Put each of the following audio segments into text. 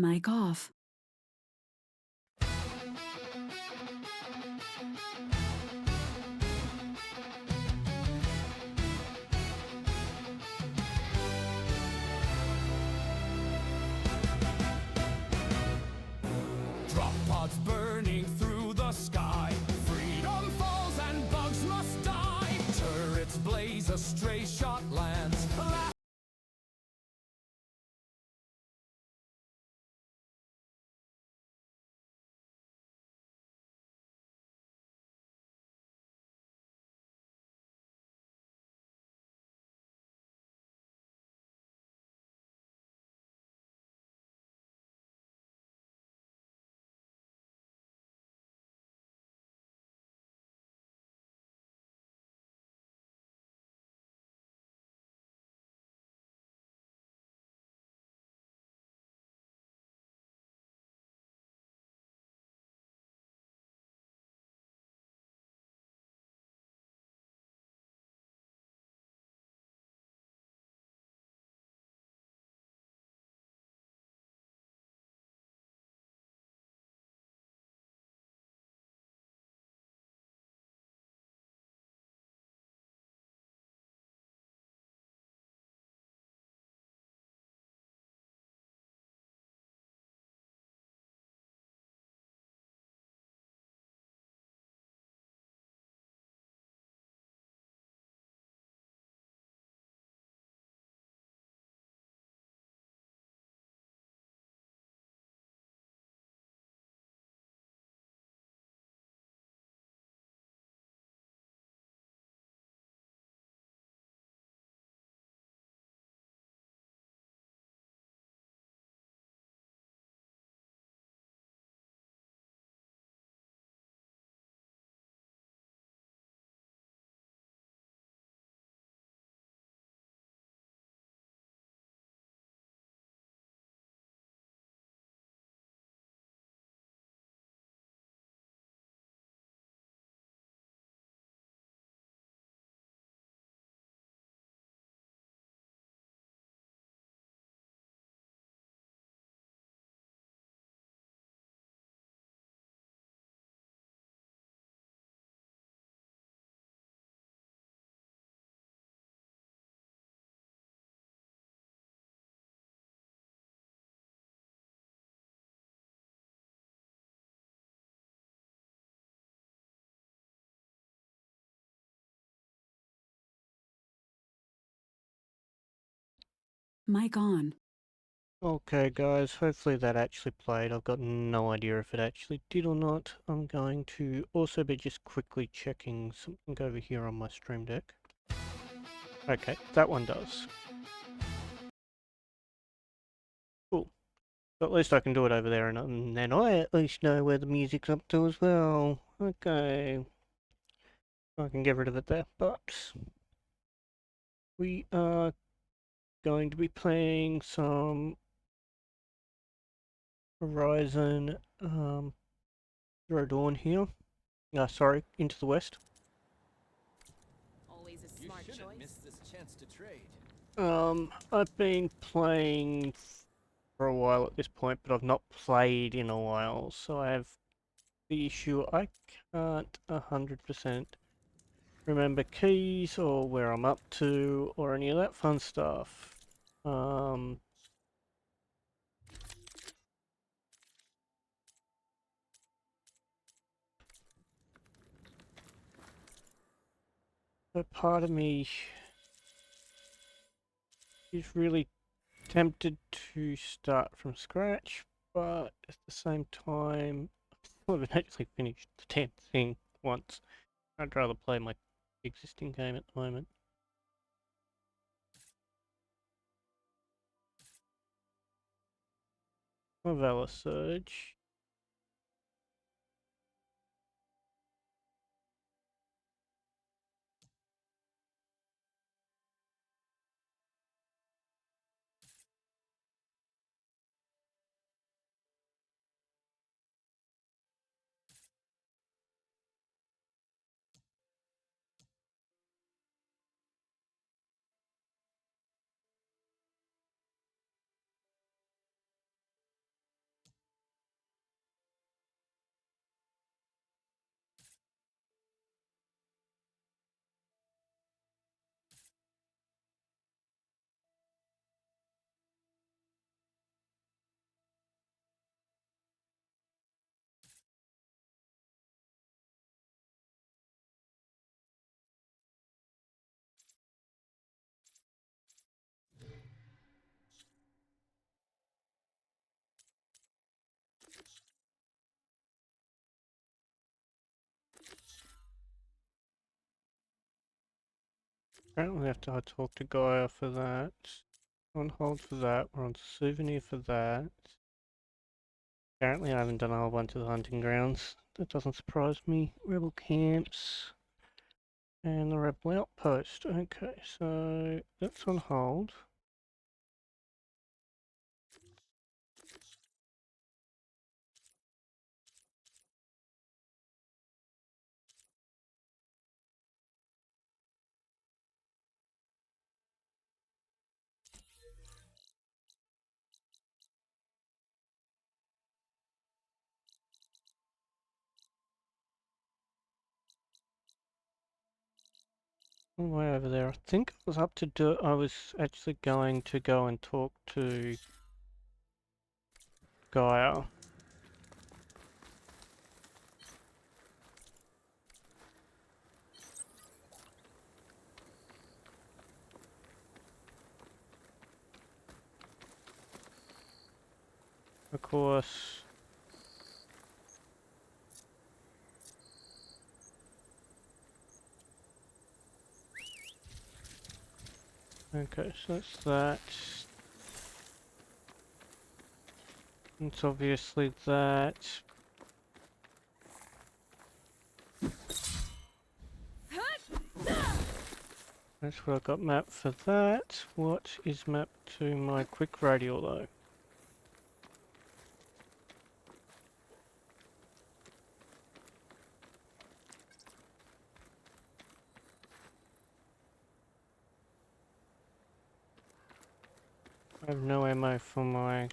Mic off. Drop pods burning through the sky. Freedom falls and bugs must die. Turrets blaze, a stray shot lands. Mic on. Okay guys, hopefully that actually played. I've got no idea if it actually did or not. I'm going to also be just quickly checking something over here on my stream deck. Okay, that one does. Cool. So at least I can do it over there and then I at least know where the music's up to as well. Okay. I can get rid of it there, but we are going to be playing some Horizon Zero Dawn here. Sorry, Into the West. Always a smart choice. Miss this chance to trade. I've been playing for a while at this point, but I've not played in a while, so I have the issue I can't 100% remember keys or where I'm up to or any of that fun stuff. So part of me is really tempted to start from scratch, but at the same time, I haven't actually finished the 10th thing once. I'd rather play my existing game at the moment. My Valor Surge. Apparently I have to talk to Gaia for that. On hold for that. We're on souvenir for that. Apparently I haven't done a whole bunch of the hunting grounds. That doesn't surprise me. Rebel camps. And the rebel outpost. Okay, so that's on hold. Way over there. I think I was up to do. I was actually going to go and talk to Gaia. Of course. Okay, so that's that. It's obviously that. That's what I got mapped for that. What is mapped to my quick radial though? I have no ammo for my...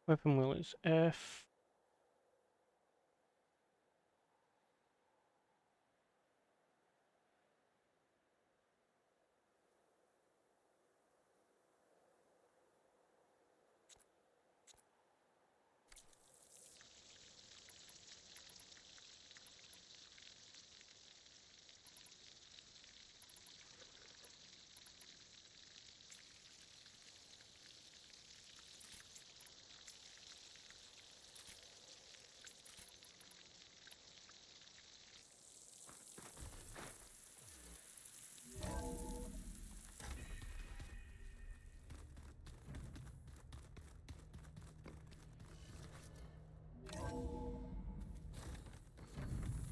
Weapon wheel is F.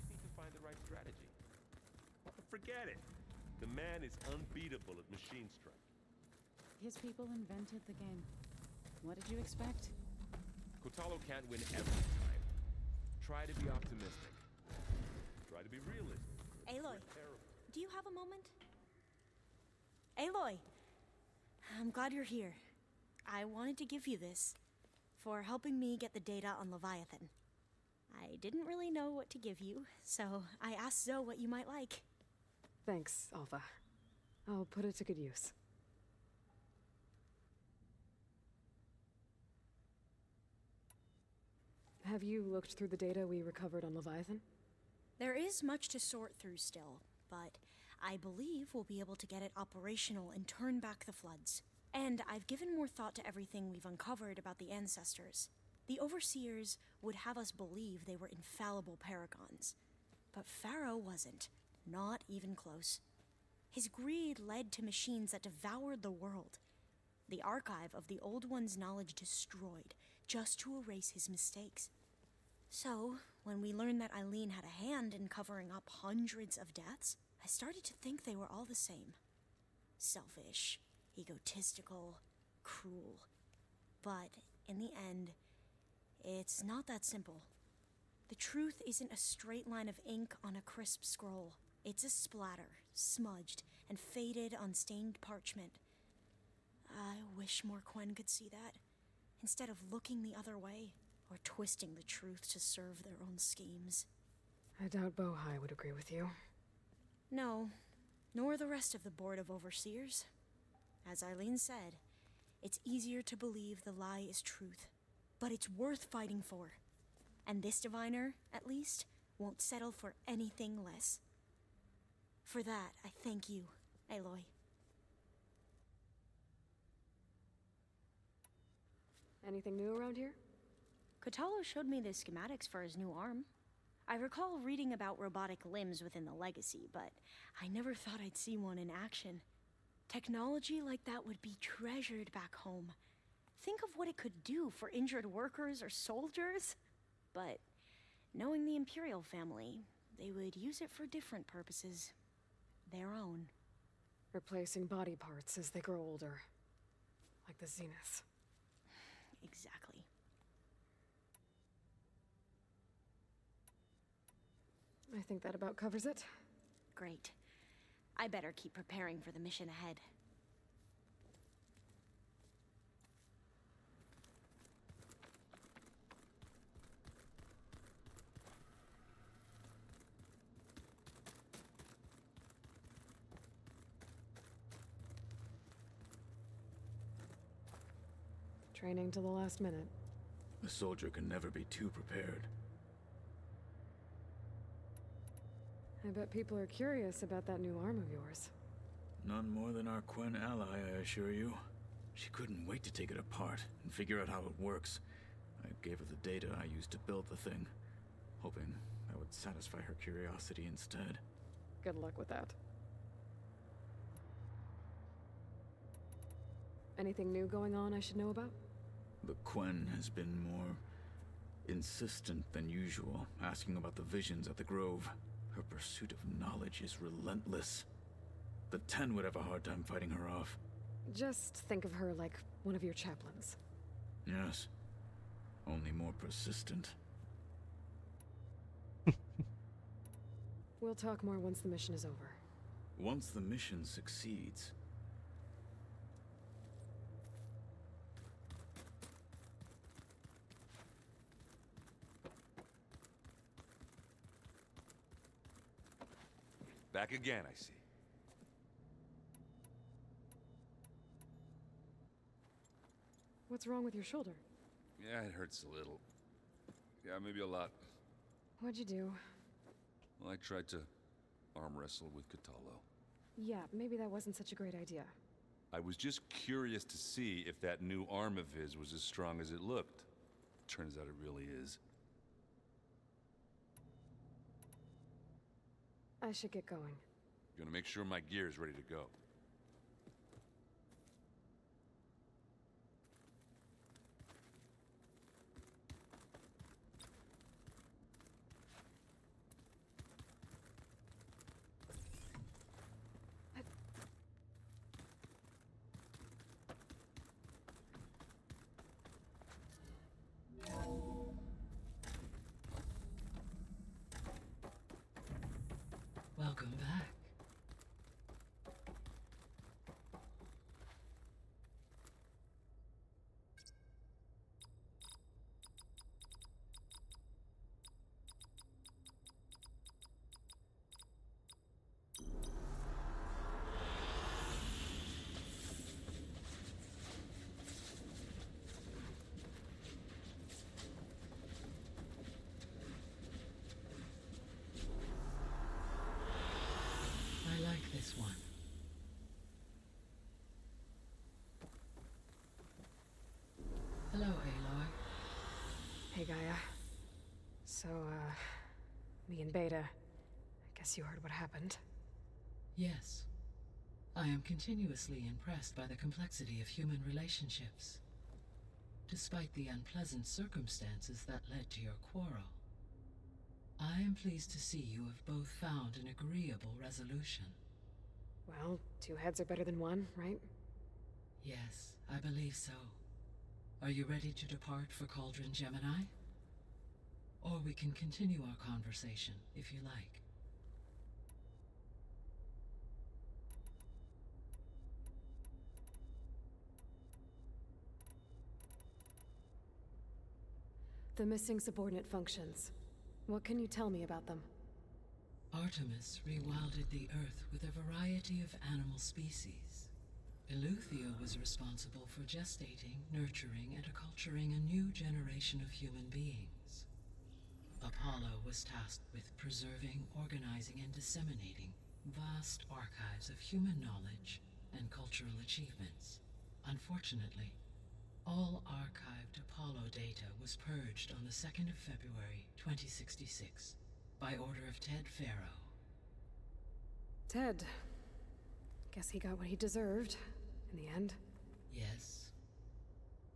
Need to find the right strategy. Forget it. The man is unbeatable at machine strike. His people invented the game. What did you expect? Kotalo can't win every time. Try to be optimistic. Try to be realistic. Aloy, We're terrible. do you have a moment? Aloy! I'm glad you're here. I wanted to give you this for helping me get the data on Leviathan. I didn't really know what to give you, so I asked Zoe what you might like. Thanks, Alpha. I'll put it to good use. Have you looked through the data we recovered on Leviathan? There is much to sort through still, but I believe we'll be able to get it operational and turn back the floods. And I've given more thought to everything we've uncovered about the ancestors. The Overseers would have us believe they were infallible paragons. But Pharaoh wasn't. Not even close. His greed led to machines that devoured the world. The archive of the Old One's knowledge destroyed, just to erase his mistakes. So, when we learned that Eileen had a hand in covering up hundreds of deaths, I started to think they were all the same. Selfish, egotistical, cruel. But, in the end, it's not that simple. The truth isn't a straight line of ink on a crisp scroll. It's a splatter, smudged, and faded on stained parchment. I wish more Quen could see that, instead of looking the other way, or twisting the truth to serve their own schemes. I doubt Bohai would agree with you. No, nor the rest of the Board of Overseers. As Eileen said, it's easier to believe the lie is truth, but it's worth fighting for. And this diviner, at least, won't settle for anything less. For that, I thank you, Aloy. Anything new around here? Kotallo showed me the schematics for his new arm. I recall reading about robotic limbs within the Legacy, but I never thought I'd see one in action. Technology like that would be treasured back home. Think of what it could do for injured workers or soldiers. But knowing the Imperial family, they would use it for different purposes. Their own. Replacing body parts as they grow older. Like the Zenith. Exactly. I think that about covers it. Great. I better keep preparing for the mission ahead. Training to the last minute. A soldier can never be too prepared. I bet people are curious about that new arm of yours. None more than our Quen ally, I assure you. She couldn't wait to take it apart and figure out how it works. I gave her the data I used to build the thing, hoping that would satisfy her curiosity instead. Good luck with that. Anything new going on I should know about? The Quen has been more insistent than usual, asking about the visions at the Grove. Her pursuit of knowledge is relentless. The Ten would have a hard time fighting her off. Just think of her like one of your chaplains. Yes. Only more persistent. We'll talk more once the mission is over. Once the mission succeeds, Back again, I see. What's wrong with your shoulder? Yeah, it hurts a little. Yeah, maybe a lot. What'd you do? Well, I tried to arm wrestle with Kotallo. Yeah, maybe that wasn't such a great idea. I was just curious to see if that new arm of his was as strong as it looked. Turns out it really is. I should get going. Gonna make sure my gear is ready to go. Welcome back. this one. Hello, Aloy. Hey, Gaia. So, me and Beta, I guess you heard what happened. Yes. I am continuously impressed by the complexity of human relationships. Despite the unpleasant circumstances that led to your quarrel, I am pleased to see you have both found an agreeable resolution. Well, 2 heads are better than 1, right? Yes, I believe so. Are you ready to depart for Cauldron Gemini? Or we can continue our conversation, if you like. The missing subordinate functions. What can you tell me about them? Artemis rewilded the Earth with a variety of animal species. Eleuthia was responsible for gestating, nurturing, and acculturating a new generation of human beings. Apollo was tasked with preserving, organizing, and disseminating vast archives of human knowledge and cultural achievements. Unfortunately, all archived Apollo data was purged on the 2nd of February, 2066, by order of Ted Farrow. Ted. Guess he got what he deserved, in the end. Yes.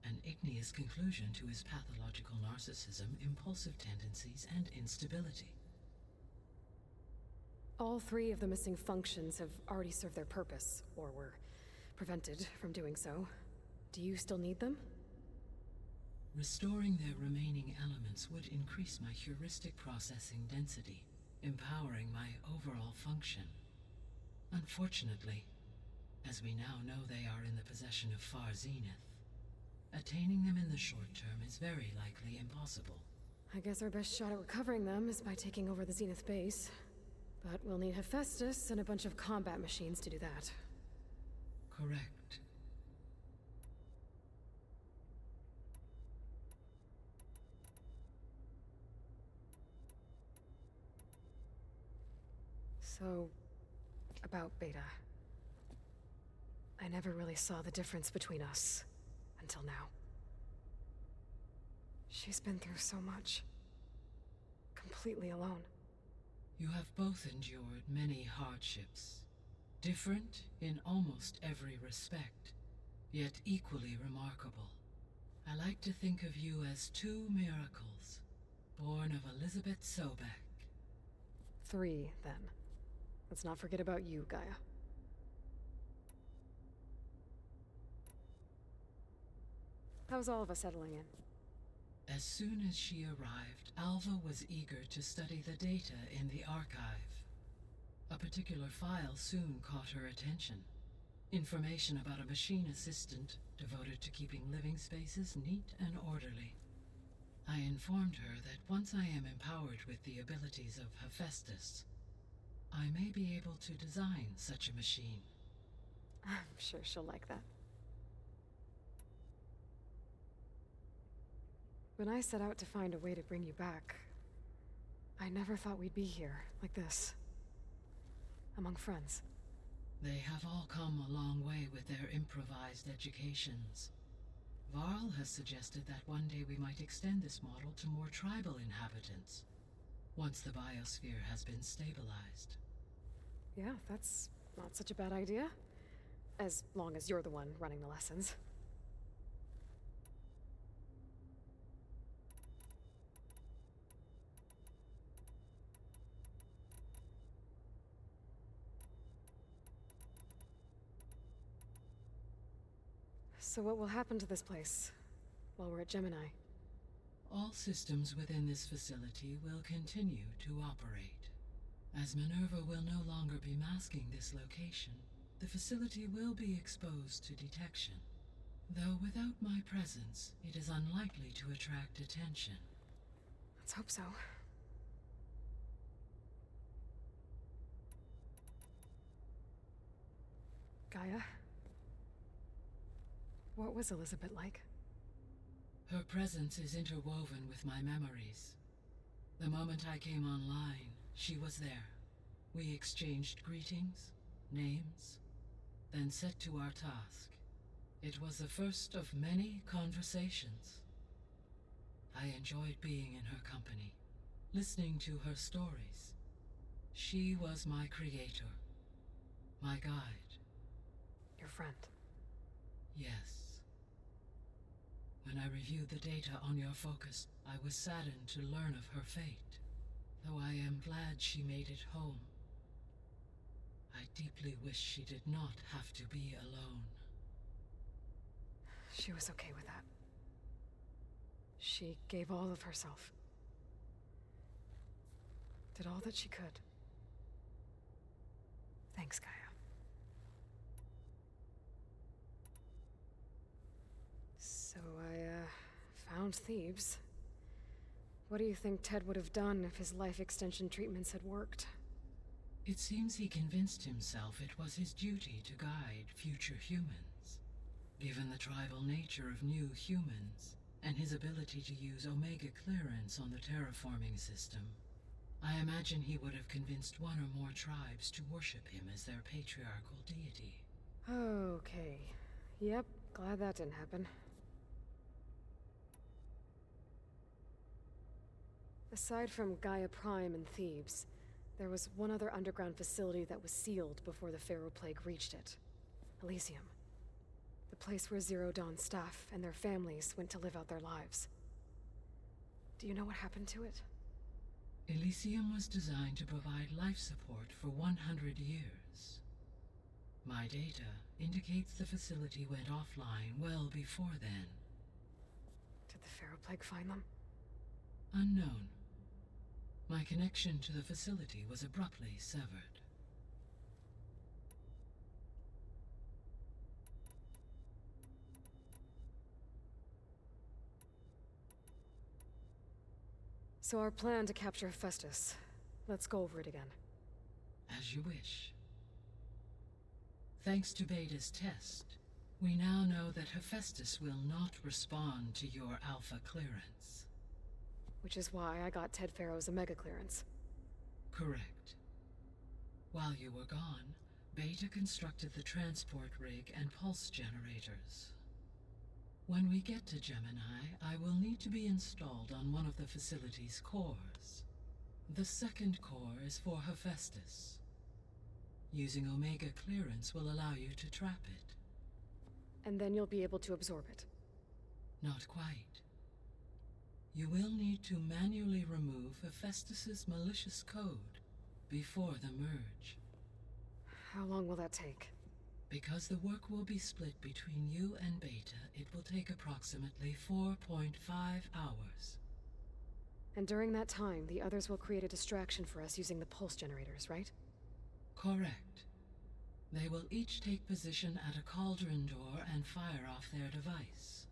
An igneous conclusion to his pathological narcissism, impulsive tendencies, and instability. All 3 of the missing functions have already served their purpose, or were prevented from doing so. Do you still need them? Restoring their remaining elements would increase my heuristic processing density, empowering my overall function. Unfortunately, as we now know they are in the possession of Far Zenith, attaining them in the short term is very likely impossible. I guess our best shot at recovering them is by taking over the Zenith base. But we'll need Hephaestus and a bunch of combat machines to do that. Correct. So, about Beta. I never really saw the difference between us, until now. She's been through so much. Completely alone. You have both endured many hardships. Different in almost every respect, yet equally remarkable. I like to think of you as 2 miracles, born of Elizabeth Sobek. 3, then. Let's not forget about you, Gaia. How's all of us settling in? As soon as she arrived, Alva was eager to study the data in the archive. A particular file soon caught her attention. Information about a machine assistant devoted to keeping living spaces neat and orderly. I informed her that once I am empowered with the abilities of Hephaestus, I may be able to design such a machine. I'm sure she'll like that. When I set out to find a way to bring you back, I never thought we'd be here, like this. Among friends. They have all come a long way with their improvised educations. Varl has suggested that one day we might extend this model to more tribal inhabitants, once the biosphere has been stabilized. Yeah, that's not such a bad idea. As long as you're the one running the lessons. So what will happen to this place while we're at Gemini? All systems within this facility will continue to operate. As Minerva will no longer be masking this location, the facility will be exposed to detection. Though without my presence, it is unlikely to attract attention. Let's hope so. Gaia? What was Elizabeth like? Her presence is interwoven with my memories. The moment I came online, she was there. We exchanged greetings, names, then set to our task. It was the first of many conversations. I enjoyed being in her company, listening to her stories. She was my creator, my guide. Your friend. Yes. When I reviewed the data on your focus, I was saddened to learn of her fate, though I am glad she made it home. I deeply wish she did not have to be alone. She was okay with that. She gave all of herself. Did all that she could. Thanks, Gaia. So I found Thebes. What do you think Ted would have done if his life extension treatments had worked? It seems he convinced himself it was his duty to guide future humans. Given the tribal nature of new humans, and his ability to use Omega clearance on the terraforming system, I imagine he would have convinced one or more tribes to worship him as their patriarchal deity. Okay. Yep, glad that didn't happen. Aside from Gaia Prime and Thebes, there was one other underground facility that was sealed before the Pharaoh Plague reached it. Elysium. The place where Zero Dawn staff and their families went to live out their lives. Do you know what happened to it? Elysium was designed to provide life support for 100 years. My data indicates the facility went offline well before then. Did the Pharaoh Plague find them? Unknown. My connection to the facility was abruptly severed. So our plan to capture Hephaestus. Let's go over it again. As you wish. Thanks to Beta's test, we now know that Hephaestus will not respond to your Alpha clearance. Which is why I got Ted Pharaoh's Omega clearance. Correct. While you were gone, Beta constructed the transport rig and pulse generators. When we get to Gemini, I will need to be installed on one of the facility's cores. The second core is for Hephaestus. Using Omega clearance will allow you to trap it. And then you'll be able to absorb it. Not quite. You will need to manually remove Hephaestus's malicious code before the merge. How long will that take? Because the work will be split between you and Beta, it will take approximately 4.5 hours. And during that time, the others will create a distraction for us using the pulse generators, right? Correct. They will each take position at a cauldron door and fire off their device.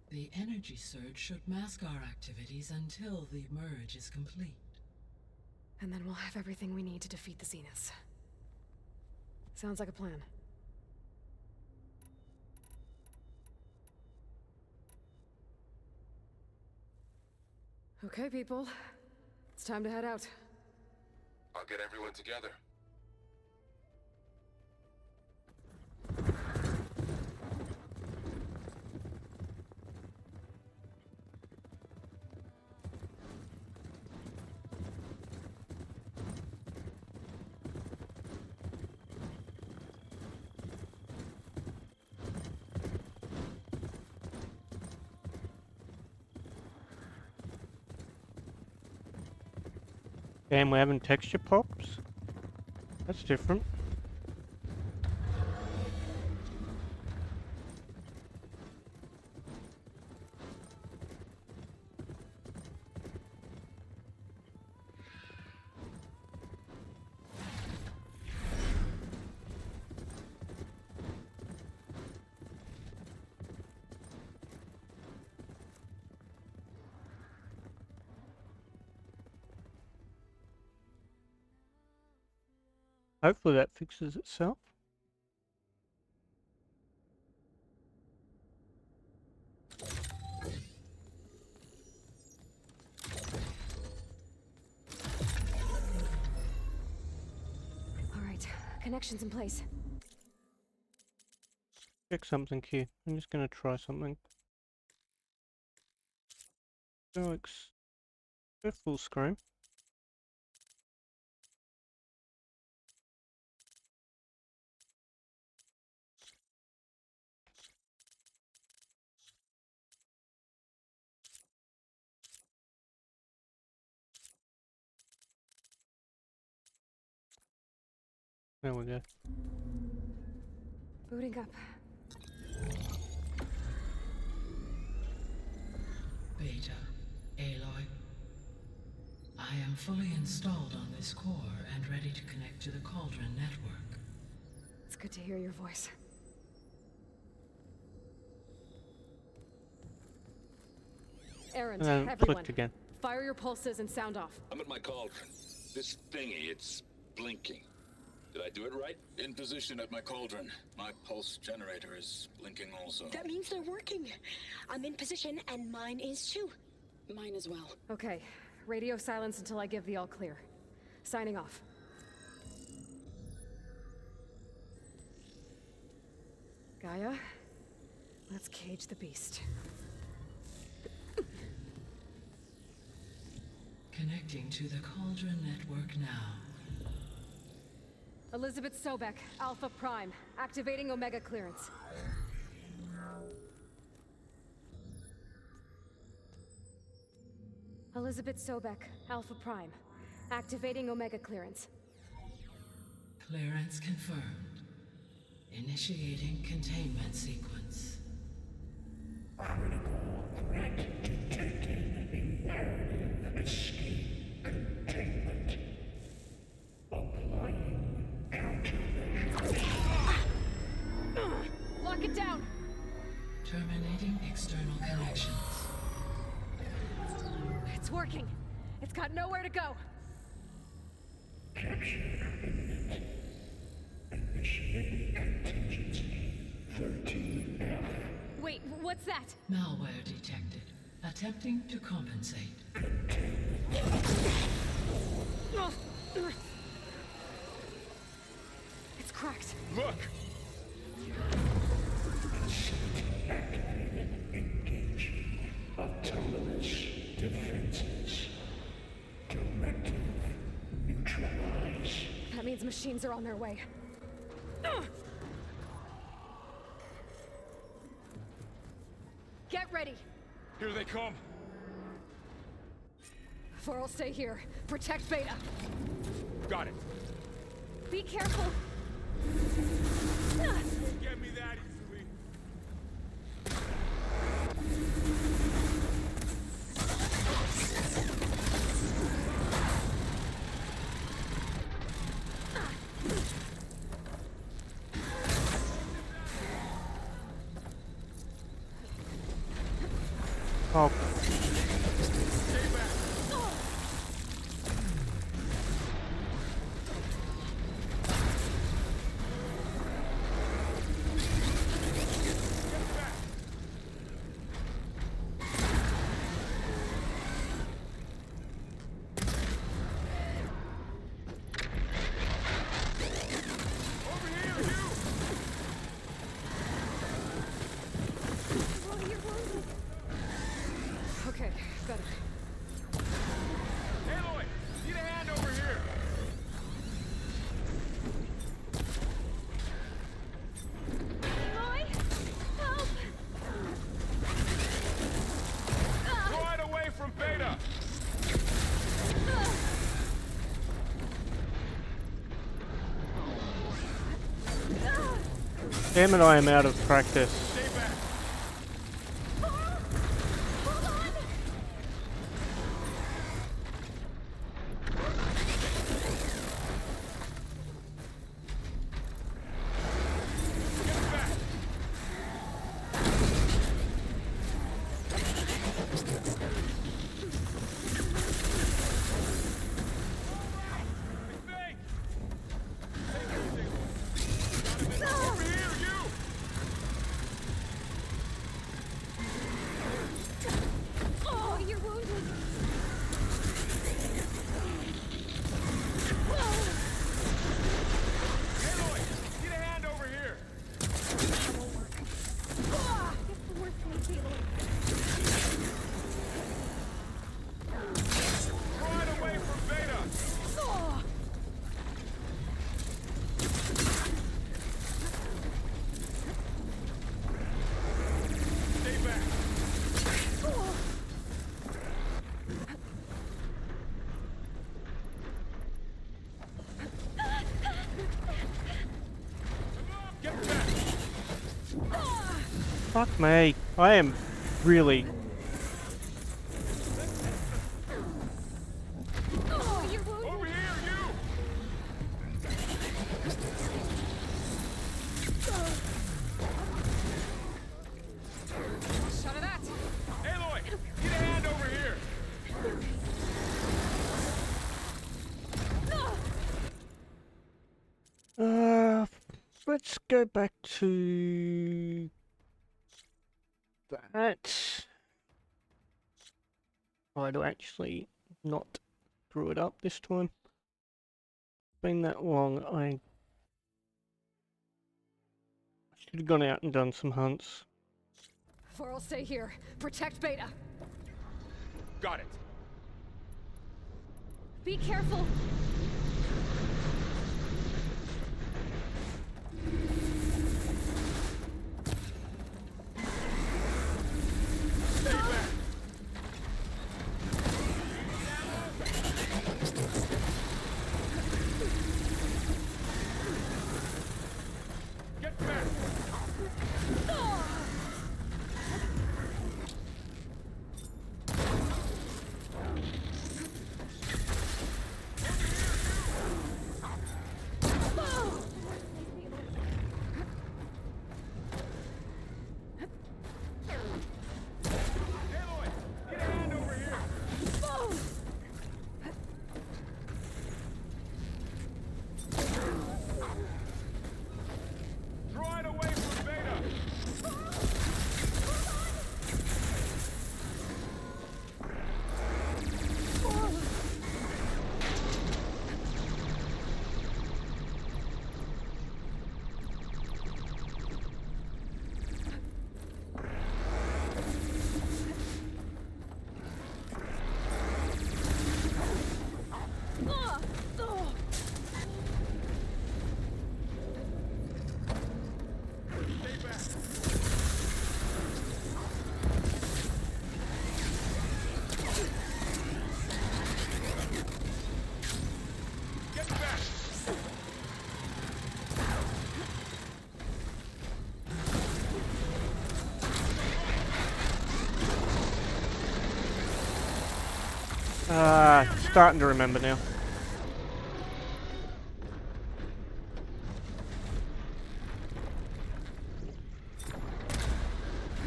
The energy surge should mask our activities until the merge is complete. And then we'll have everything we need to defeat the Zeniths. Sounds like a plan. Okay, people. It's time to head out. I'll get everyone together. And we're having texture pops? That's different. Hopefully that fixes itself. All right, Connections in place. Check something here. I'm just gonna try something. Go full screen. There we go. Booting up. Beta, Aloy. I am fully installed on this core and ready to connect to the Cauldron network. It's good to hear your voice. Errand, And everyone. clicked again. Fire your pulses and sound off. I'm at my cauldron. This thingy, it's blinking. Did I do it right? In position at my cauldron. My pulse generator is blinking also. That means they're working. I'm in position, and mine is too. Mine as well. Okay, radio silence until I give the all clear. Signing off. Gaia, let's cage the beast. Connecting to the Cauldron network now. Elizabeth Sobek, Alpha Prime, activating Omega clearance. Elizabeth Sobek, Alpha Prime, activating Omega clearance. Clearance confirmed. Initiating containment sequence. Critical threat detected. Imperative escape containment. Applying countermeasures. Lock it down! Terminating external connections. It's working. It's got nowhere to go. Capture imminent. Initiating contingency 13F. Wait, what's that? Malware detected. Attempting to compensate. It's cracked. Look! Facility activated. Engaging autonomous defenses. Directive neutralize. That means machines are on their way. Get ready. Here they come. Four, stay here. Protect Beta. Got it. Be careful. Don't get me that easily. Oh, Stay back. Get back. Over here, you! Okay, better. Aloy, need a hand over here. Aloy! Help! Right away from Beta. damn it, I am out of practice. Stay back. Hold on! Get back. Think. Take everything. Over here, you. Fuck me. I am really... Oh, you're wounded. Over here, you! Shot of that. Aloy, get a hand over here! Let's go back to that. Try to actually not screw it up this time. It's been that long, I should have gone out and done some hunts. For'll stay here. Protect Beta. Got it. Be careful. Stay back! Get back! Aloy, get a hand over here! Draw it away from Beta! Stay back! Get back! Starting to remember now.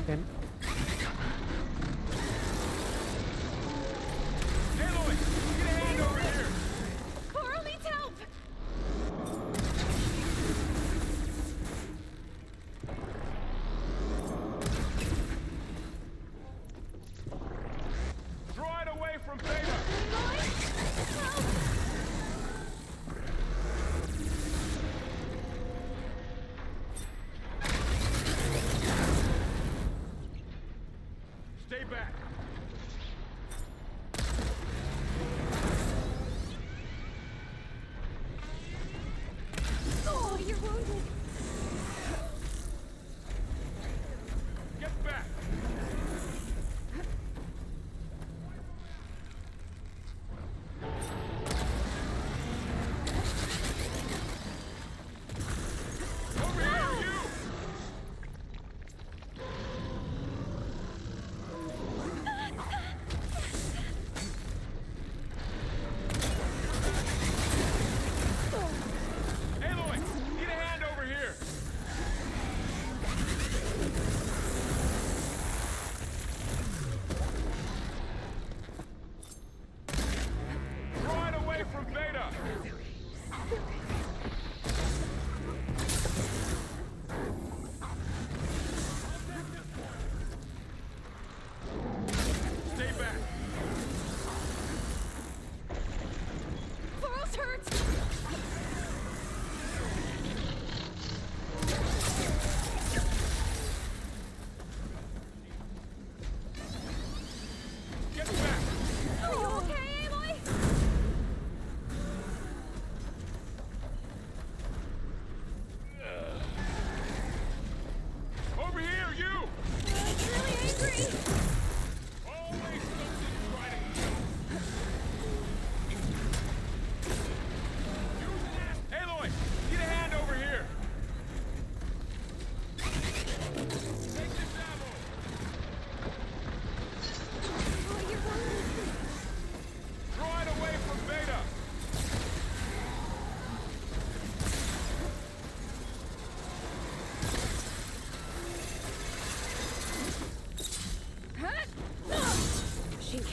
Then Aloy, get a hand over here! Coral needs help. Draw it away from Beta! Stay back! Oh, you're wounded. Get back! Over here, you!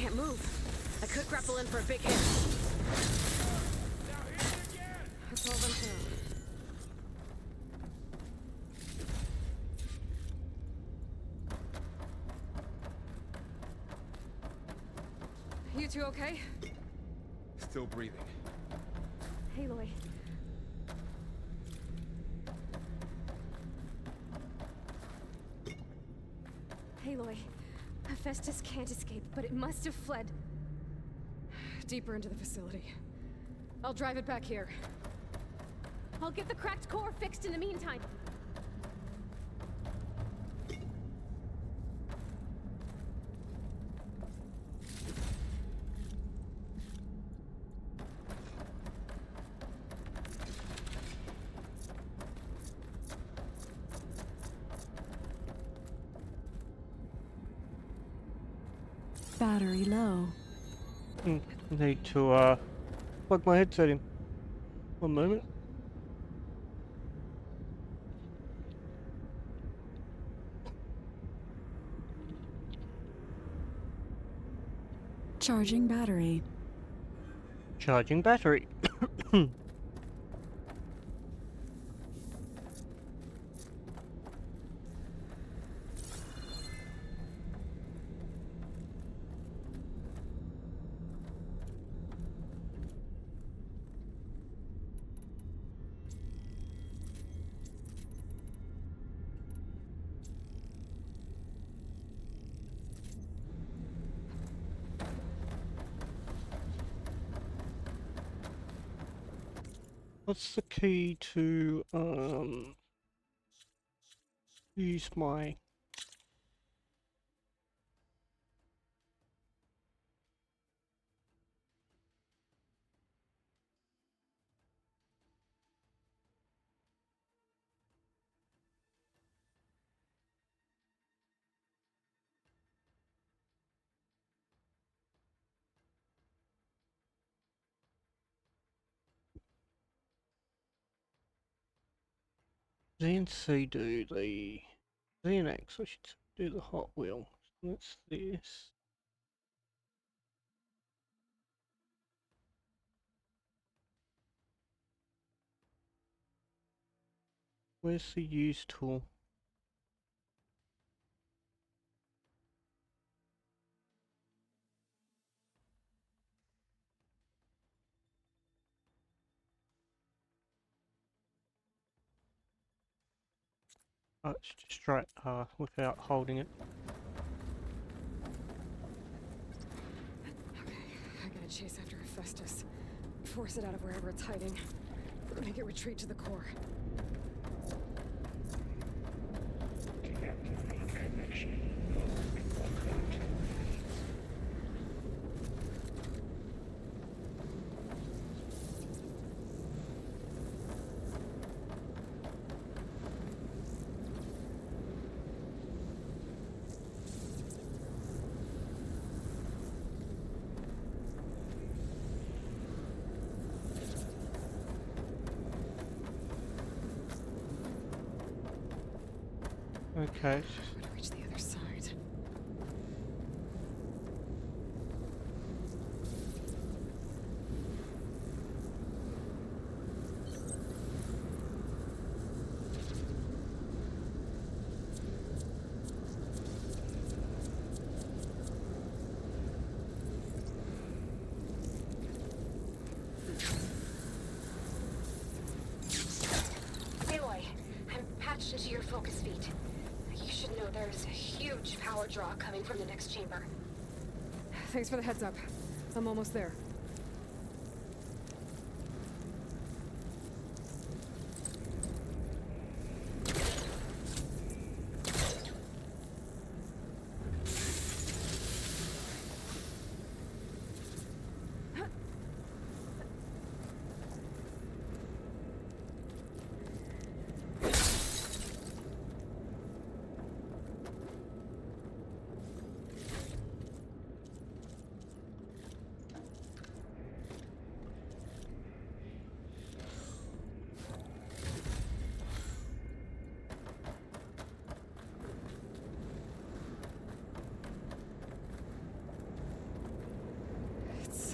can't move. I could grapple in for a big hit. That's all them to know. You two okay? Still breathing. Aloy. Aloy. Hephaestus can't escape, but it must have fled deeper into the facility. I'll drive it back here. I'll get the cracked core fixed in the meantime. Battery low. Need to plug my headset in. One moment. Charging battery. Charging battery. What's the key to use my Z and C do the Z and X, I should do the Hot Wheel. So that's this. Where's the use tool? Oh, it's just right without holding it. Okay, I gotta chase after Hephaestus. Force it out of wherever it's hiding. Make it retreat to the core. Deactivate connection. Okay. I'm gonna reach the other side. Aloy, I'm patched into your focus feed. You should know there's a huge power draw coming from the next chamber. Thanks for the heads up. I'm almost there.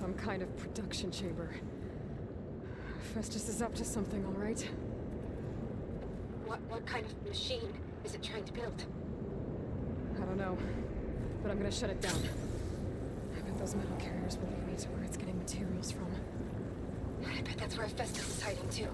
Some kind of production chamber. Festus is up to something, all right? What kind of machine is it trying to build? I don't know, but I'm gonna shut it down. I bet those metal carriers will lead me to where it's getting materials from. I bet that's where Festus is hiding too.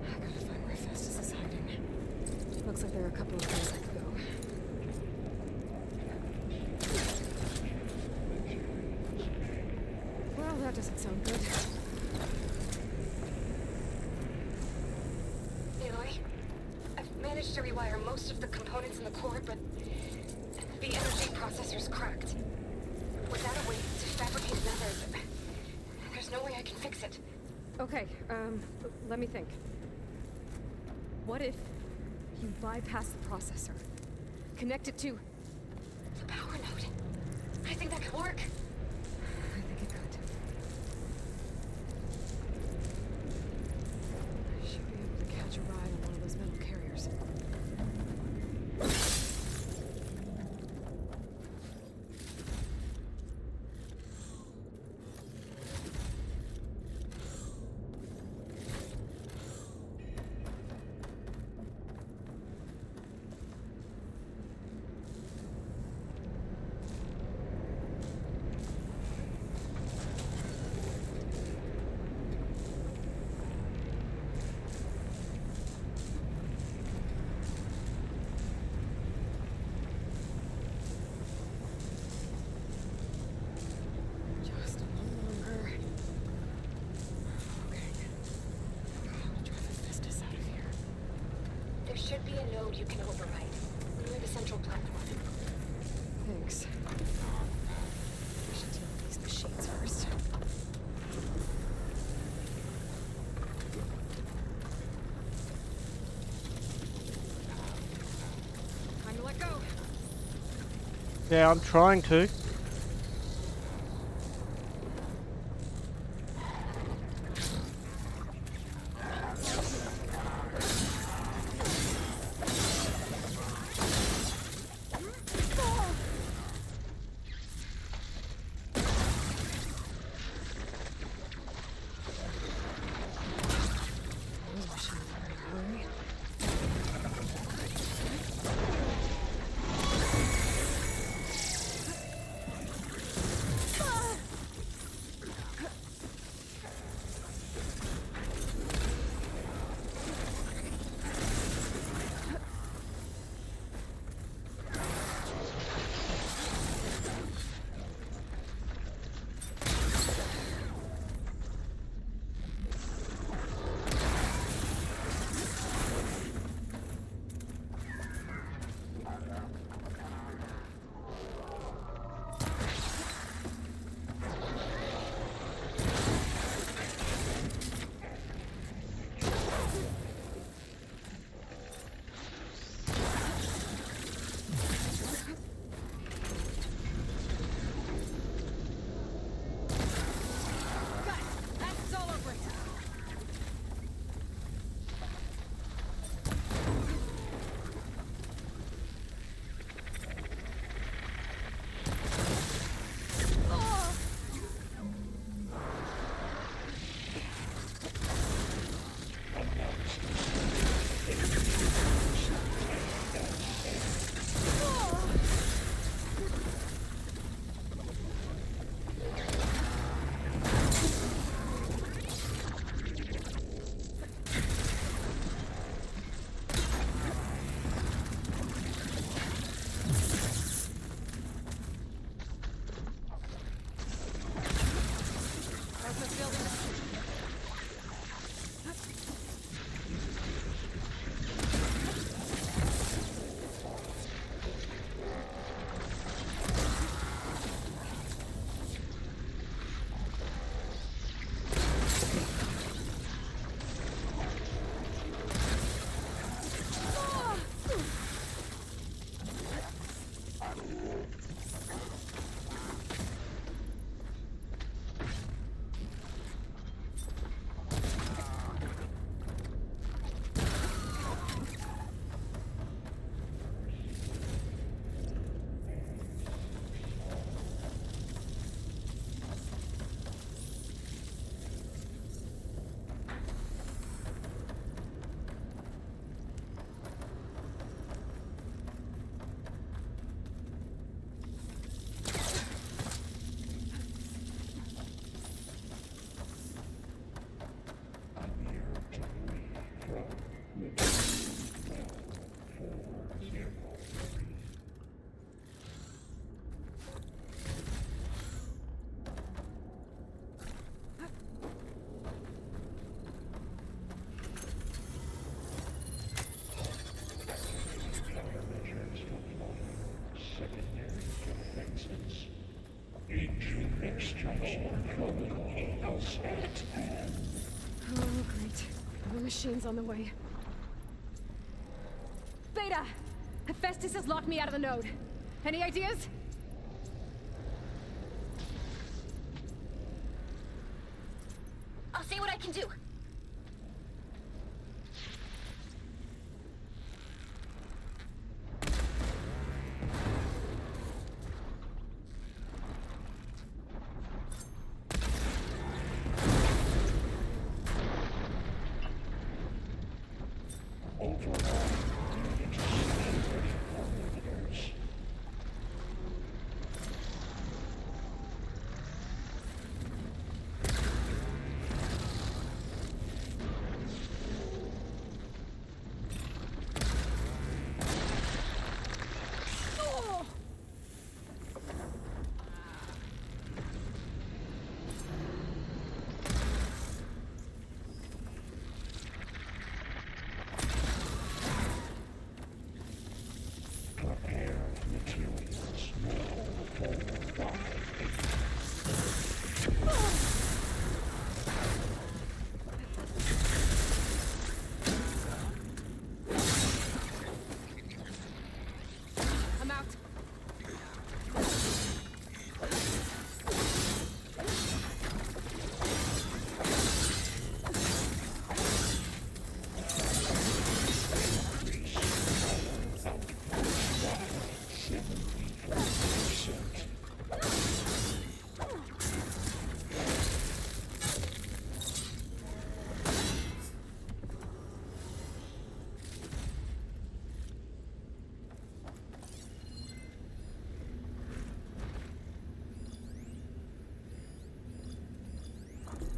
I gotta find where Festus is hiding. Looks like there are a couple of ways I could go. Well, that doesn't sound good. Aloy, I've managed to rewire most of the components in the core, but the energy processor's cracked. Without a way to fabricate another, there's no way I can fix it. Okay, let me think. What if you bypass the processor? Connect it to... The power node. I think that could work. I think it could. I should be able to catch a ride on one of those metal carriers. Just a little longer. Okay. How to drive Festus out of here. There should be a node you can override near the central platform. Thanks. I should deal with these machines first. Time to let go. Yeah, I'm trying to. Those machines are in a hurry. machines on the way. Beta! Hephaestus has locked me out of the node. Any ideas? I'll see what I can do. I'm out.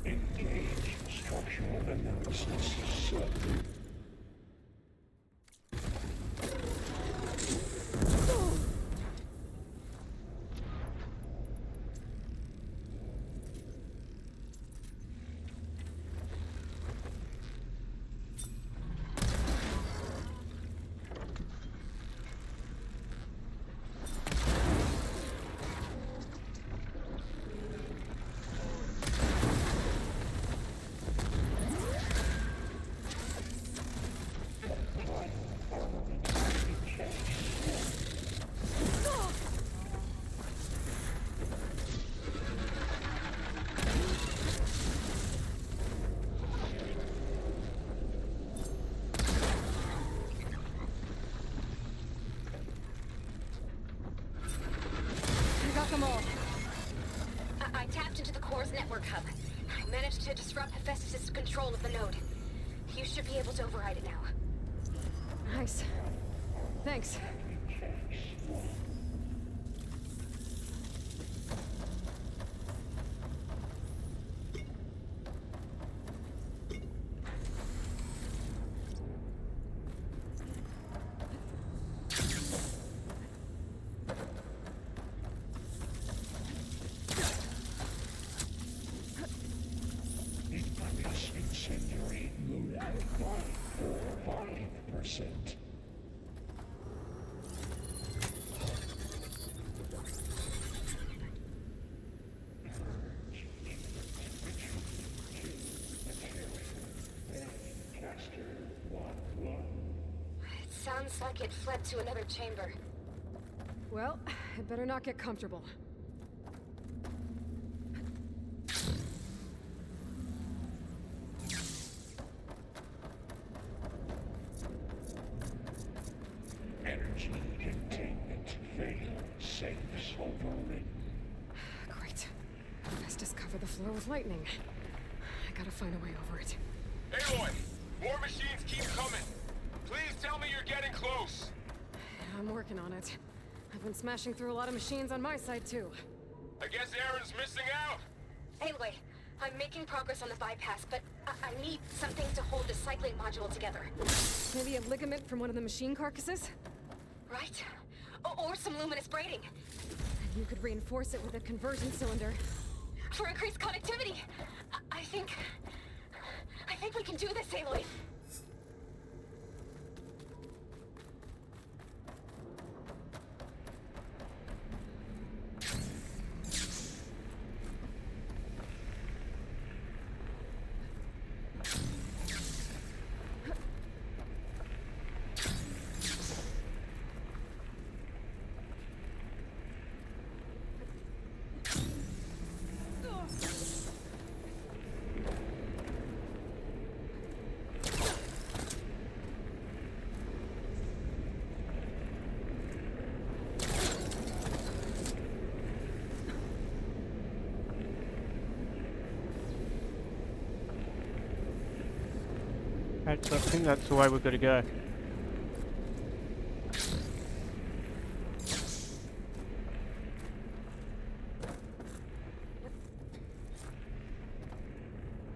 Engage structural analysis set. I got them all. I tapped into the core's network hub. I managed to disrupt Hephaestus' control of the node. You should be able to override it now. Nice. Thanks. Increase incendiary load by 5%. It sounds like it fled to another chamber. Well, I better not get comfortable. Energy containment failure. Safes overridden. Great. Festus covered the floor with lightning. I gotta find a way over it. Aloy, more machines keep coming. Please tell me you're getting close. I'm working on it. I've been smashing through a lot of machines on my side, too. I guess Aaron's missing out. Anyway, I'm making progress on the bypass, but I need something to hold the cycling module together. Maybe a ligament from one of the machine carcasses? Right? Or some luminous braiding. And you could reinforce it with a conversion cylinder. For increased connectivity. I think we can do this, Aloy. I think that's the way we've got to go.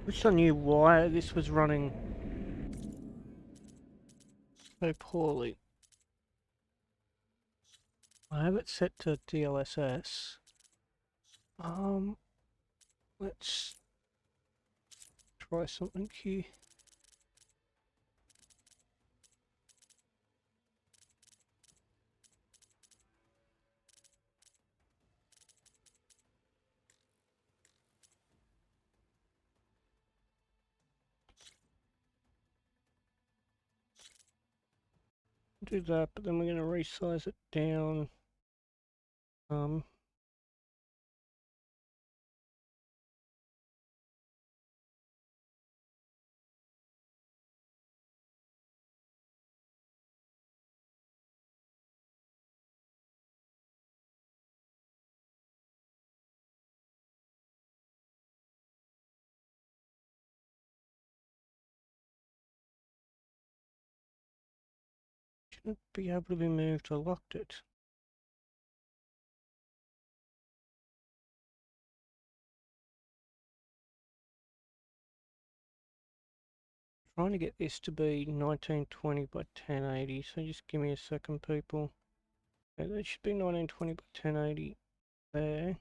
Wish I knew why this was running so poorly. I have it set to DLSS. Let's try something here. Do that, but then we're going to resize it down. Shouldn't be able to be moved. I locked it. Trying to get this to be 1920 by 1080, so just give me a second, people. Okay, that should be 1920 by 1080 there.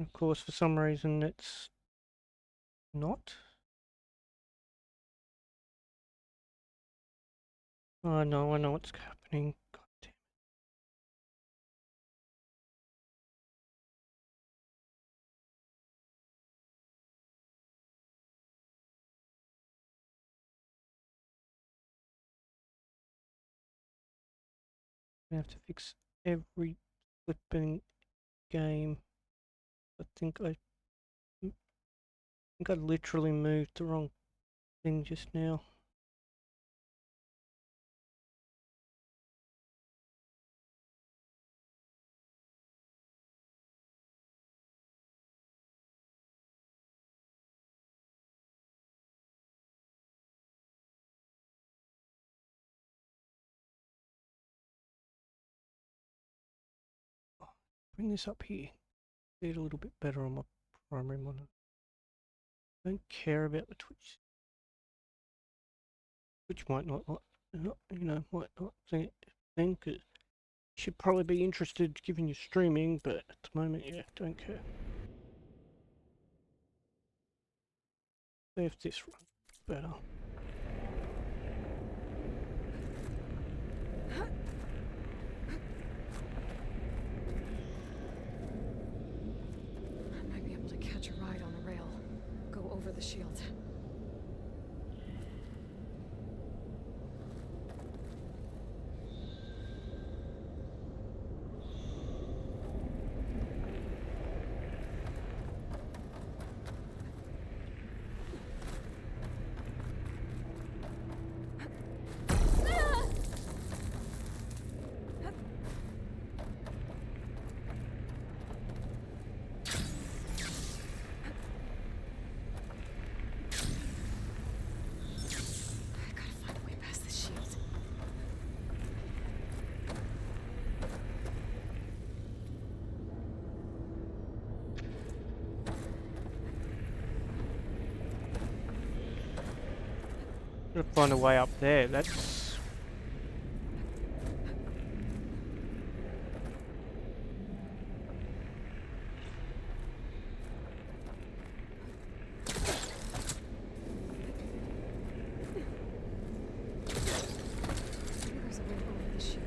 Of course, for some reason it's not. Oh no, I know what's happening. God damn. I have to fix every flipping game. I think I literally moved the wrong thing just now. Bring this up here. See it a little bit better on my primary monitor. Don't care about the Twitch. Which might not, you know, might not think it should probably be interested given you're streaming, but at the moment, yeah, don't care. See if this runs better. I might be able to catch a ride on the rail. Go over the shield. Gotta find a way up there. That's There's a way over the shield.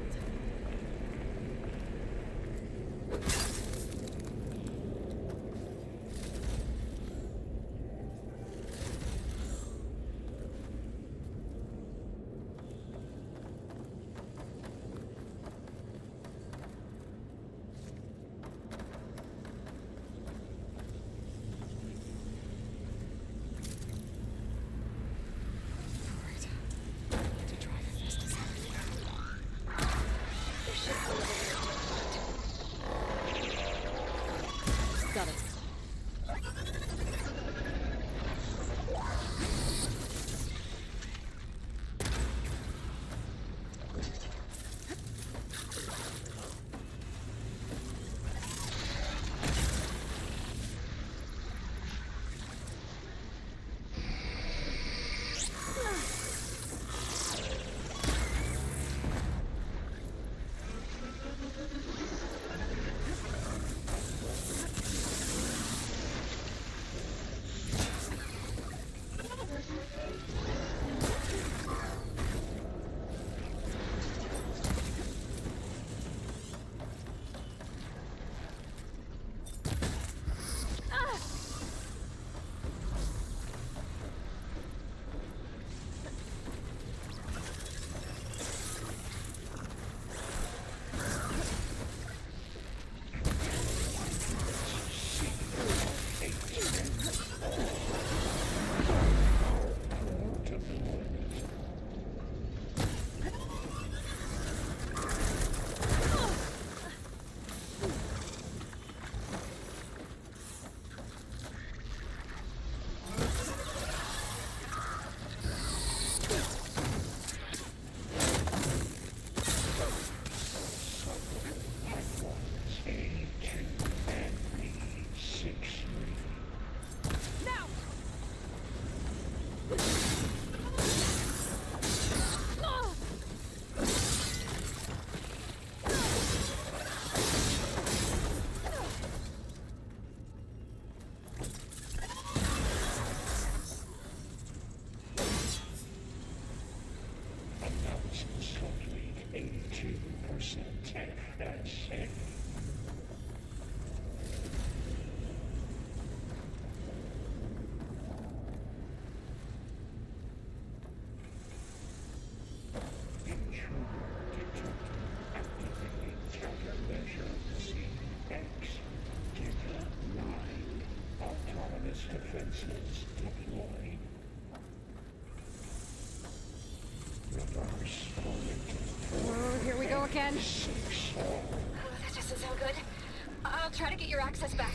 defenses deployed. Reverse Oh, here we go again. Oh, that doesn't sound good. I'll try to get your access back.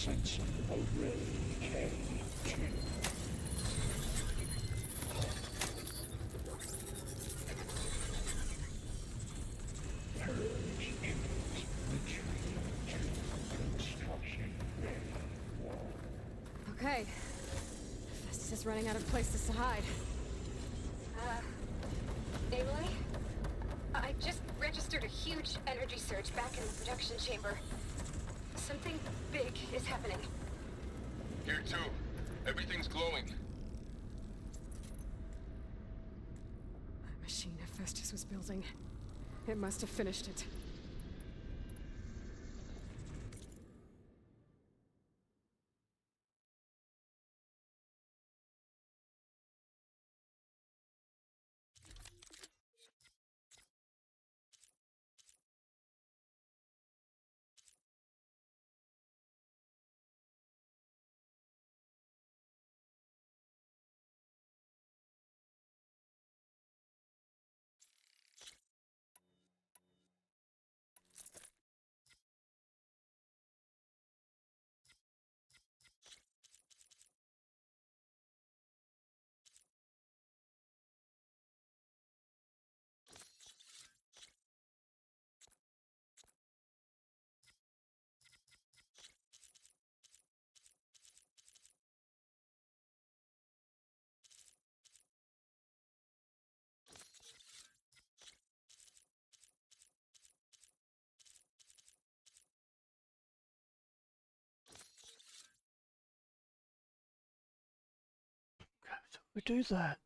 sensing array K2. Purge image retreating to construction ready wall. Okay. Festus is running out of places to hide. Aloy? I just registered a huge energy surge back in the production chamber. Something big is happening. Here too. Everything's glowing. That machine Festus was building. It must have finished it. So we do that.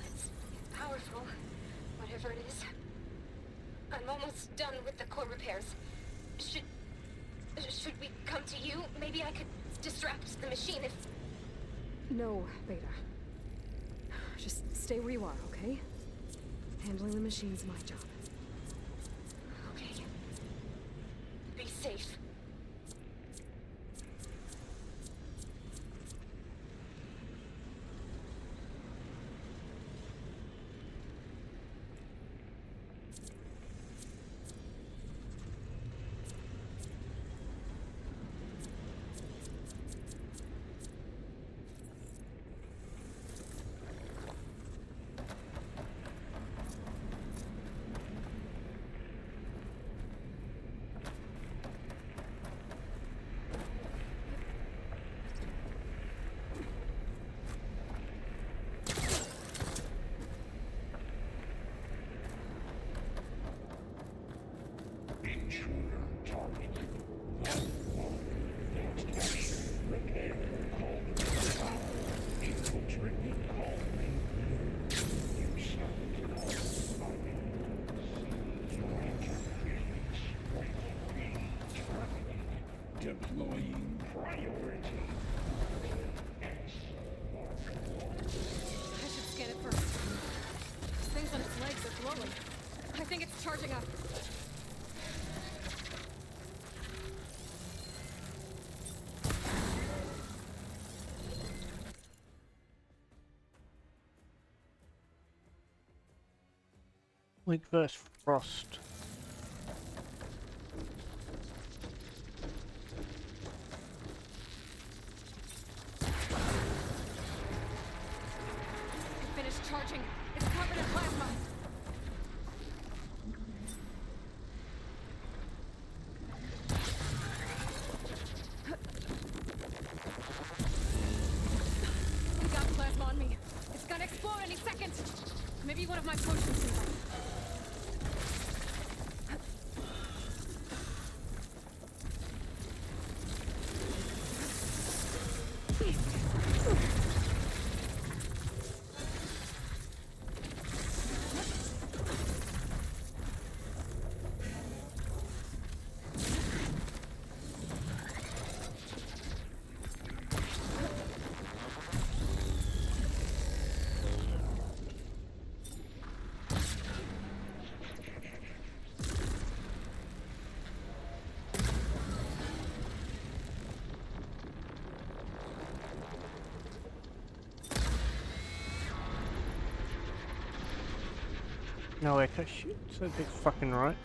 It's powerful, whatever it is. I'm almost done with the core repairs. Should we come to you? Maybe I could distract the machine if... No, Beta. Just stay where you are, okay? Handling the machine's my job. Okay. Be safe. Intruder targeted. Next action, repair colony power. Infiltrating colony blue. You sabotage colony. Your interference terminated. Deploying priority. I should scan it first. Those things on its legs are glowing. I think it's charging up. Link vs. Frost. It finished charging. It's covered in plasma. I got plasma on me. It's gonna explode any second. Maybe one of my potions can help. No echo shit, so that's fucking right.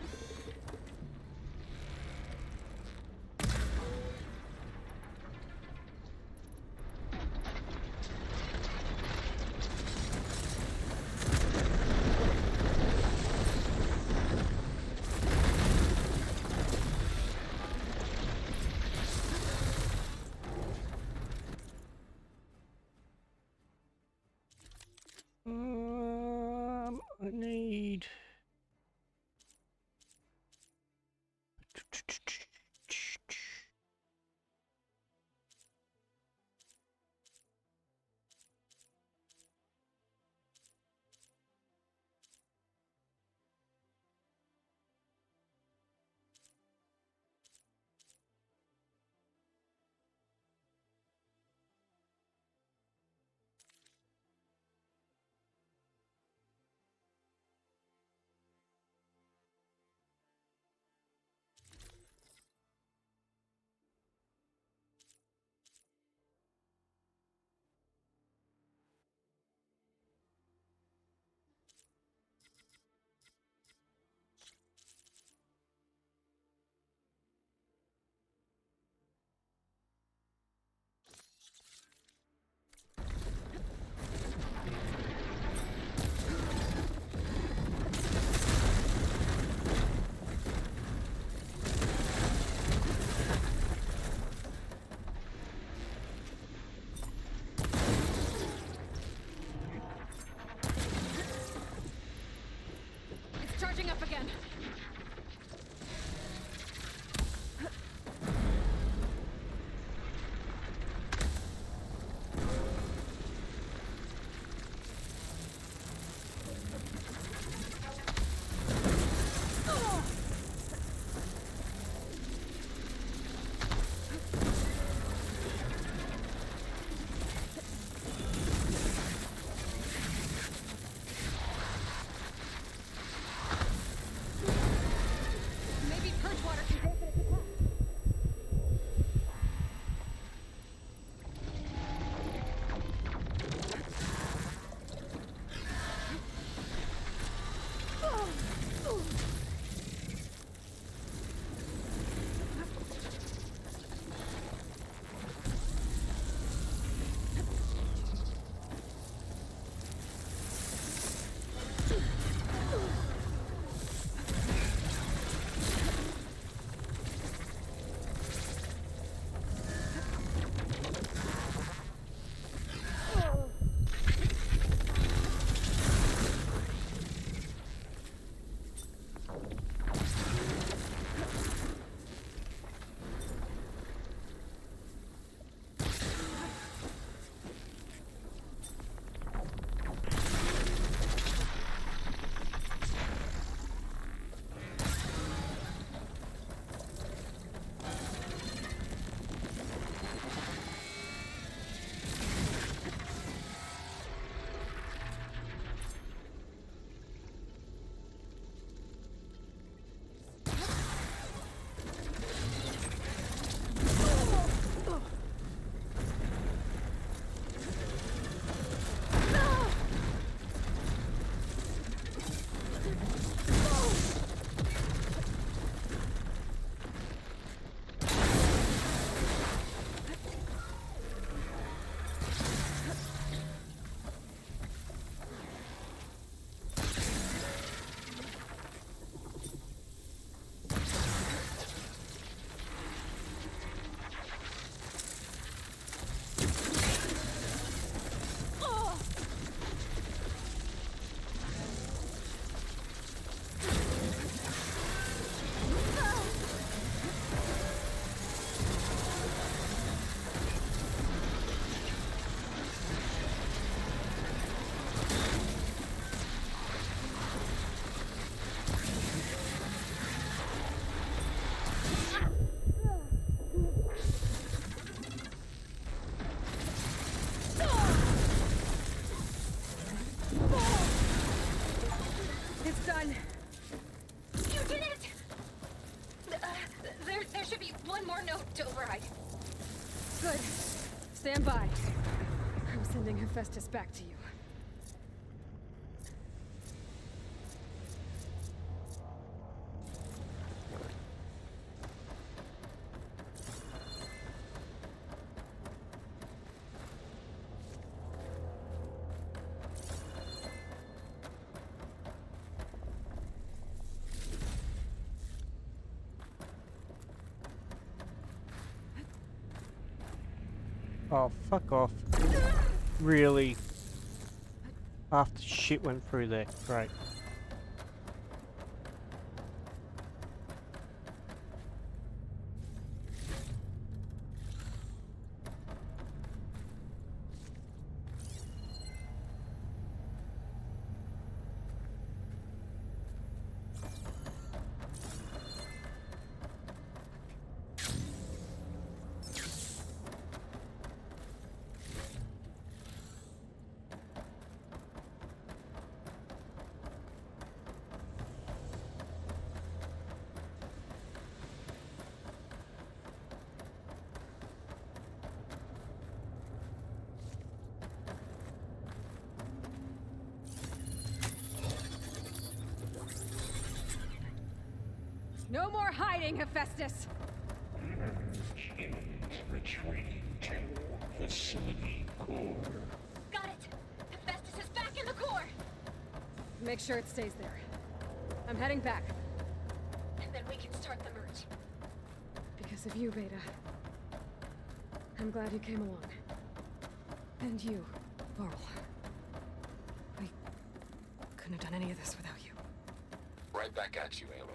I need. It's charging up again. Maybe purge water can dampen its attack. It's done. You did it! There should be one more note to override. Good. Stand by. I'm sending Hephaestus back to you. Oh, fuck off. Really? After shit went through there. Great. No more hiding, Hephaestus! Retreating to facility core. Got it! Hephaestus is back in the core! Make sure it stays there. I'm heading back. And then we can start the merge. Because of you, Beta. I'm glad you came along. And you, Varl. We couldn't have done any of this without you. Right back at you, Aloy.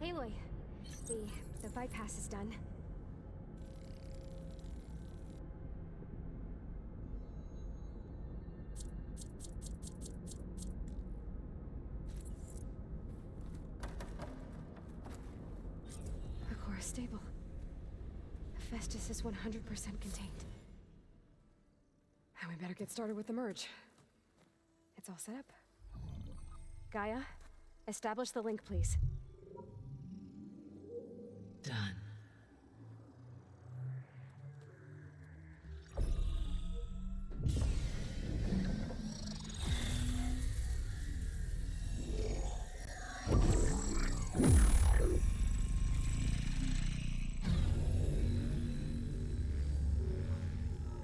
Aloy, the bypass is done. The core is stable. Hephaestus is 100% contained. And we better get started with the merge. It's all set up. Gaia, establish the link, please. Done.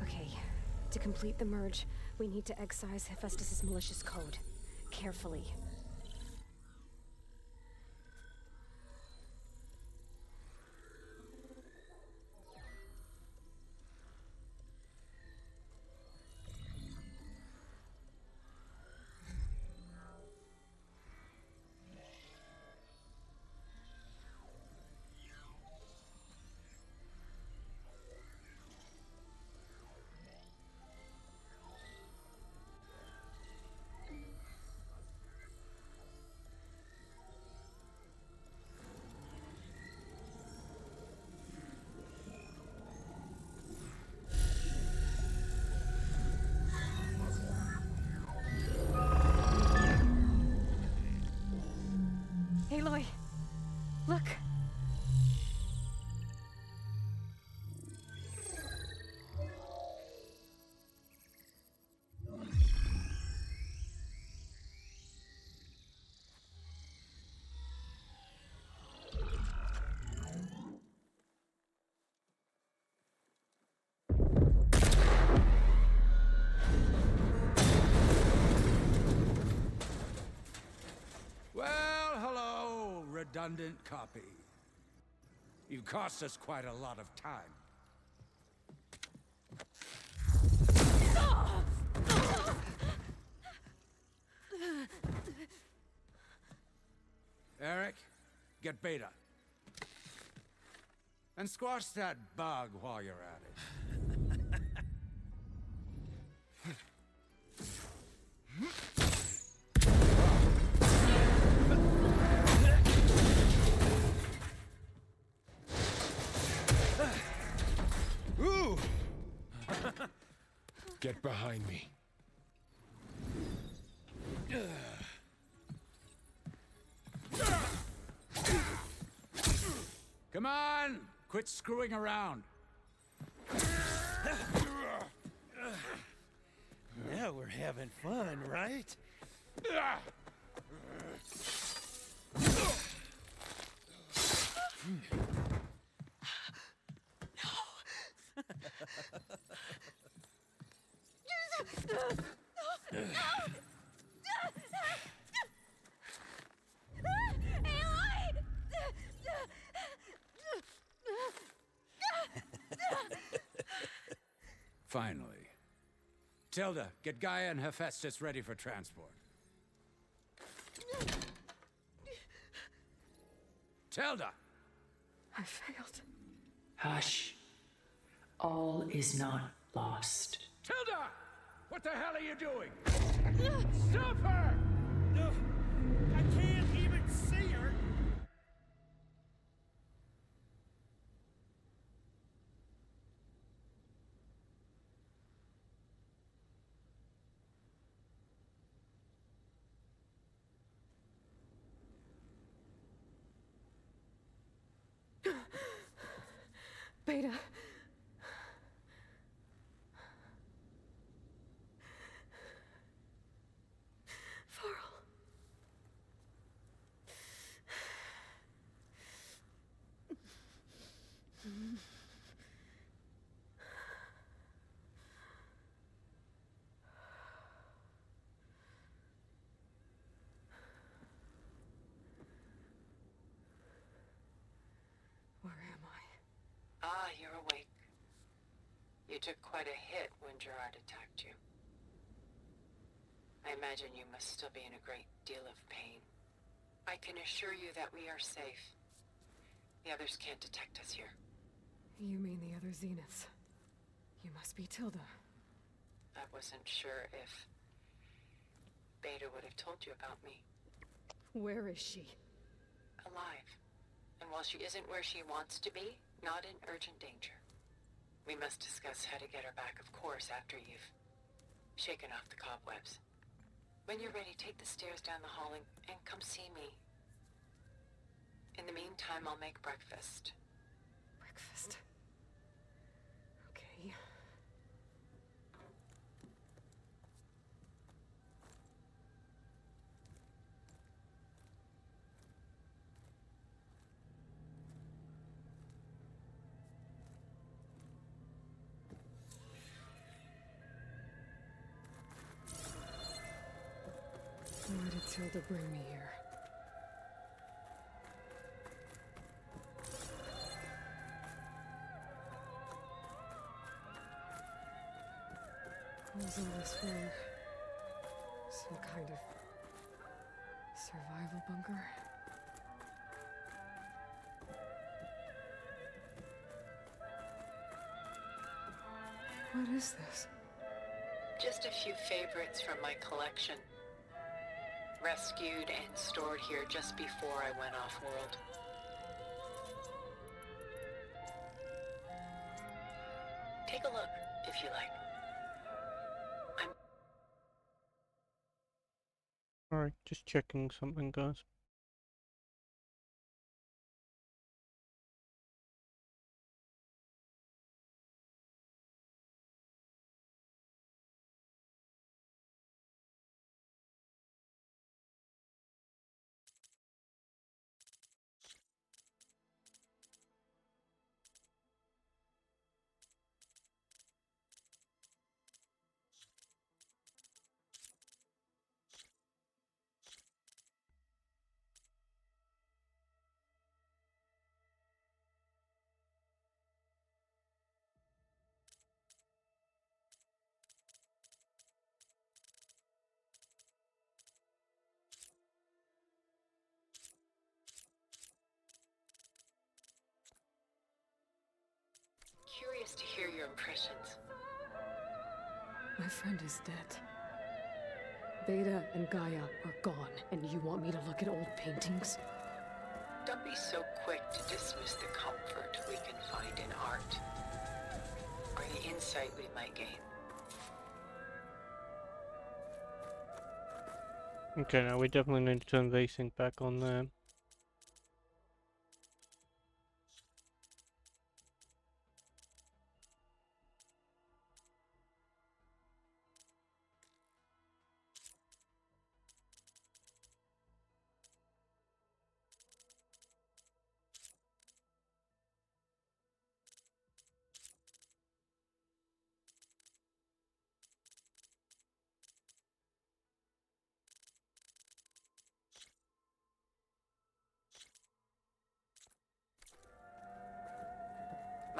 Okay, to complete the merge, we need to excise Hephaestus's malicious code. Carefully. Aloy, look. Well, hello, redundant copy. You cost us quite a lot of time. Eric, get Beta. And squash that bug while you're at it. Ooh! Get behind me. Come on! Quit screwing around. Now we're having fun, right? Finally. Tilda, get Gaia and Hephaestus ready for transport. Tilda! I failed. Hush. All is not lost. Tilda! What the hell are you doing? Stop her! No, I can't even see her. Beta. Varl. Where am I? Ah, you're awake. You took quite a hit when Gerard attacked you. I imagine you must still be in a great deal of pain. I can assure you that we are safe. The others can't detect us here. You mean the other Zeniths? You must be Tilda. I wasn't sure if Beta would have told you about me. Where is she? Alive. And while she isn't where she wants to be, not in urgent danger. We must discuss how to get her back, of course, after you've shaken off the cobwebs. When you're ready, take the stairs down the hall and come see me. In the meantime, I'll make breakfast. Breakfast. Okay. Why did Tilda bring me here? What was all this for? Some kind of survival bunker? What is this? Just a few favorites from my collection. Rescued and stored here just before I went off-world. Take a look, if you like. Alright, just checking something, guys. Curious to hear your impressions. My friend is dead. Beta and Gaia are gone, and you want me to look at old paintings? Don't be so quick to dismiss the comfort we can find in art, or the insight we might gain. Okay, now we definitely need to turn the sync back on there.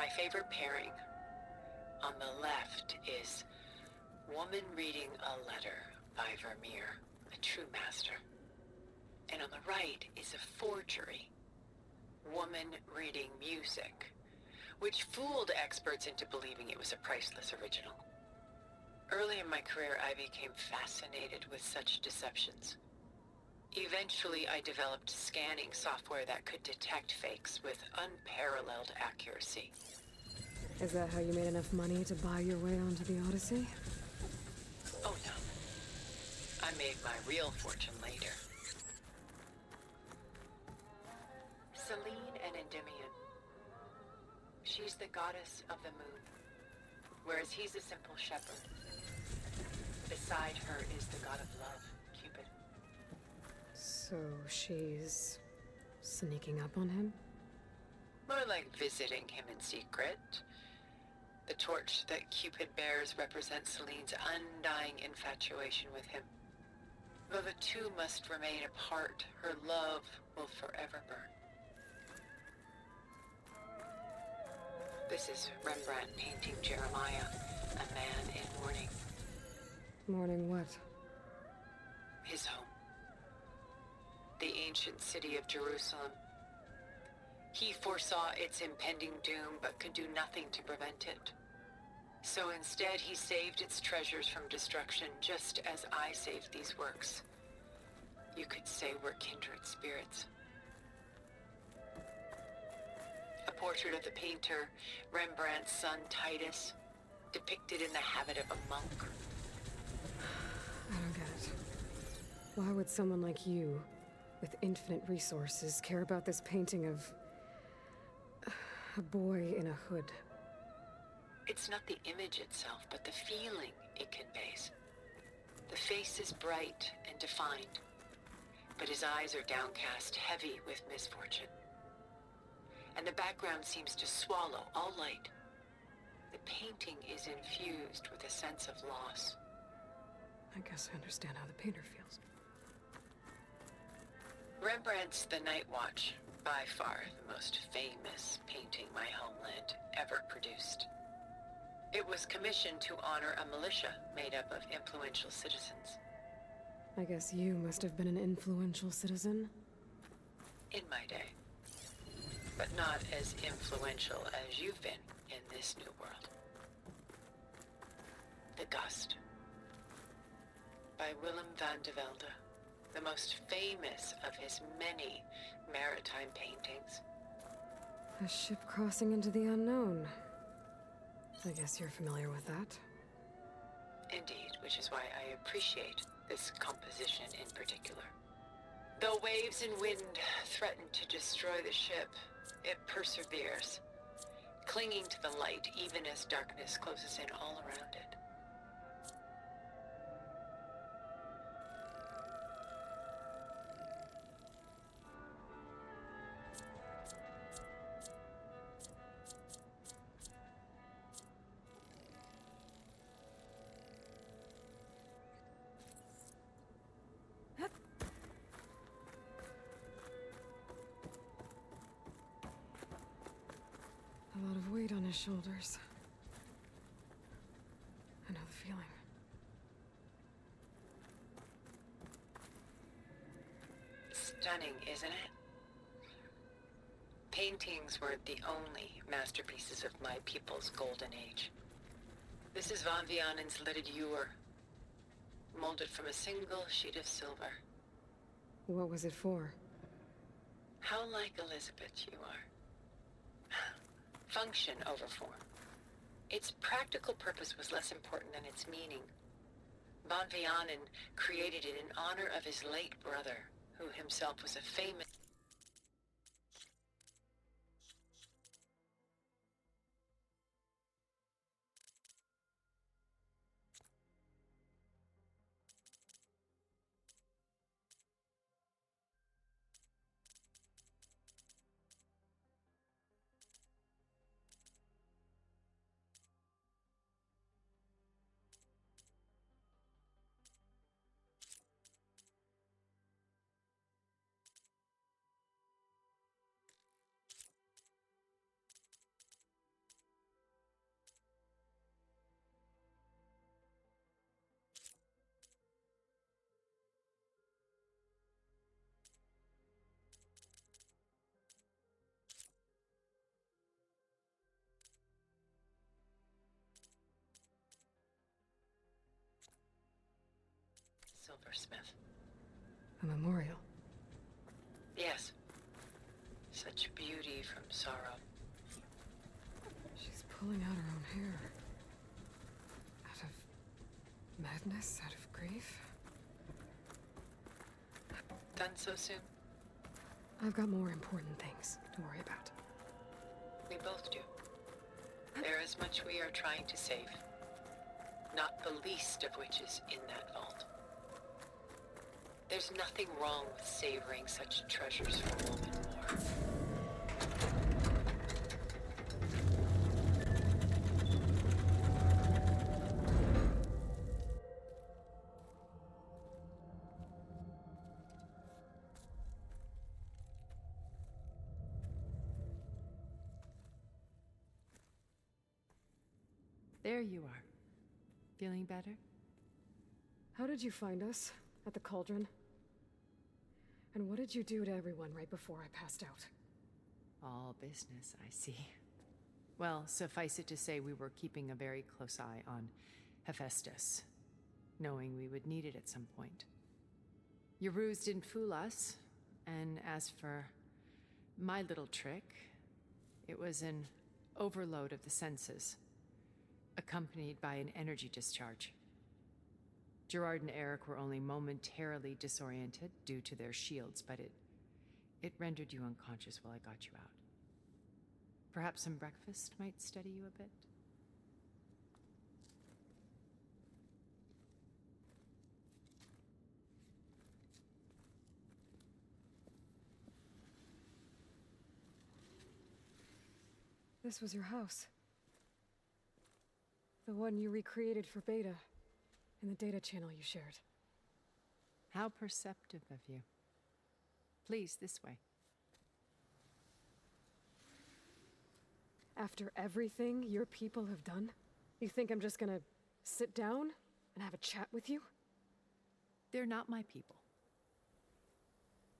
favorite pairing. On the left is Woman Reading a Letter by Vermeer, a true master. And on the right is a forgery, Woman Reading Music, which fooled experts into believing it was a priceless original. Early in my career, I became fascinated with such deceptions. Eventually, I developed scanning software that could detect fakes with unparalleled accuracy. Is that how you made enough money to buy your way onto the Odyssey? Oh no. I made my real fortune later. Selene and Endymion. She's the goddess of the moon, whereas he's a simple shepherd. Beside her is the god of love, Cupid. So she's sneaking up on him? More like visiting him in secret. The torch that Cupid bears represents Selene's undying infatuation with him. Though the two must remain apart, her love will forever burn. This is Rembrandt painting Jeremiah, a man in mourning. Mourning what? His home. The ancient city of Jerusalem. He foresaw its impending doom, but could do nothing to prevent it. So instead, he saved its treasures from destruction, just as I saved these works. You could say we're kindred spirits. A portrait of the painter, Rembrandt's son Titus, depicted in the habit of a monk. I don't get it. Why would someone like you, with infinite resources, care about this painting of a boy in a hood? It's not the image itself, but the feeling it conveys. The face is bright and defined, but his eyes are downcast, heavy with misfortune. And the background seems to swallow all light. The painting is infused with a sense of loss. I guess I understand how the painter feels. Rembrandt's The Night Watch, by far the most famous painting my homeland ever produced. It was commissioned to honor a militia made up of influential citizens. I guess you must have been an influential citizen? In my day. But not as influential as you've been in this new world. The Gust, by Willem van de Velde, the most famous of his many maritime paintings. A ship crossing into the unknown. I guess you're familiar with that. Indeed, which is why I appreciate this composition in particular. Though waves and wind threaten to destroy the ship, it perseveres, clinging to the light even as darkness closes in all around it. A lot of weight on his shoulders. I know the feeling. Stunning, isn't it? Paintings were the only masterpieces of my people's golden age. This is Van Vianen's lidded ewer, molded from a single sheet of silver. What was it for? How like Elizabeth you are. Function over form. Its practical purpose was less important than its meaning. Van Vianen created it in honor of his late brother, who himself was a famous silversmith. A memorial. Yes. Such beauty from sorrow. She's pulling out her own hair. Out of madness, out of grief. Done so soon? I've got more important things to worry about. We both do. There is much we are trying to save. Not the least of which is in that vault. There's nothing wrong with savoring such treasures for a moment more. There you are. Feeling better? How did you find us? At the cauldron? And what did you do to everyone right before I passed out? All business, I see. Well, suffice it to say we were keeping a very close eye on Hephaestus, knowing we would need it at some point. Your ruse didn't fool us, and as for my little trick, it was an overload of the senses, accompanied by an energy discharge. Gerard and Eric were only momentarily disoriented due to their shields, but it rendered you unconscious while I got you out. Perhaps some breakfast might steady you a bit? This was your house. The one you recreated for Beta, in the data channel you shared. How perceptive of you. Please, this way. After everything your people have done, you think I'm just gonna sit down and have a chat with you? They're not my people.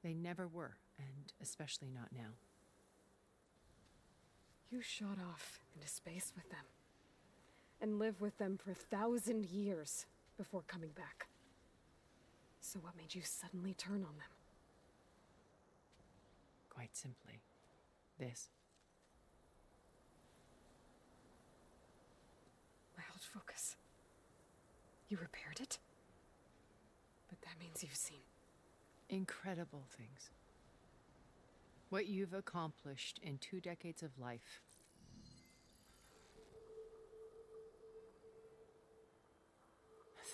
They never were, and especially not now. You shot off into space with them, and lived with them for 1,000 years before coming back. So what made you suddenly turn on them? Quite simply, this. My old focus. You repaired it? But that means you've seen incredible things. What you've accomplished in 2 decades of life.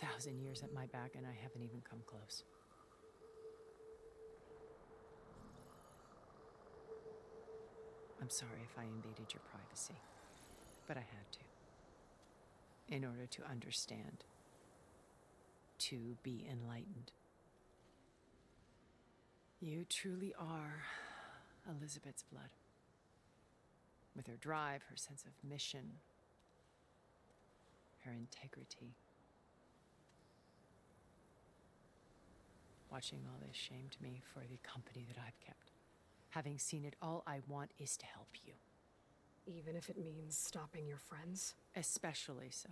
A 1,000 years at my back, and I haven't even come close. I'm sorry if I invaded your privacy, but I had to. In order to understand. To be enlightened. You truly are Elizabeth's blood. With her drive, her sense of mission, her integrity. Watching all this shamed me for the company that I've kept. Having seen it, all I want is to help you. Even if it means stopping your friends? Especially so.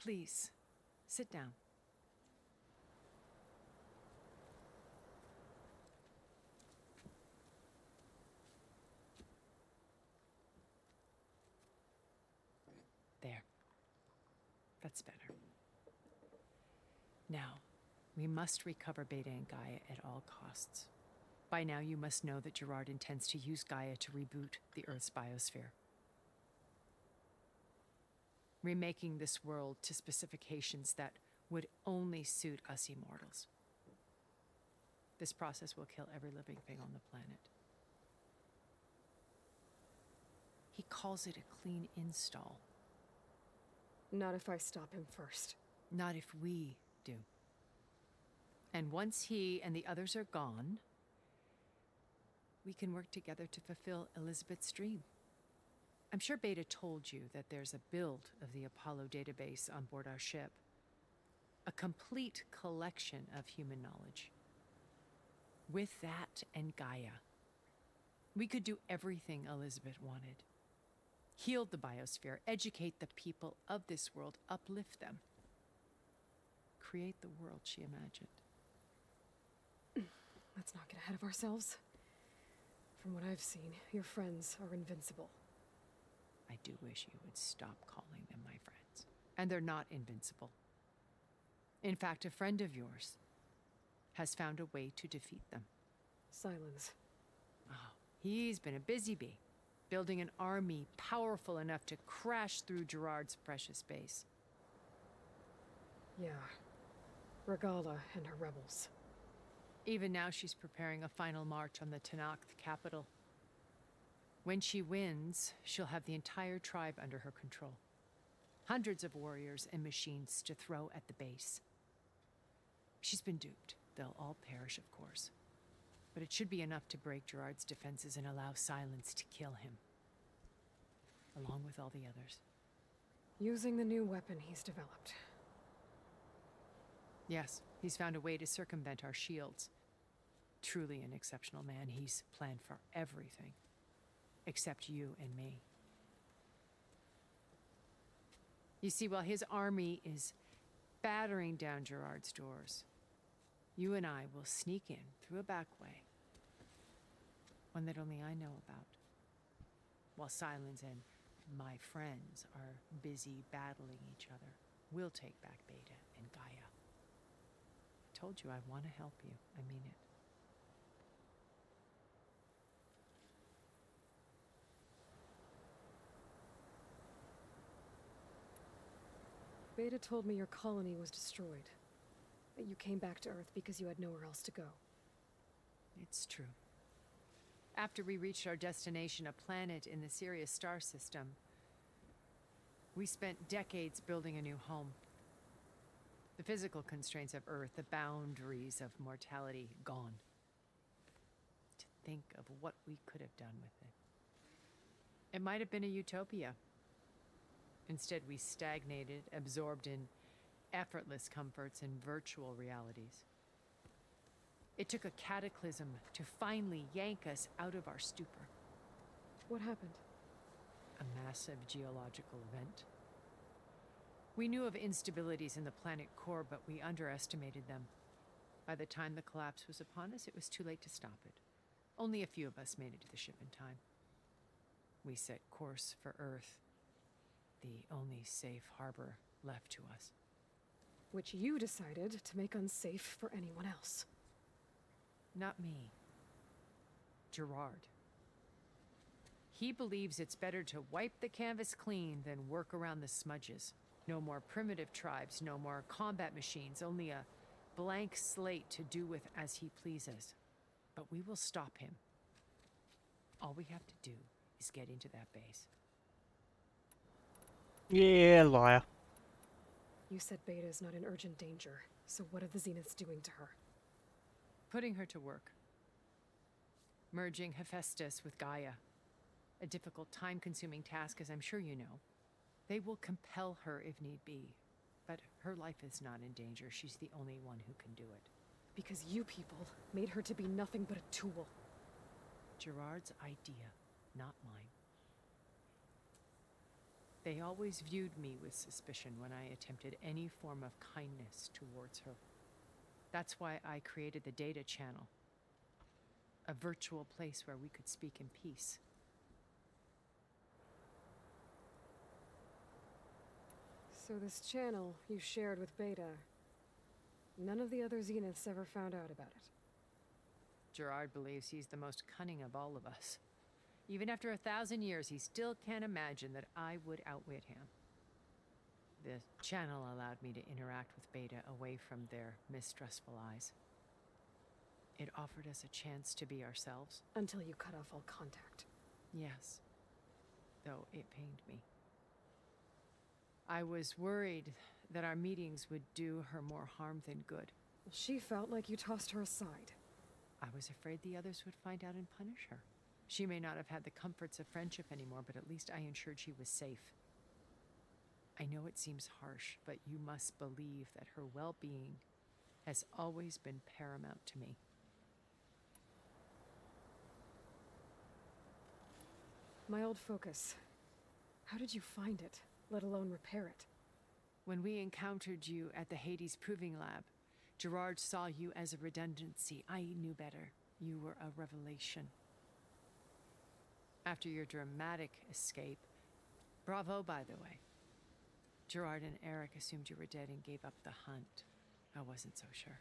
Please, sit down. There. That's better. Now, we must recover Beta and Gaia at all costs. By now, you must know that Gerard intends to use Gaia to reboot the Earth's biosphere. Remaking this world to specifications that would only suit us immortals. This process will kill every living thing on the planet. He calls it a clean install. Not if I stop him first. Not if we do. And once he and the others are gone, we can work together to fulfill Elizabeth's dream. I'm sure Beta told you that there's a build of the Apollo database on board our ship. A complete collection of human knowledge. With that and Gaia, we could do everything Elizabeth wanted. Heal the biosphere, educate the people of this world, uplift them. create the world she imagined. Let's not get ahead of ourselves. From what I've seen, your friends are invincible. I do wish you would stop calling them my friends. And they're not invincible. In fact, a friend of yours has found a way to defeat them. Silence. Oh, he's been a busy bee, building an army powerful enough to crash through Gerard's precious base. Yeah. Regala and her rebels. Even now she's preparing a final march on the Tenakth capital. When she wins, she'll have the entire tribe under her control. Hundreds of warriors and machines to throw at the base. She's been duped. They'll all perish, of course. But it should be enough to break Gerard's defenses and allow Silence to kill him. Along with all the others. Using the new weapon he's developed. Yes, he's found a way to circumvent our shields. Truly an exceptional man. He's planned for everything. Except you and me. You see, while his army is battering down Gerard's doors, you and I will sneak in through a back way. One that only I know about. While Silence and my friends are busy battling each other, we'll take back Beta and Gaia. I told you I want to help you. I mean it. Beta told me your colony was destroyed. That you came back to Earth because you had nowhere else to go. It's true. After we reached our destination, a planet in the Sirius star system, we spent decades building a new home. The physical constraints of Earth, the boundaries of mortality, gone. To think of what we could have done with it. It might have been a utopia. Instead, we stagnated, absorbed in effortless comforts and virtual realities. It took a cataclysm to finally yank us out of our stupor. What happened? A massive geological event. We knew of instabilities in the planet core, but we underestimated them. By the time the collapse was upon us, it was too late to stop it. Only a few of us made it to the ship in time. We set course for Earth, the only safe harbor left to us. Which you decided to make unsafe for anyone else. Not me. Gerard. He believes it's better to wipe the canvas clean than work around the smudges. No more primitive tribes, no more combat machines, only a blank slate to do with as he pleases. But we will stop him. All we have to do is get into that base. Yeah, liar. You said Beta is not in urgent danger, so what are the Zeniths doing to her? Putting her to work. Merging Hephaestus with Gaia. A difficult, time-consuming task, as I'm sure you know. They will compel her if need be. But her life is not in danger. She's the only one who can do it. Because you people made her to be nothing but a tool. Gerard's idea, not mine. They always viewed me with suspicion when I attempted any form of kindness towards her. That's why I created the data channel. A virtual place where we could speak in peace. So this channel you shared with Beta, none of the other Zeniths ever found out about it. Gerard believes he's the most cunning of all of us. Even after 1,000 years, he still can't imagine that I would outwit him. The channel allowed me to interact with Beta away from their mistrustful eyes. It offered us a chance to be ourselves. Until you cut off all contact. Yes. Though it pained me. I was worried that our meetings would do her more harm than good. She felt like you tossed her aside. I was afraid the others would find out and punish her. She may not have had the comforts of friendship anymore, but at least I ensured she was safe. I know it seems harsh, but you must believe that her well-being has always been paramount to me. My old focus. How did you find it, let alone repair it? When we encountered you at the Hades Proving Lab, Gerard saw you as a redundancy. I knew better. You were a revelation. After your dramatic escape, bravo, by the way. Gerard and Eric assumed you were dead and gave up the hunt. I wasn't so sure.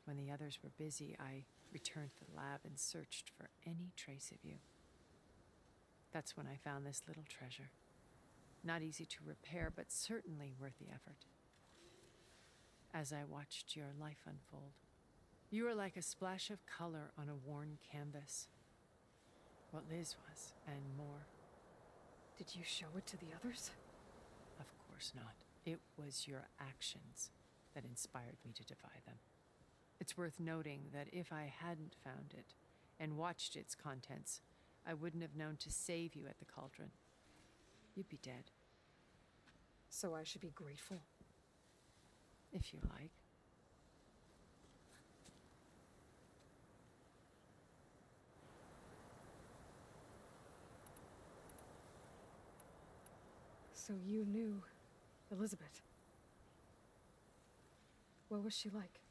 When the others were busy, I returned to the lab and searched for any trace of you. That's when I found this little treasure. Not easy to repair, but certainly worth the effort. As I watched your life unfold, you were like a splash of color on a worn canvas. What Liz was, and more. Did you show it to the others? Of course not. It was your actions that inspired me to defy them. It's worth noting that if I hadn't found it and watched its contents, I wouldn't have known to save you at the cauldron. You'd be dead. So I should be grateful? If you like. So you knew Elizabeth. What was she like?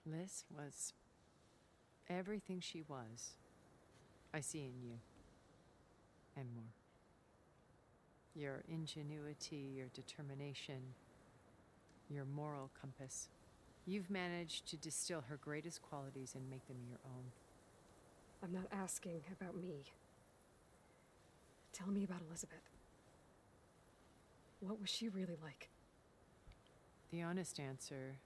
Liz was everything she was. I see in you. And more. Your ingenuity, your determination, your moral compass. You've managed to distill her greatest qualities and make them your own. I'm not asking about me. Tell me about Elizabeth. What was she really like? The honest answer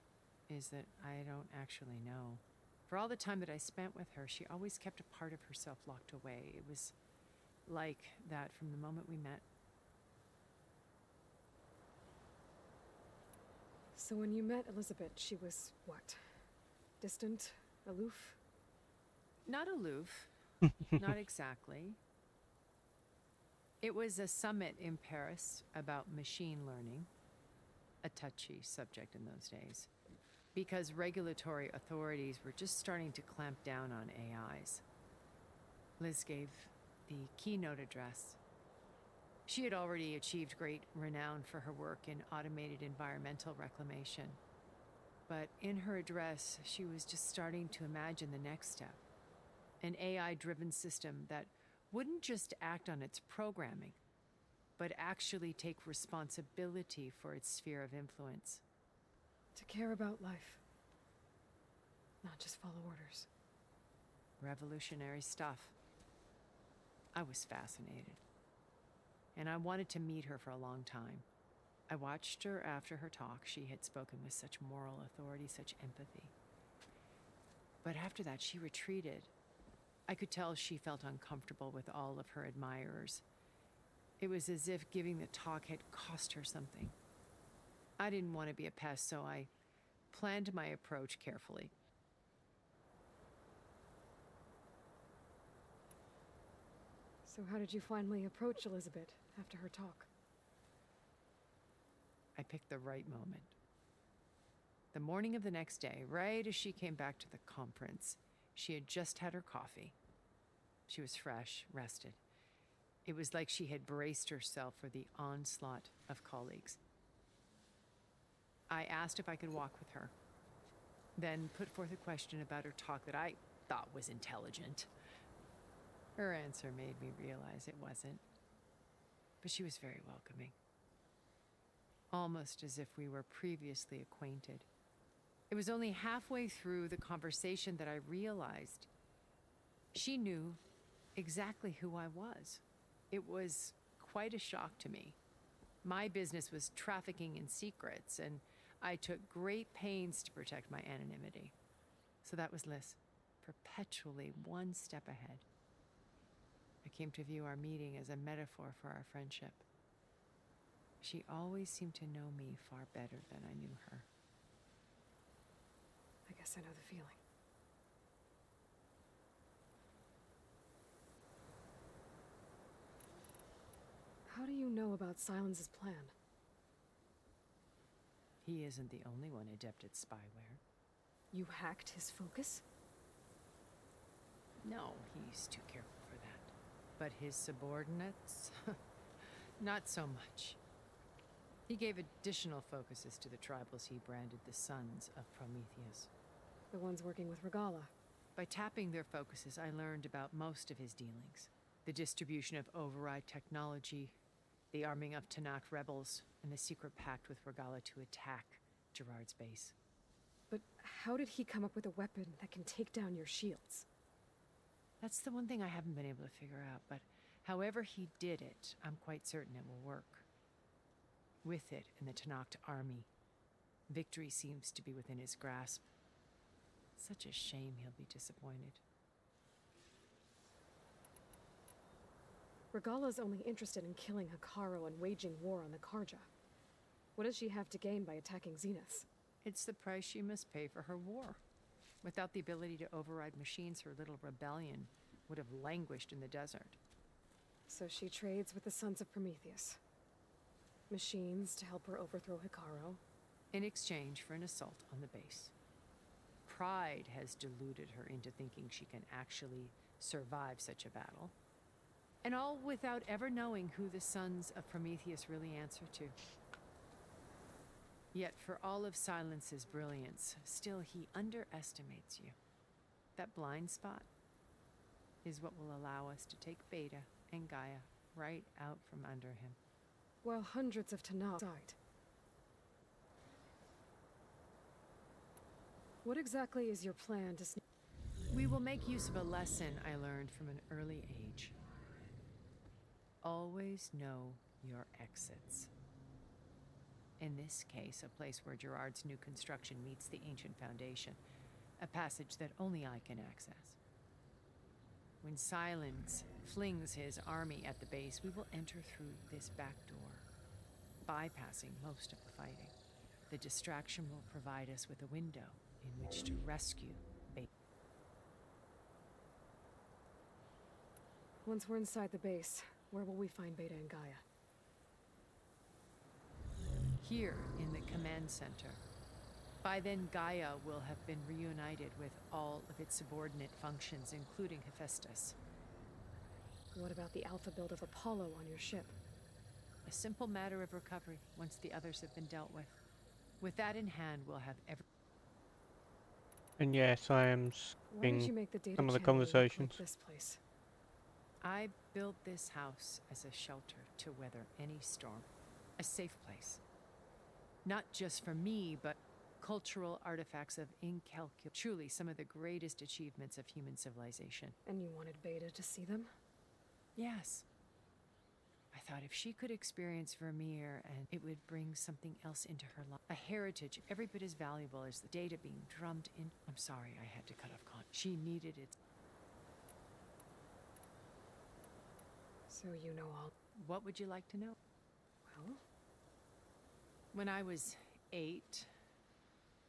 is that I don't actually know. For all the time that I spent with her, she always kept a part of herself locked away. It was like that from the moment we met. So when you met Elizabeth, she was what? Distant? Aloof? Not aloof. Not exactly. It was a summit in Paris about machine learning, a touchy subject in those days, because regulatory authorities were just starting to clamp down on AIs. Liz gave the keynote address. She had already achieved great renown for her work in automated environmental reclamation. But in her address, she was just starting to imagine the next step. An AI-driven system that wouldn't just act on its programming, but actually take responsibility for its sphere of influence. To care about life. Not just follow orders. Revolutionary stuff. I was fascinated. And I wanted to meet her for a long time. I watched her after her talk. She had spoken with such moral authority, such empathy. But after that, she retreated. I could tell she felt uncomfortable with all of her admirers. It was as if giving the talk had cost her something. I didn't want to be a pest, so I planned my approach carefully. So how did you finally approach Elizabeth after her talk? I picked the right moment. The morning of the next day, right as she came back to the conference, she had just had her coffee. She was fresh, rested. It was like she had braced herself for the onslaught of colleagues. I asked if I could walk with her, then put forth a question about her talk that I thought was intelligent. Her answer made me realize it wasn't, but she was very welcoming. Almost as if we were previously acquainted. It was only halfway through the conversation that I realized she knew exactly who I was. It was quite a shock to me. My business was trafficking in secrets, and I took great pains to protect my anonymity. So that was Liz, perpetually one step ahead. I came to view our meeting as a metaphor for our friendship. She always seemed to know me far better than I knew her. I guess I know the feeling. How do you know about Silence's plan? He isn't the only one adept at spyware. You hacked his focus? No, he's too careful for that. But his subordinates? Not so much. He gave additional focuses to the tribals he branded the Sons of Prometheus. The ones working with Regala. By tapping their focuses, I learned about most of his dealings. The distribution of override technology, the arming of Tanakh rebels, and the secret pact with Regala to attack Gerard's base. But how did he come up with a weapon that can take down your shields? That's the one thing I haven't been able to figure out, but however he did it, I'm quite certain it will work. With it and the Tanakh army, victory seems to be within his grasp. Such a shame he'll be disappointed. Regala's only interested in killing Hekarro and waging war on the Karja. What does she have to gain by attacking Zenith? It's the price she must pay for her war. Without the ability to override machines, her little rebellion would have languished in the desert. So she trades with the Sons of Prometheus. Machines to help her overthrow Hekarro. In exchange for an assault on the base. Pride has deluded her into thinking she can actually survive such a battle. And all without ever knowing who the Sons of Prometheus really answer to. Yet for all of Silence's brilliance, still he underestimates you. That blind spot is what will allow us to take Beta and Gaia right out from under him. While hundreds of Tanakh died. What exactly is your plan to sneak? We will make use of a lesson I learned from an early age. Always know your exits. In this case, a place where Gerard's new construction meets the ancient foundation, a passage that only I can access. When Silence flings his army at the base, we will enter through this back door, bypassing most of the fighting. The distraction will provide us with a window in which to rescue Beta. Once we're inside the base, where will we find Beta and Gaia? Here in the command center. By then, Gaia will have been reunited with all of its subordinate functions, including Hephaestus. What about the alpha build of Apollo on your ship? A simple matter of recovery once the others have been dealt with. With that in hand, we'll have every... And yes, I am Why did you skipping make the data some of the channel look like conversations. this place? I built this house as a shelter to weather any storm. A safe place. Not just for me, but cultural artifacts of incalculable, truly some of the greatest achievements of human civilization. And you wanted Beta to see them? Yes. I thought if she could experience Vermeer, and it would bring something else into her life. A heritage every bit as valuable as the data being drummed in. I'm sorry I had to cut off Con. She needed it. So you know all. What would you like to know? Well? When I was 8,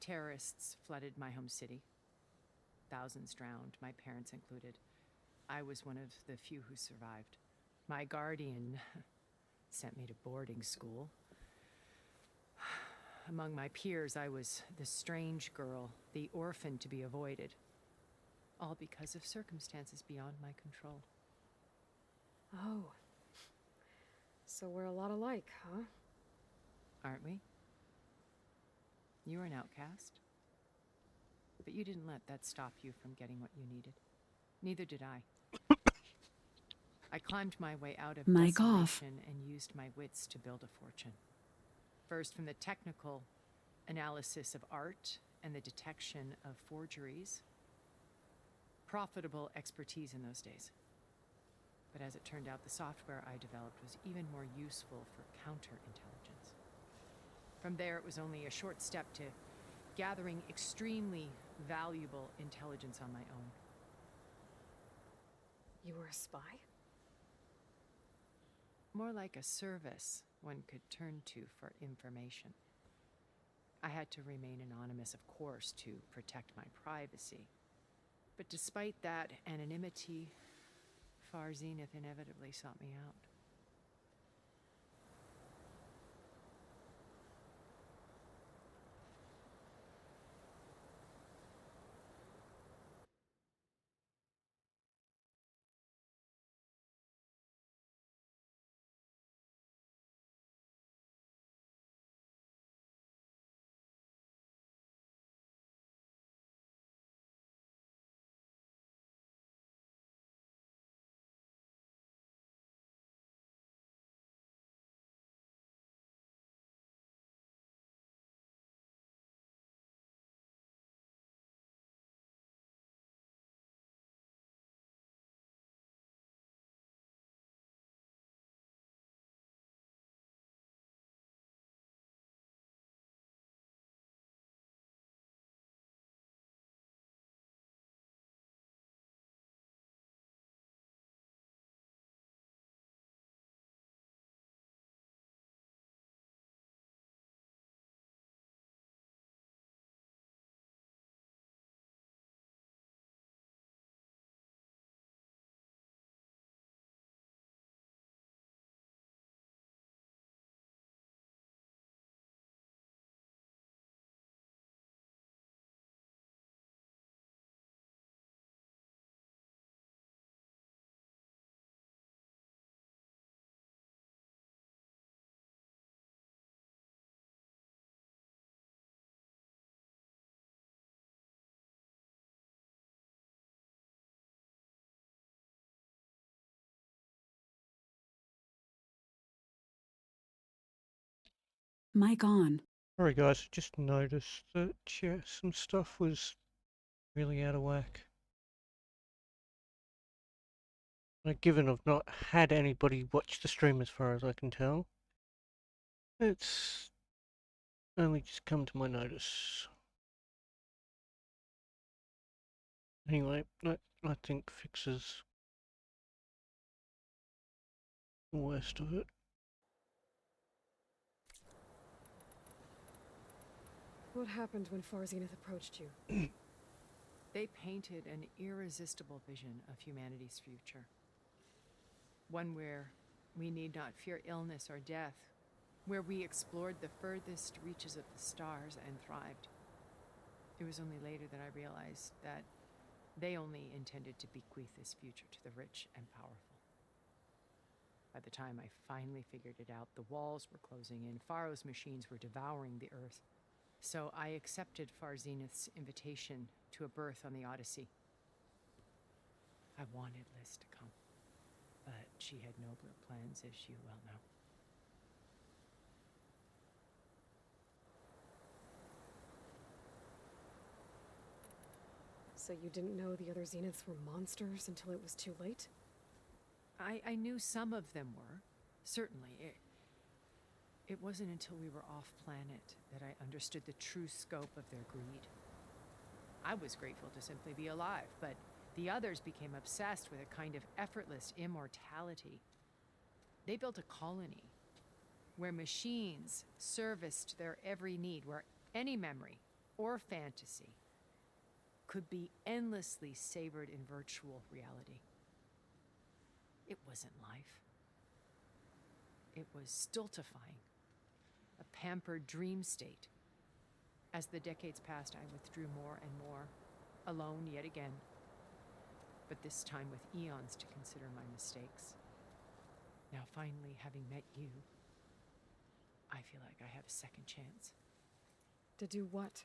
terrorists flooded my home city. Thousands drowned, my parents included. I was one of the few who survived. My guardian sent me to boarding school. Among my peers, I was the strange girl, the orphan to be avoided. All because of circumstances beyond my control. Oh. So we're a lot alike, huh? Aren't we? You were an outcast. But you didn't let that stop you from getting what you needed. Neither did I. I climbed my way out of desolation and used my wits to build a fortune. First from the technical analysis of art and the detection of forgeries. Profitable expertise in those days. But as it turned out, the software I developed was even more useful for counterintelligence. From there, it was only a short step to gathering extremely valuable intelligence on my own. You were a spy? More like a service one could turn to for information. I had to remain anonymous, of course, to protect my privacy. But despite that anonymity, Far Zenith inevitably sought me out. Mic on. Sorry guys, I just noticed that yeah, some stuff was really out of whack. Like, given I've not had anybody watch the stream as far as I can tell, it's only just come to my notice. Anyway, I think fixes the worst of it. What happened when Far Zenith approached you? They painted an irresistible vision of humanity's future. One where we need not fear illness or death, where we explored the furthest reaches of the stars and thrived. It was only later that I realized that they only intended to bequeath this future to the rich and powerful. By the time I finally figured it out, the walls were closing in, Pharaoh's machines were devouring the earth. So I accepted Far Zenith's invitation to a berth on the Odyssey. I wanted Liz to come, but she had nobler plans, as you well know. So you didn't know the other Zeniths were monsters until it was too late? I knew some of them were, certainly. It wasn't until we were off-planet that I understood the true scope of their greed. I was grateful to simply be alive, but the others became obsessed with a kind of effortless immortality. They built a colony where machines serviced their every need, where any memory or fantasy could be endlessly savored in virtual reality. It wasn't life. It was stultifying, a pampered dream state. As the decades passed, I withdrew more and more, alone yet again, but this time with eons to consider my mistakes. Now finally, having met you, I feel like I have a second chance. To do what?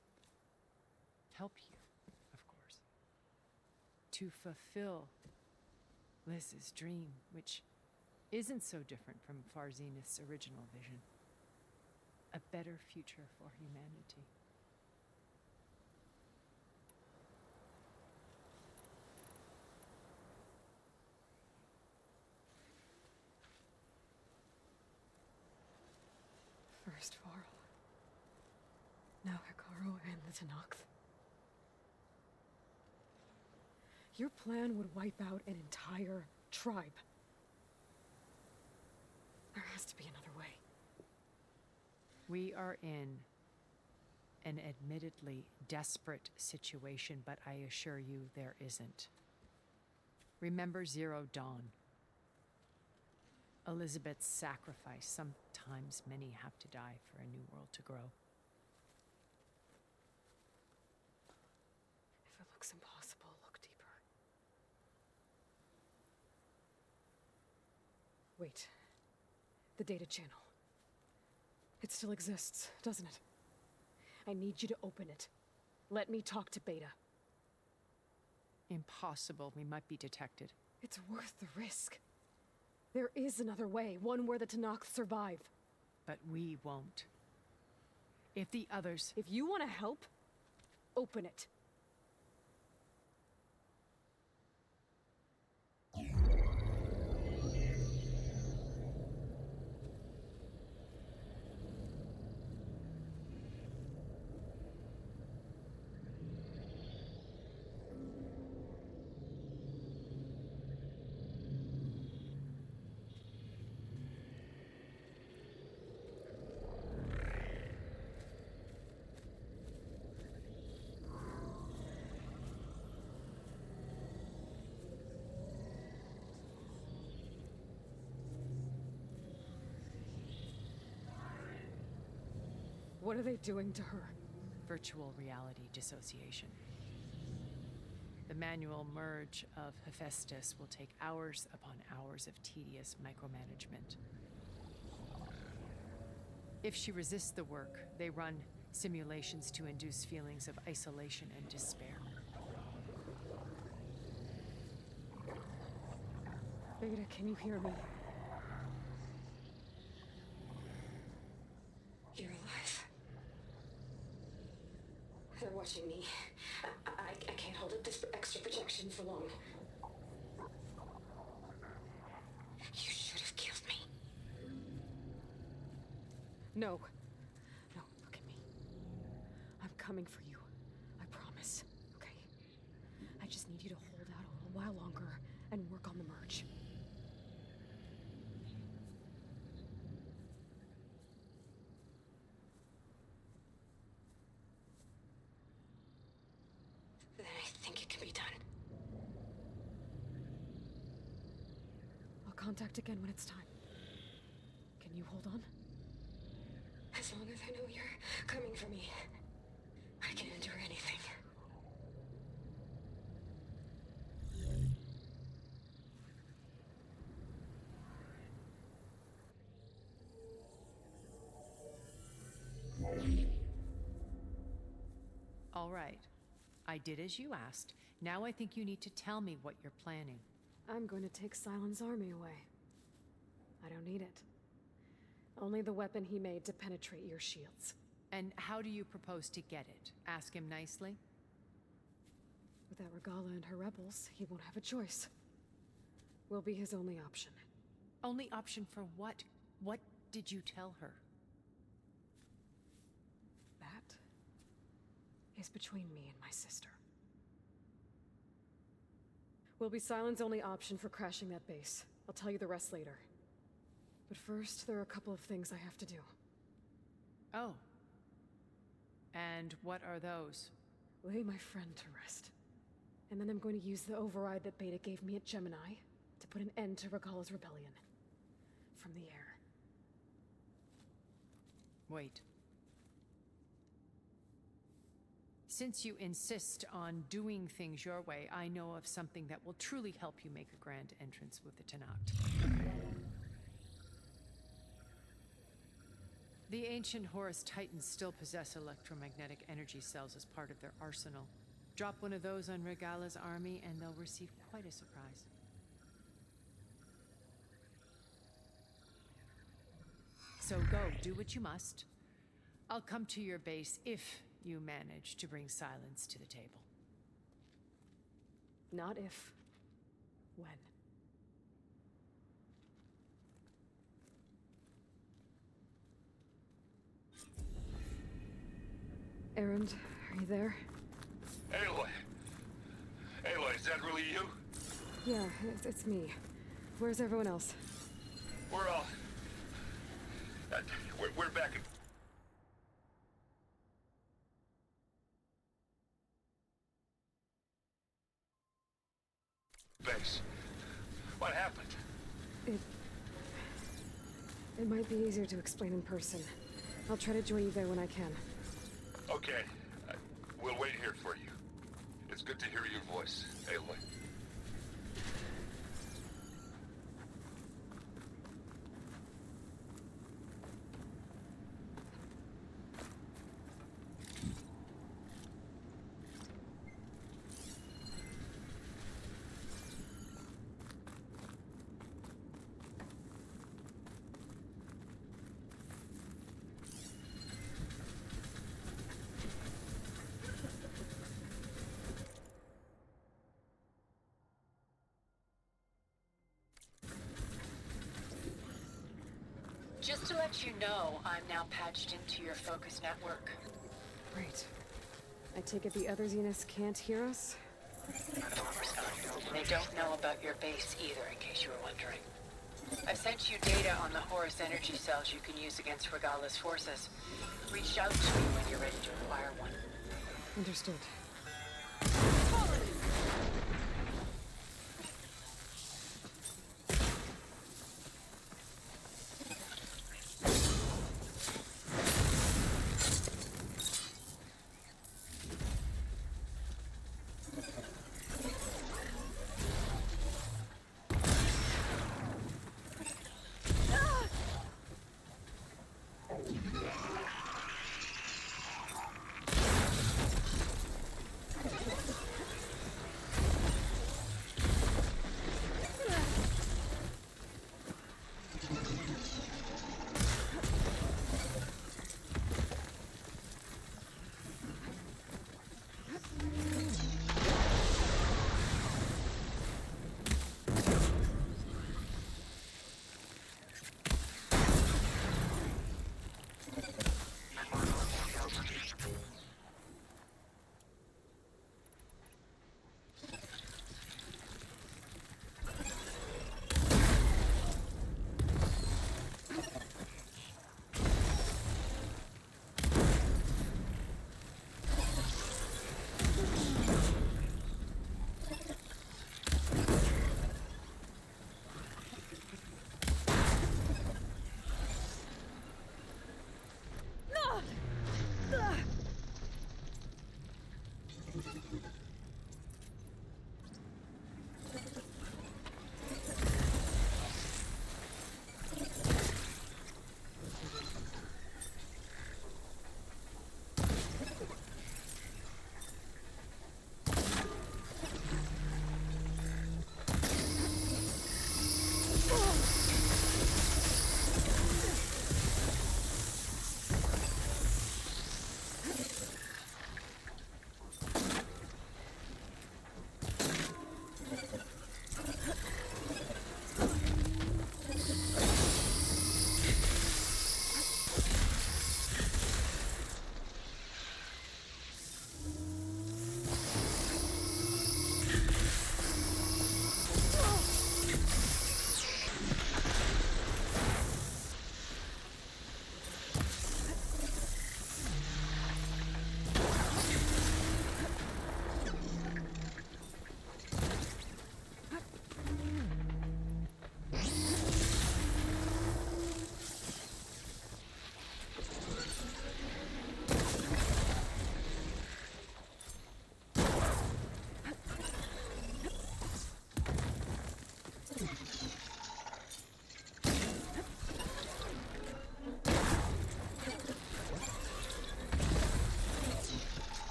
Help you, of course. To fulfill Liz's dream, which isn't so different from Far Zenith's original vision. A better future for humanity. First Varl. Now Hikaru and the Tenakth. Your plan would wipe out an entire tribe. There has to be another way. We are in an admittedly desperate situation, but I assure you there isn't. Remember Zero Dawn. Elizabeth's sacrifice. Sometimes many have to die for a new world to grow. If it looks impossible, look deeper. Wait. The data channel. It still exists, doesn't it? I need you to open it. Let me talk to Beta. Impossible. We might be detected. It's worth the risk. There is another way, one where the Tenakth survive. But we won't. If the others... If you want to help, open it. What are they doing to her? Virtual reality dissociation. The manual merge of Hephaestus will take hours upon hours of tedious micromanagement. If she resists the work, they run simulations to induce feelings of isolation and despair. Beta, can you hear me? You're alive. watching me. I can't hold up this extra protection for long. You should have killed me. No. No, look at me. I'm coming for you. I promise, okay? I just need you to hold out a little while longer and work on the merge. Then I think it can be done. I'll contact again when it's time. Can you hold on? As long as I know you're coming for me, I can endure anything. All right. I did as you asked. Now I think you need to tell me what you're planning. I'm going to take Sylens' army away. I don't need it. Only the weapon he made to penetrate your shields. And how do you propose to get it? Ask him nicely? Without Regala and her rebels, he won't have a choice. We'll be his only option. Only option for what? What did you tell her? That is between me and my sister. We'll be Sylens' only option for crashing that base. I'll tell you the rest later. But first, there are a couple of things I have to do. Oh. And what are those? Lay my friend to rest. And then I'm going to use the override that Beta gave me at Gemini to put an end to Regala's rebellion. From the air. Wait. Since you insist on doing things your way, I know of something that will truly help you make a grand entrance with the Tenakth. The ancient Horus Titans still possess electromagnetic energy cells as part of their arsenal. Drop one of those on Regala's army and they'll receive quite a surprise. So go, do what you must. I'll come to your base if you manage to bring Sylens to the table. Not if. When. Erend, are you there? Aloy! Aloy, is that really you? Yeah, it's me. Where's everyone else? We're all... we're back in... base. What happened? It might be easier to explain in person. I'll try to join you there when I can. Okay. We'll wait here for you. It's good to hear your voice, Aloy. Just to let you know, I'm now patched into your focus network. Great. I take it the other Zeniths can't hear us? Of course not. They don't know about your base either, in case you were wondering. I've sent you data on the Horus energy cells you can use against Regala's forces. Reach out to me when you're ready to acquire one. Understood.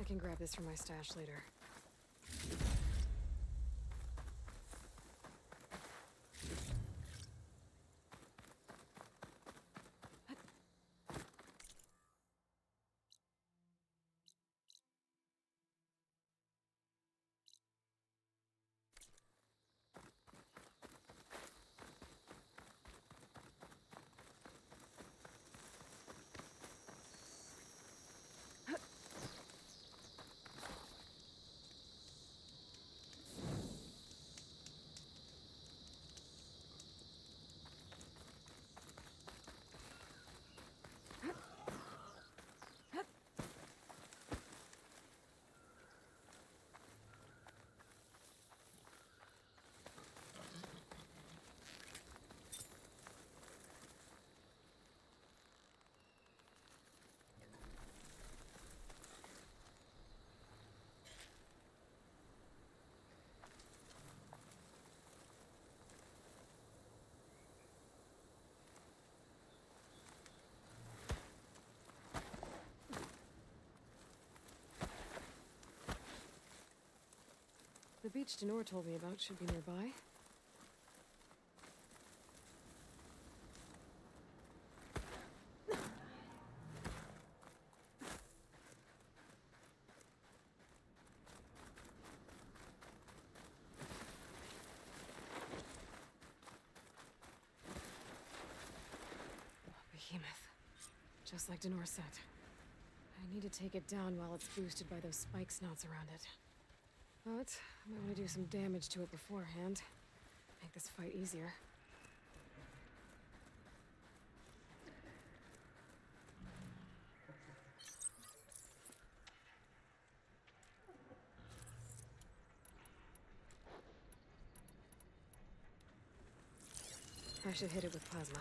can grab this from my stash later. The beach Denor told me about should be nearby. Behemoth. Just like Denor said. I need to take it down while it's boosted by those spike snouts around it. But I might want to do some damage to it beforehand. Make this fight easier. I should hit it with plasma.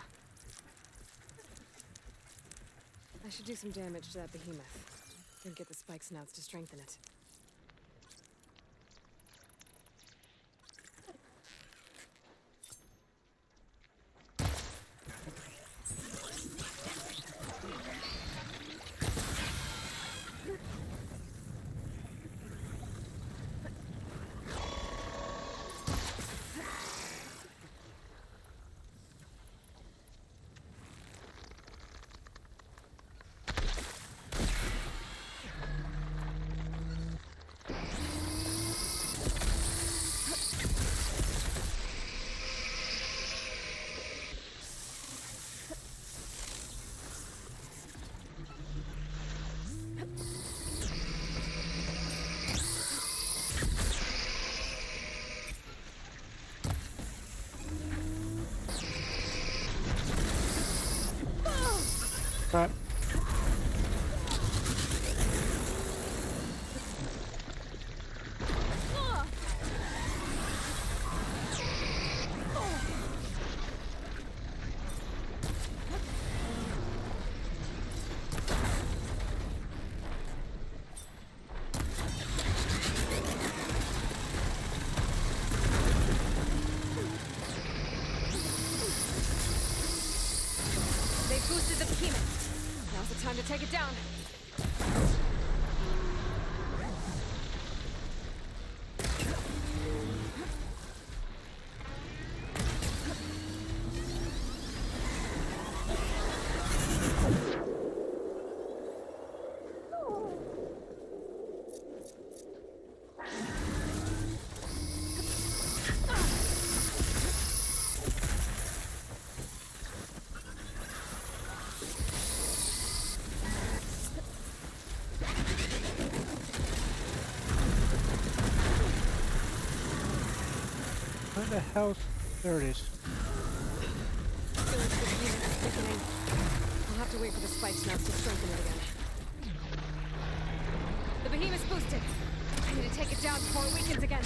I should do some damage to that behemoth. Then get the spike snouts to strengthen it. Right. They boosted the behemoth. Now's the time to take it down. Where the hell? There it is. I feel like the behemoth is thickening. I'll have to wait for the spike snouts to strengthen it again. The behemoth's boosted. I need to take it down before it weakens again.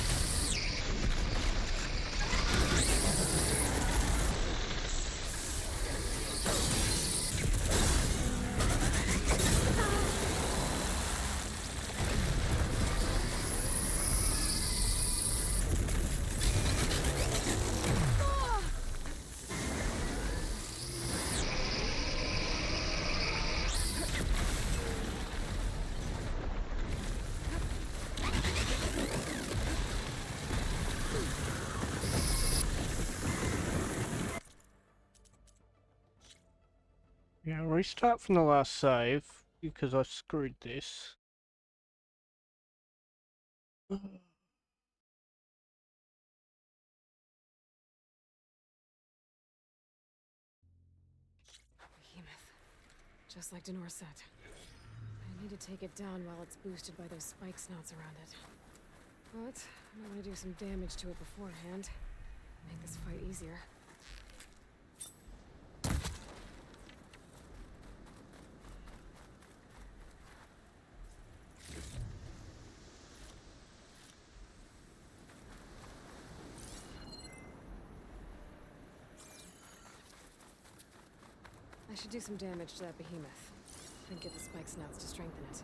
Yeah, restart from the last save because I screwed this. Behemoth. Just like Denor said. I need to take it down while it's boosted by those spike snouts around it. But I'm gonna do some damage to it beforehand. Make this fight easier. I should do some damage to that behemoth. And get the spike snouts to strengthen it.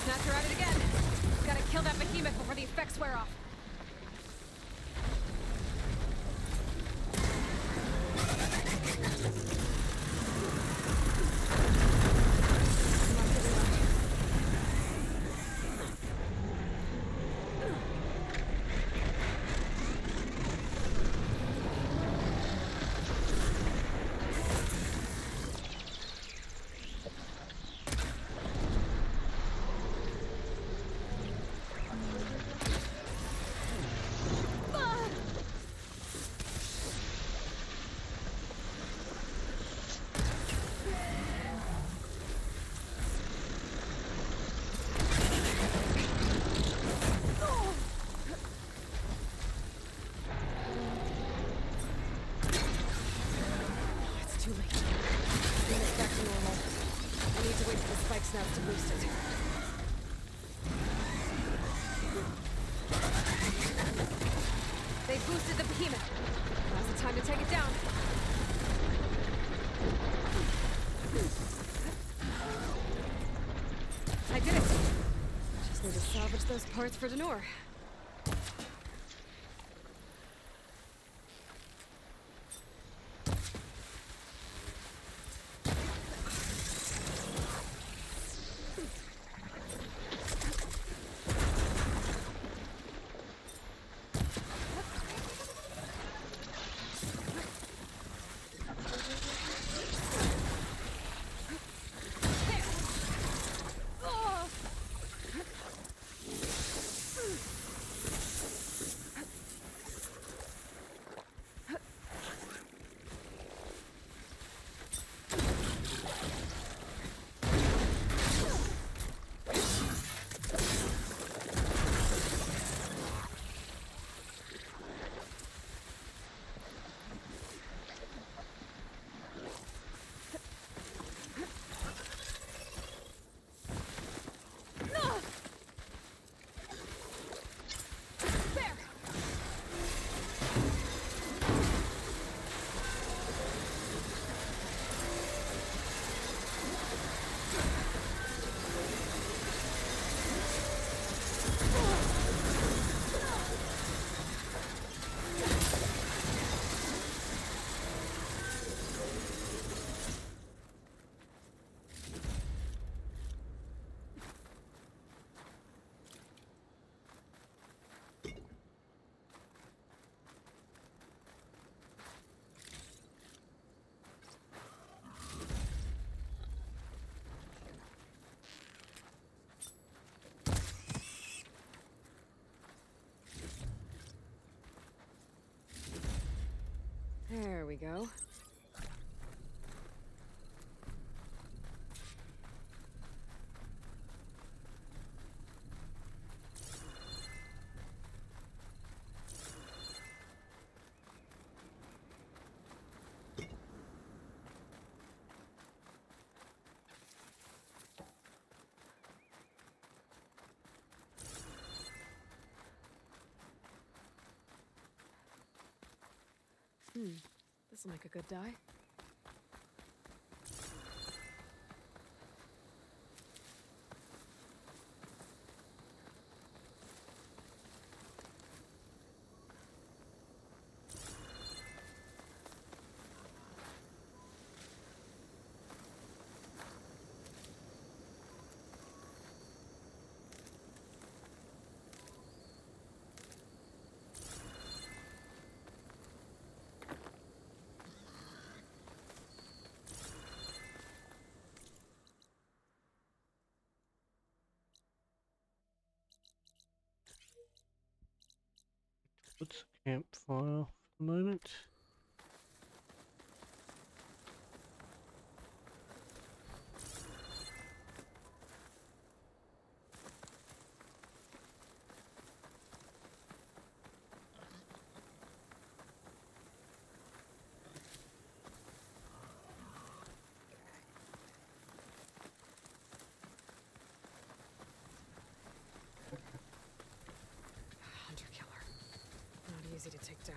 Snatcher at it again. Gotta kill that behemoth before the effects wear off. Snouts to boost it. They boosted the behemoth. Now's the time to take it down. I did it. Just need to salvage those parts for Denor. we go. This'll make a good die. Let's campfire for the moment. Hunter killer. Not easy to take down.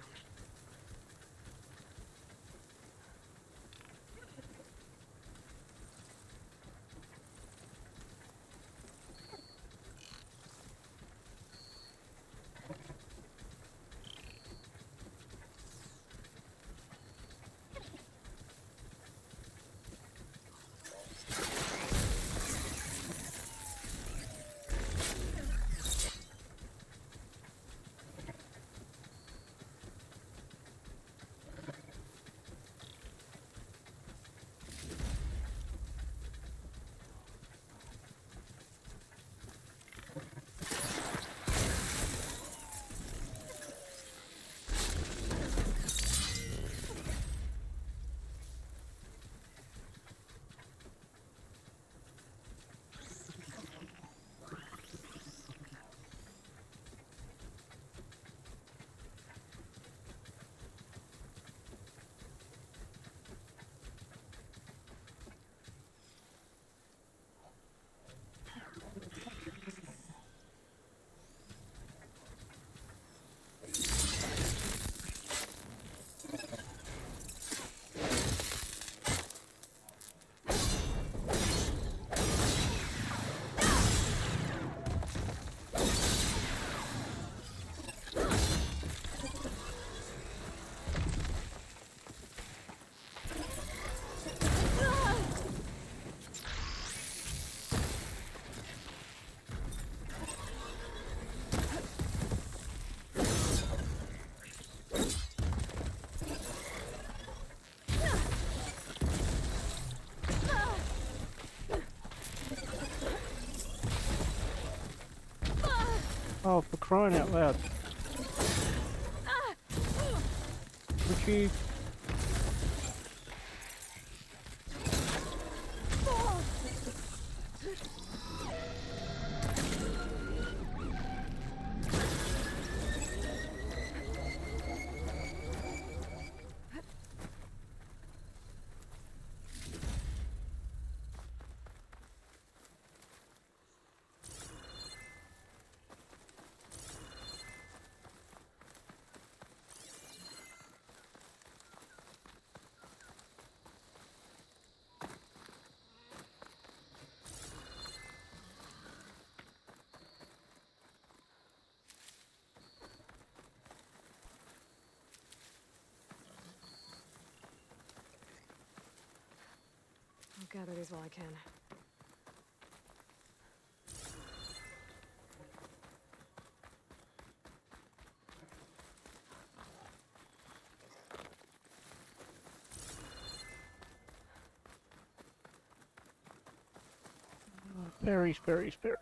Oh, for crying out loud. Would you... I'll gather these while I can. Berries, berries, berries.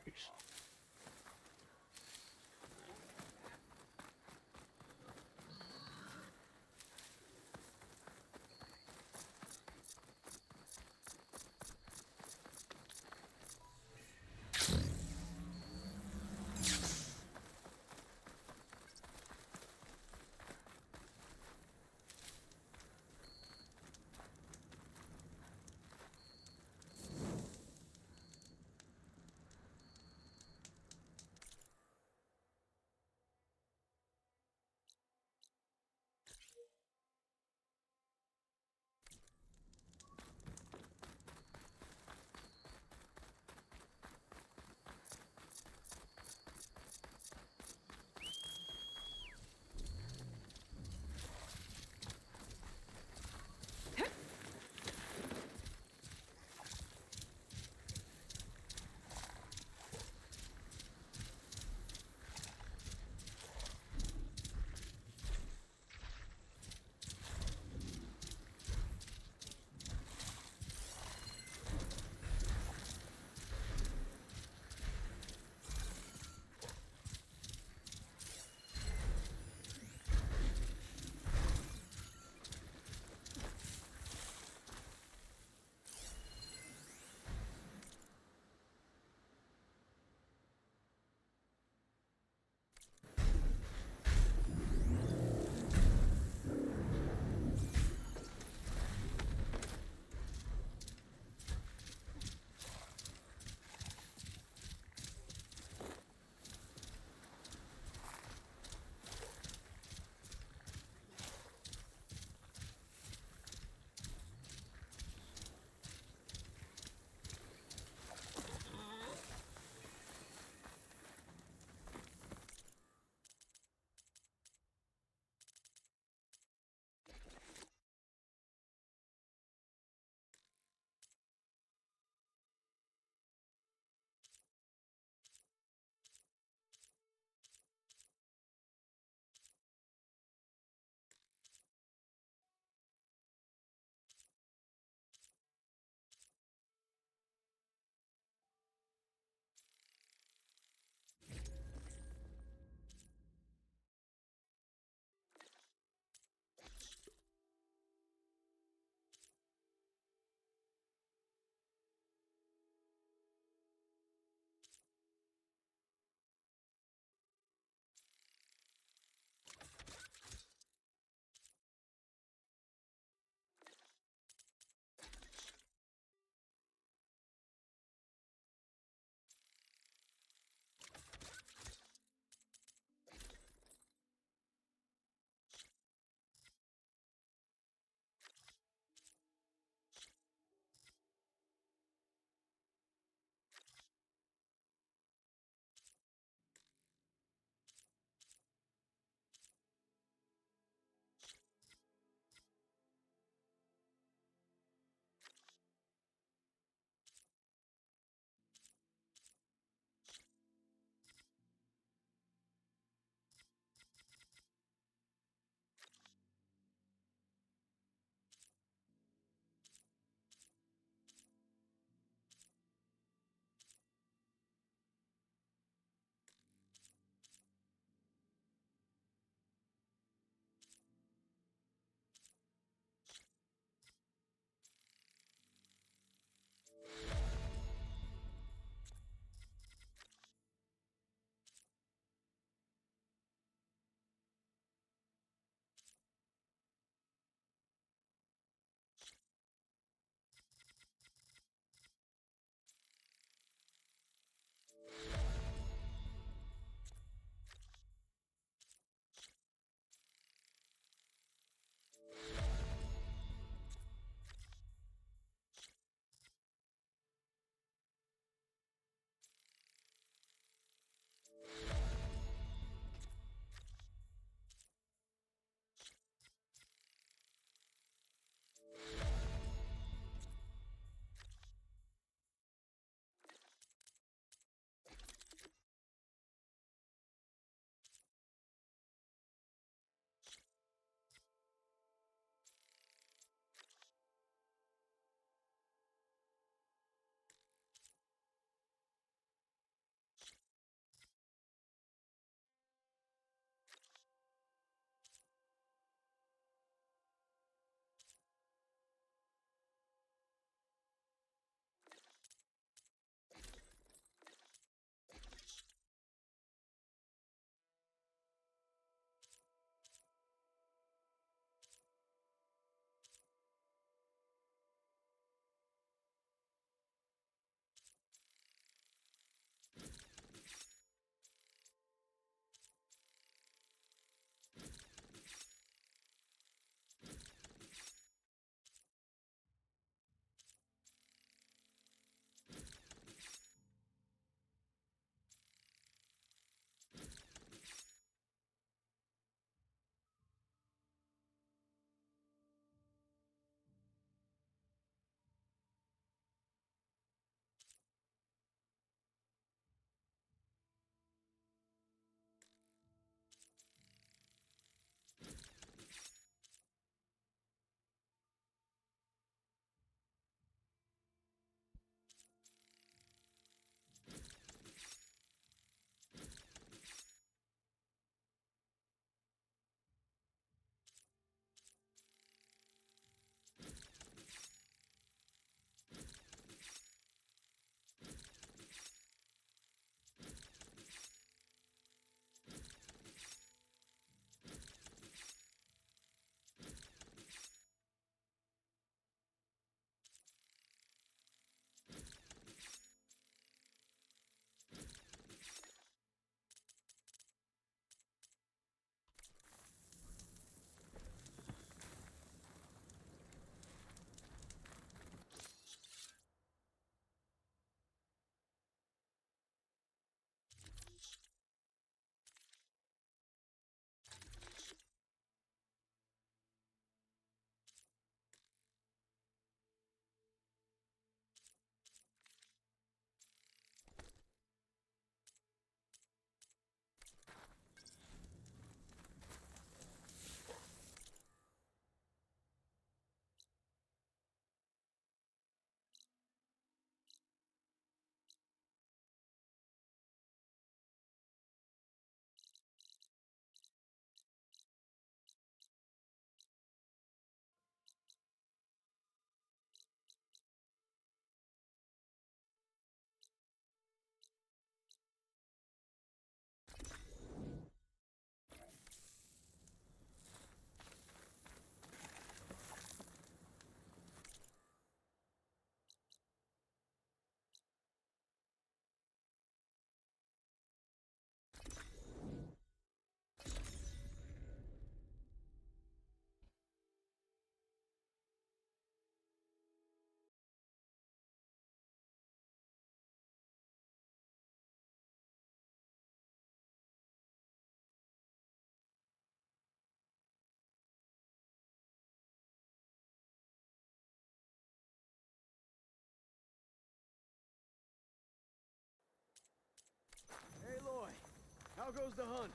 How goes the hunt?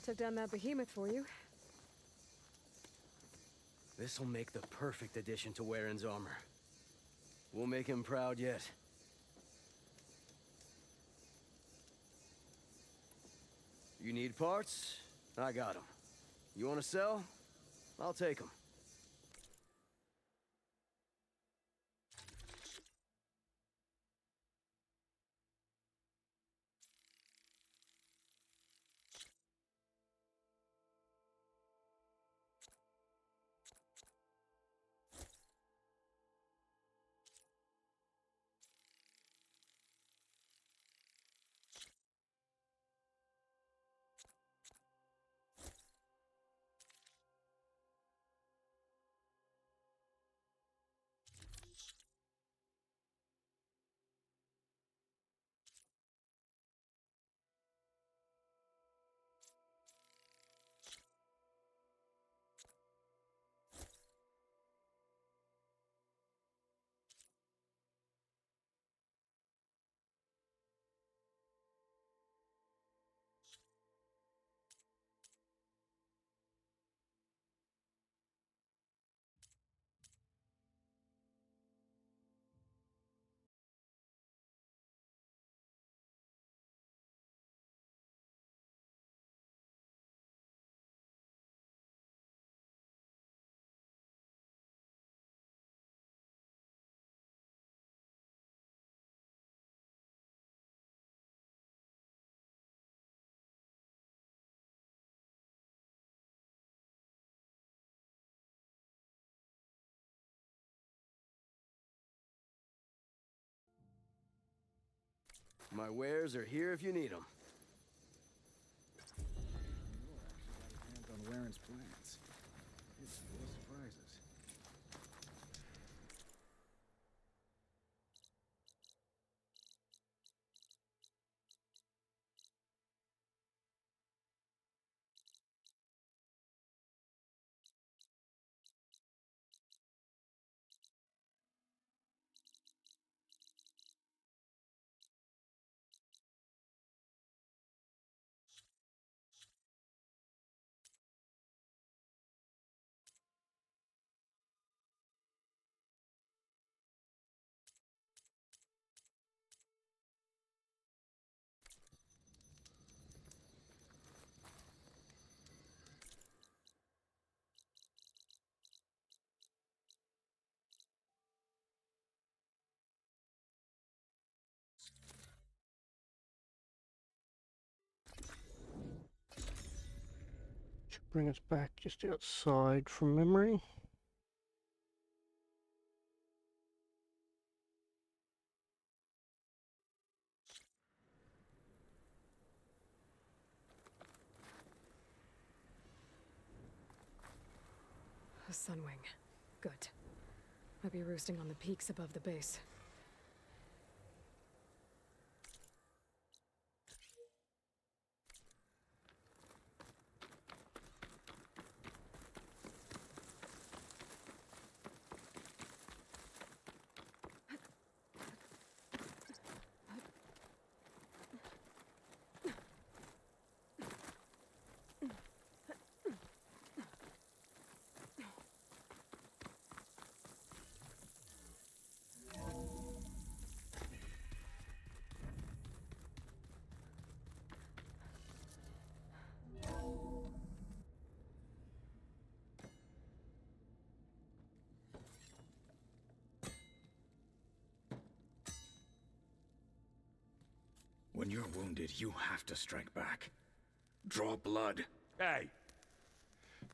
Took down that behemoth for you. This'll make the perfect addition to Waren's armor. We'll make him proud yet. You need parts? I got them. You want to sell? I'll take them. My wares are here if you need them. Hands on Waren's plans. It's full of surprises. Should bring us back just outside from memory. A sunwing. Good. Might be roosting on the peaks above the base. When you're wounded, you have to strike back. Draw blood. Hey!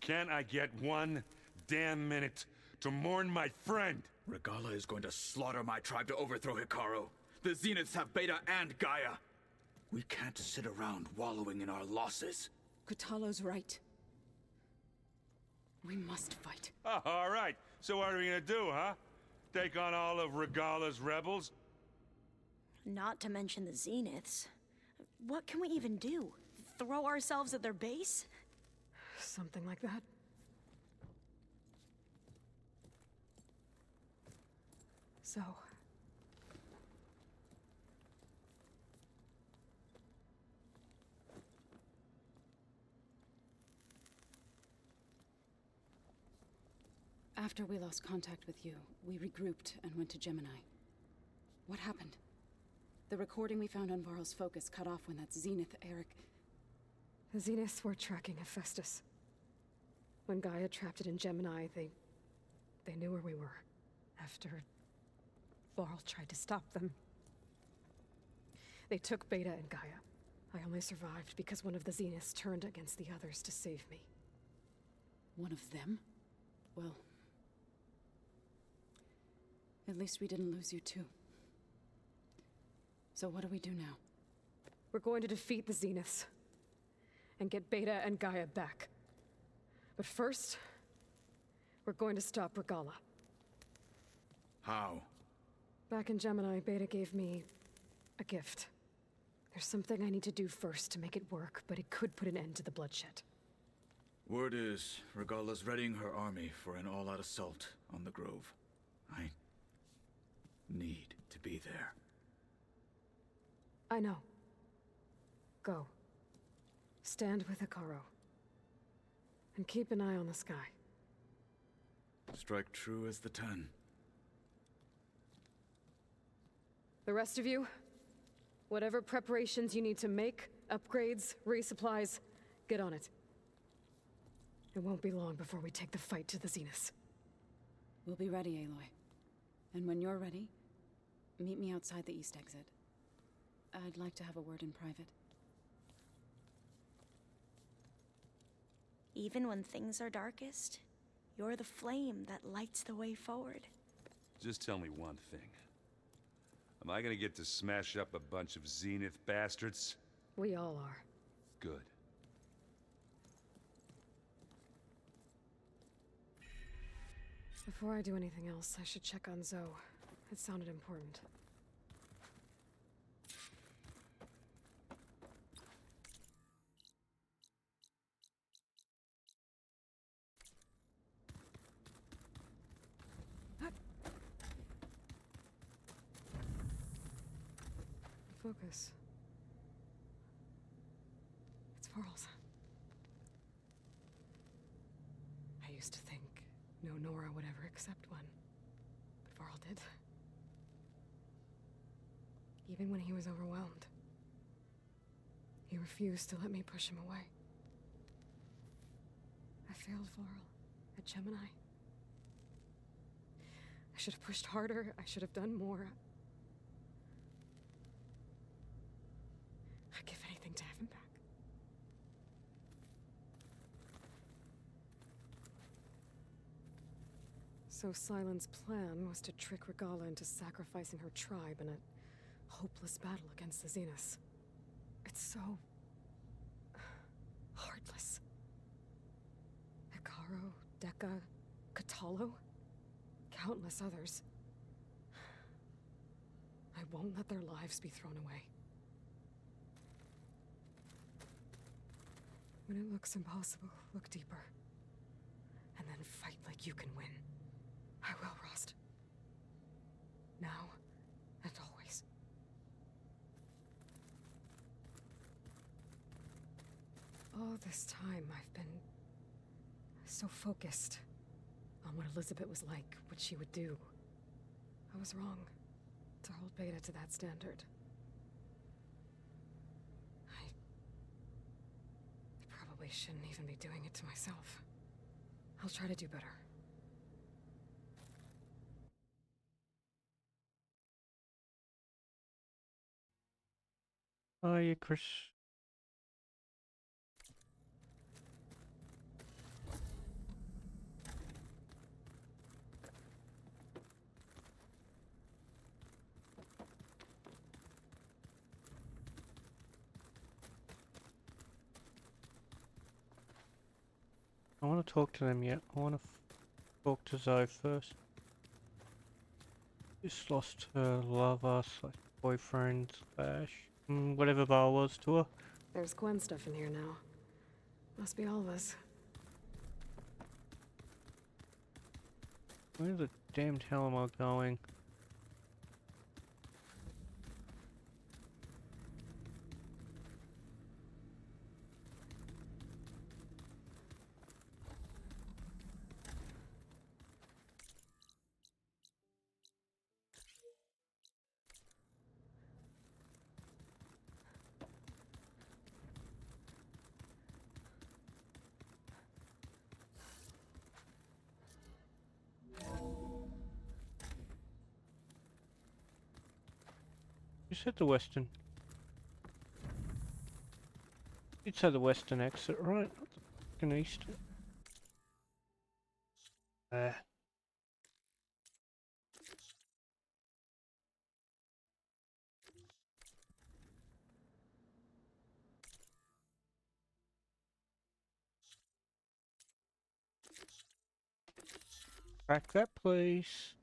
Can't I get 1 damn minute to mourn my friend? Regala is going to slaughter my tribe to overthrow Hikaru. The Zeniths have Beta and Gaia. We can't sit around wallowing in our losses. Kutalo's right. We must fight. Oh, all right. So what are we gonna do, huh? Take on all of Regala's rebels? Not to mention the Zeniths. What can we even do? Throw ourselves at their base? Something like that. So... After we lost contact with you, we regrouped and went to Gemini. What happened? The recording we found on Varl's focus cut off when that Zenith Eric... The Zeniths were tracking Hephaestus. When Gaia trapped it in Gemini, they knew where we were. After Varl tried to stop them. They took Beta and Gaia. I only survived because one of the Zeniths turned against the others to save me. One of them? Well... at least we didn't lose you too. So what do we do now? We're going to defeat the Zeniths. And get Beta and Gaia back. But first, we're going to stop Regala. How? Back in Gemini, Beta gave me a gift. There's something I need to do first to make it work, but it could put an end to the bloodshed. Word is, Regala's readying her army for an all-out assault on the Grove. I need to be there. I know. Go. Stand with Akaro. And keep an eye on the sky. Strike true as the 10. The rest of you, whatever preparations you need to make, upgrades, resupplies, get on it. It won't be long before we take the fight to the Zeniths. We'll be ready, Aloy. And when you're ready, meet me outside the east exit. I'd like to have a word in private. Even when things are darkest, you're the flame that lights the way forward. Just tell me one thing. Am I gonna get to smash up a bunch of Zenith bastards? We all are. Good. Before I do anything else, I should check on Zoe. It sounded important. Focus. It's Varl's. I used to think no Nora would ever accept one, but Varl did. Even when he was overwhelmed. He refused to let me push him away. I failed Varl at Gemini. I should have pushed harder. I should have done more. I'd give anything to have him back. So Sylens' plan was to trick Regala into sacrificing her tribe in a hopeless battle against the Zeniths. It's so... heartless. Akaro, Dekka, Katalo, countless others. I won't let their lives be thrown away. When it looks impossible, look deeper. And then fight like you can win. I will, Rost. Now and always. All this time, I've been so focused on what Elizabeth was like, what she would do. I was wrong to hold Beta to that standard. I probably shouldn't even be doing it to myself. I'll try to do better. Hiya, Chris. I want to talk to them yet. I want to talk to Zoe first. Just lost her lover slash boyfriend slash whatever bar was to her. There's Gwen stuff in here now. Must be all of us. Where the damned hell am I going? You said the western. You'd say the western exit, right? Not the fucking eastern. Crack that, please.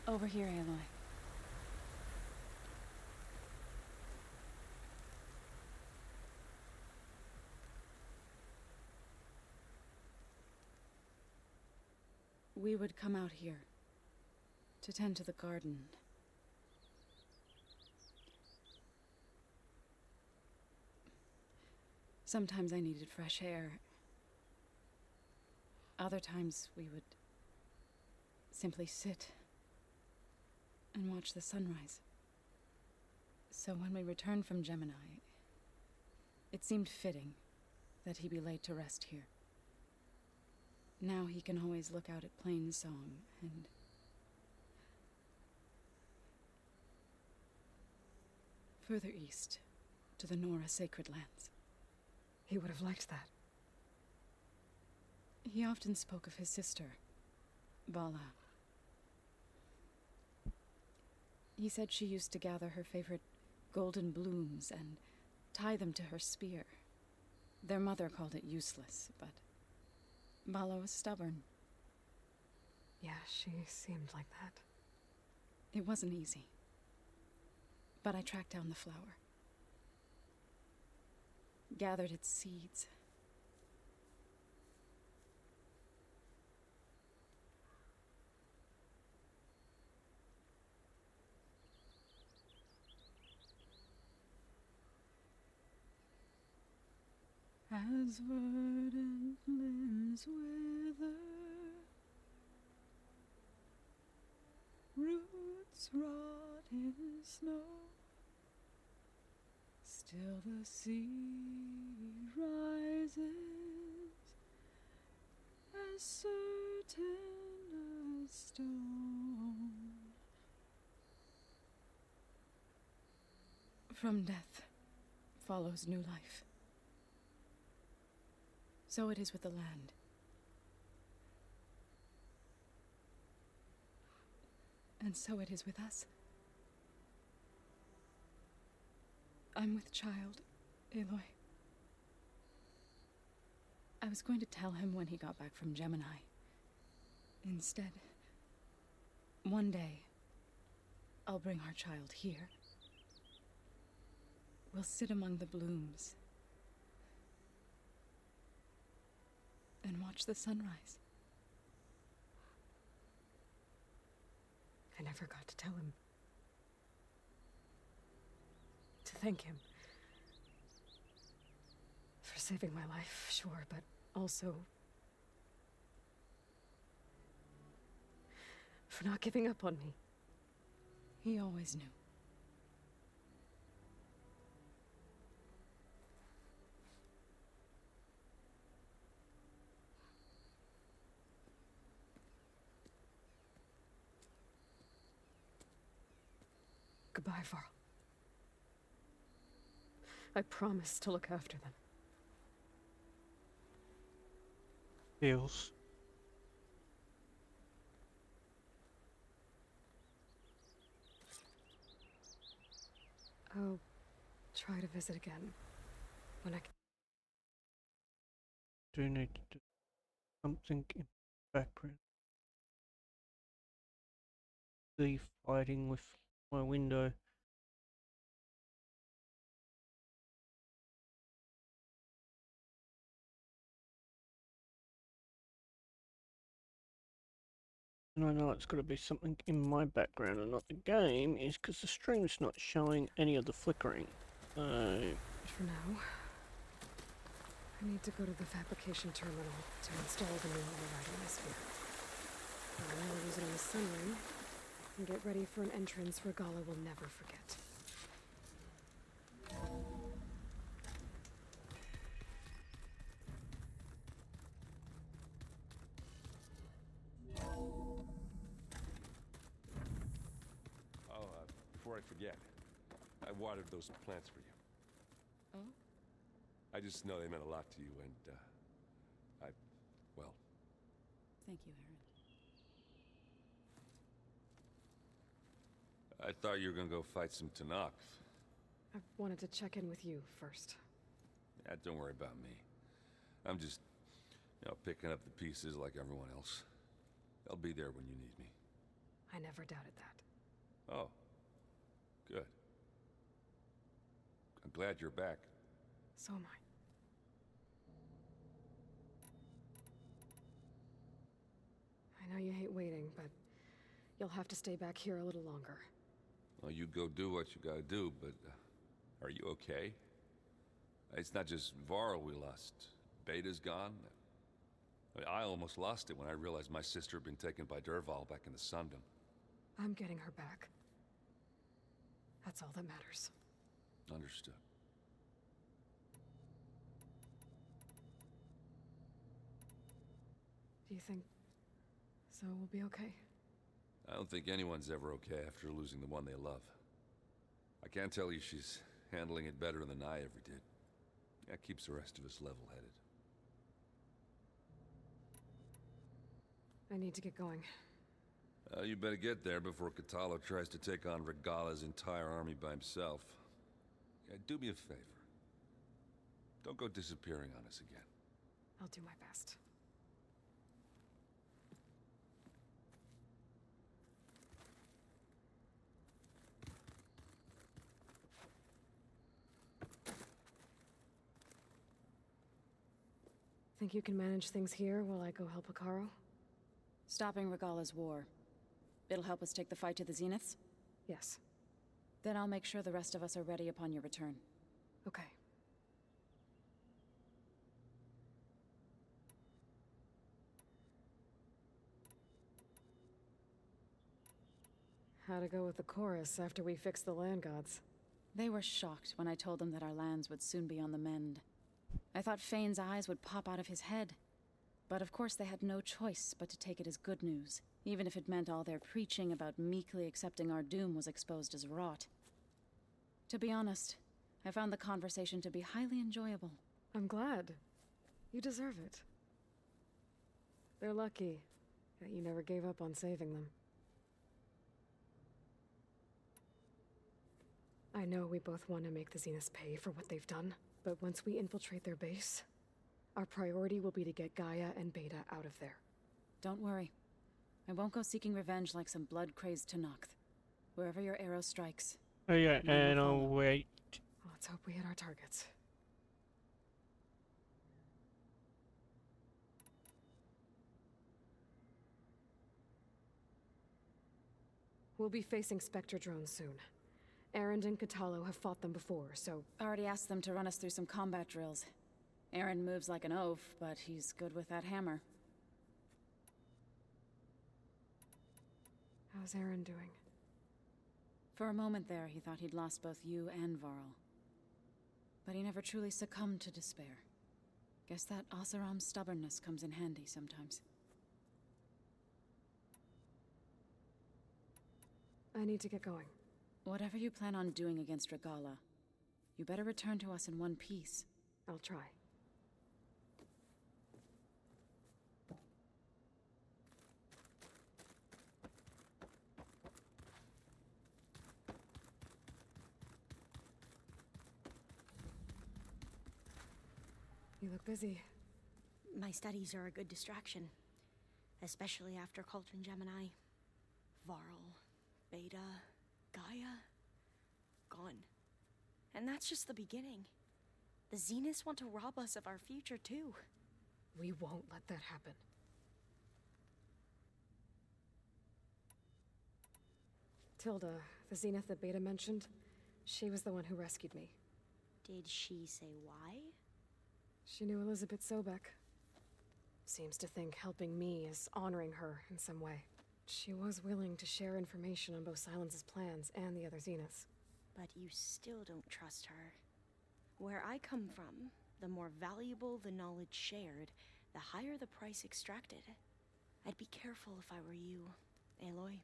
Over here, Aloy. We would come out here to tend to the garden. Sometimes I needed fresh air. Other times we would simply sit and watch the sunrise. So when we returned from Gemini, it seemed fitting that he be laid to rest here. Now he can always look out at Plain Song and further east to the Nora Sacred Lands. He would have liked that. He often spoke of his sister, Vala. He said she used to gather her favorite golden blooms and tie them to her spear. Their mother called it useless, but Vala was stubborn. Yeah, she seemed like that. It wasn't easy. But I tracked down the flower. Gathered its seeds. As verdant limbs wither, roots rot in snow, still the seed rises, as certain as stone. From death follows new life. So it is with the land. And so it is with us. I'm with child, Aloy. I was going to tell him when he got back from Gemini. Instead, one day, I'll bring our child here. We'll sit among the blooms and watch the sunrise. I never got to tell him. To thank him. For saving my life, sure, but also for not giving up on me. He always knew. Goodbye, Varl. I promise to look after them. Deals. I'll try to visit again when I can. Do need to do something in the background. The fighting with my window. And I know it's got to be something in my background and not the game, is because the stream's not showing any of the flickering. For now, I need to go to the fabrication terminal to install the new overriding sphere. I'll use it on the sun ring and get ready for an entrance Regala will never forget. Before I forget, I watered those plants for you. Oh? I just know they meant a lot to you, and, well... Thank you, Aaron. I thought you were gonna go fight some Tanakh. I wanted to check in with you first. Yeah, don't worry about me. I'm just, picking up the pieces like everyone else. I'll be there when you need me. I never doubted that. Oh. Good. I'm glad you're back. So am I. I know you hate waiting, but you'll have to stay back here a little longer. Well, you go do what you gotta do, but are you okay? It's not just Varl we lost. Beta's gone. I almost lost it when I realized my sister had been taken by Dervahl back in the Sundom. I'm getting her back. That's all that matters. Understood. Do you think Zo will be okay? I don't think anyone's ever okay after losing the one they love. I can't tell you she's handling it better than I ever did. That keeps the rest of us level-headed. I need to get going. You better get there before Kotallo tries to take on Regala's entire army by himself. Yeah, do me a favor. Don't go disappearing on us again. I'll do my best. Think you can manage things here while I go help Hekarro? Stopping Regala's war. It'll help us take the fight to the Zeniths? Yes. Then I'll make sure the rest of us are ready upon your return. Okay. How'd it go with the chorus after we fixed the land gods? They were shocked when I told them that our lands would soon be on the mend. I thought Fane's eyes would pop out of his head. But of course they had no choice but to take it as good news, even if it meant all their preaching about meekly accepting our doom was exposed as rot. To be honest, I found the conversation to be highly enjoyable. I'm glad. You deserve it. They're lucky that you never gave up on saving them. I know we both want to make the Zeniths pay for what they've done, but once we infiltrate their base, our priority will be to get Gaia and Beta out of there. Don't worry. I won't go seeking revenge like some blood-crazed Tanakh. Wherever your arrow strikes. Oh yeah, and I'll wait. Let's hope we hit our targets. We'll be facing Spectre drones soon. Aaron and Kotallo have fought them before, so... Already asked them to run us through some combat drills. Aaron moves like an oaf, but he's good with that hammer. How's Aaron doing? For a moment there, he thought he'd lost both you and Varl. But he never truly succumbed to despair. Guess that Oseram's stubbornness comes in handy sometimes. I need to get going. Whatever you plan on doing against Regala, you better return to us in one piece. I'll try. You look busy. My studies are a good distraction. Especially after Cauldron Gemini. Varl, Beta, Gaia, gone. And that's just the beginning. The Zeniths want to rob us of our future, too. We won't let that happen. Tilda, the Zenith that Beta mentioned, she was the one who rescued me. Did she say why? She knew Elizabeth Sobek. Seems to think helping me is honoring her in some way. She was willing to share information on both Silence's plans and the other Zeniths. But you still don't trust her. Where I come from, the more valuable the knowledge shared, the higher the price extracted. I'd be careful if I were you, Aloy.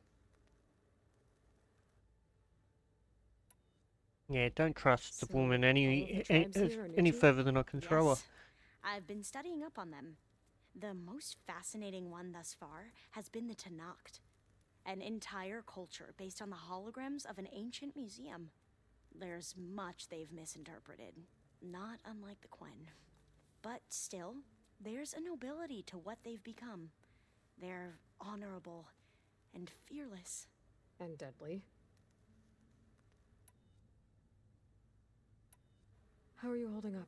Yeah, don't trust the So, woman all of any the tribes here are new any to you? further than I can throw her. Yes. I've been studying up on them. The most fascinating one thus far has been the Tenakth, an entire culture based on the holograms of an ancient museum. There's much they've misinterpreted, not unlike the Quen. But still, there's a nobility to what they've become. They're honorable and fearless. And deadly. How are you holding up?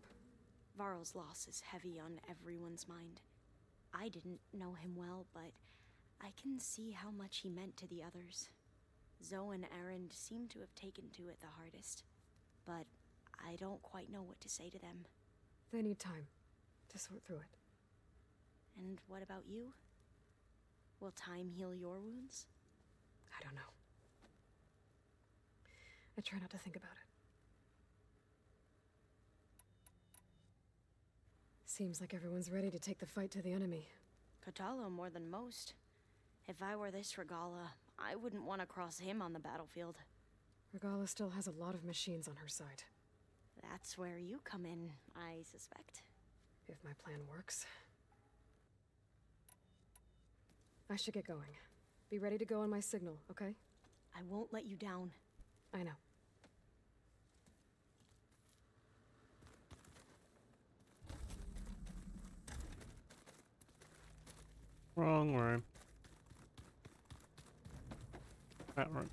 Varl's loss is heavy on everyone's mind. I didn't know him well, but I can see how much he meant to the others. Zoe and Erend seem to have taken to it the hardest, but I don't quite know what to say to them. They need time to sort through it. And what about you? Will time heal your wounds? I don't know. I try not to think about it. Seems like everyone's ready to take the fight to the enemy. Kotallo more than most. If I were this Regala, I wouldn't want to cross him on the battlefield. Regala still has a lot of machines on her side. That's where you come in, I suspect. If my plan works. I should get going. Be ready to go on my signal, okay? I won't let you down. I know. Wrong room. That room.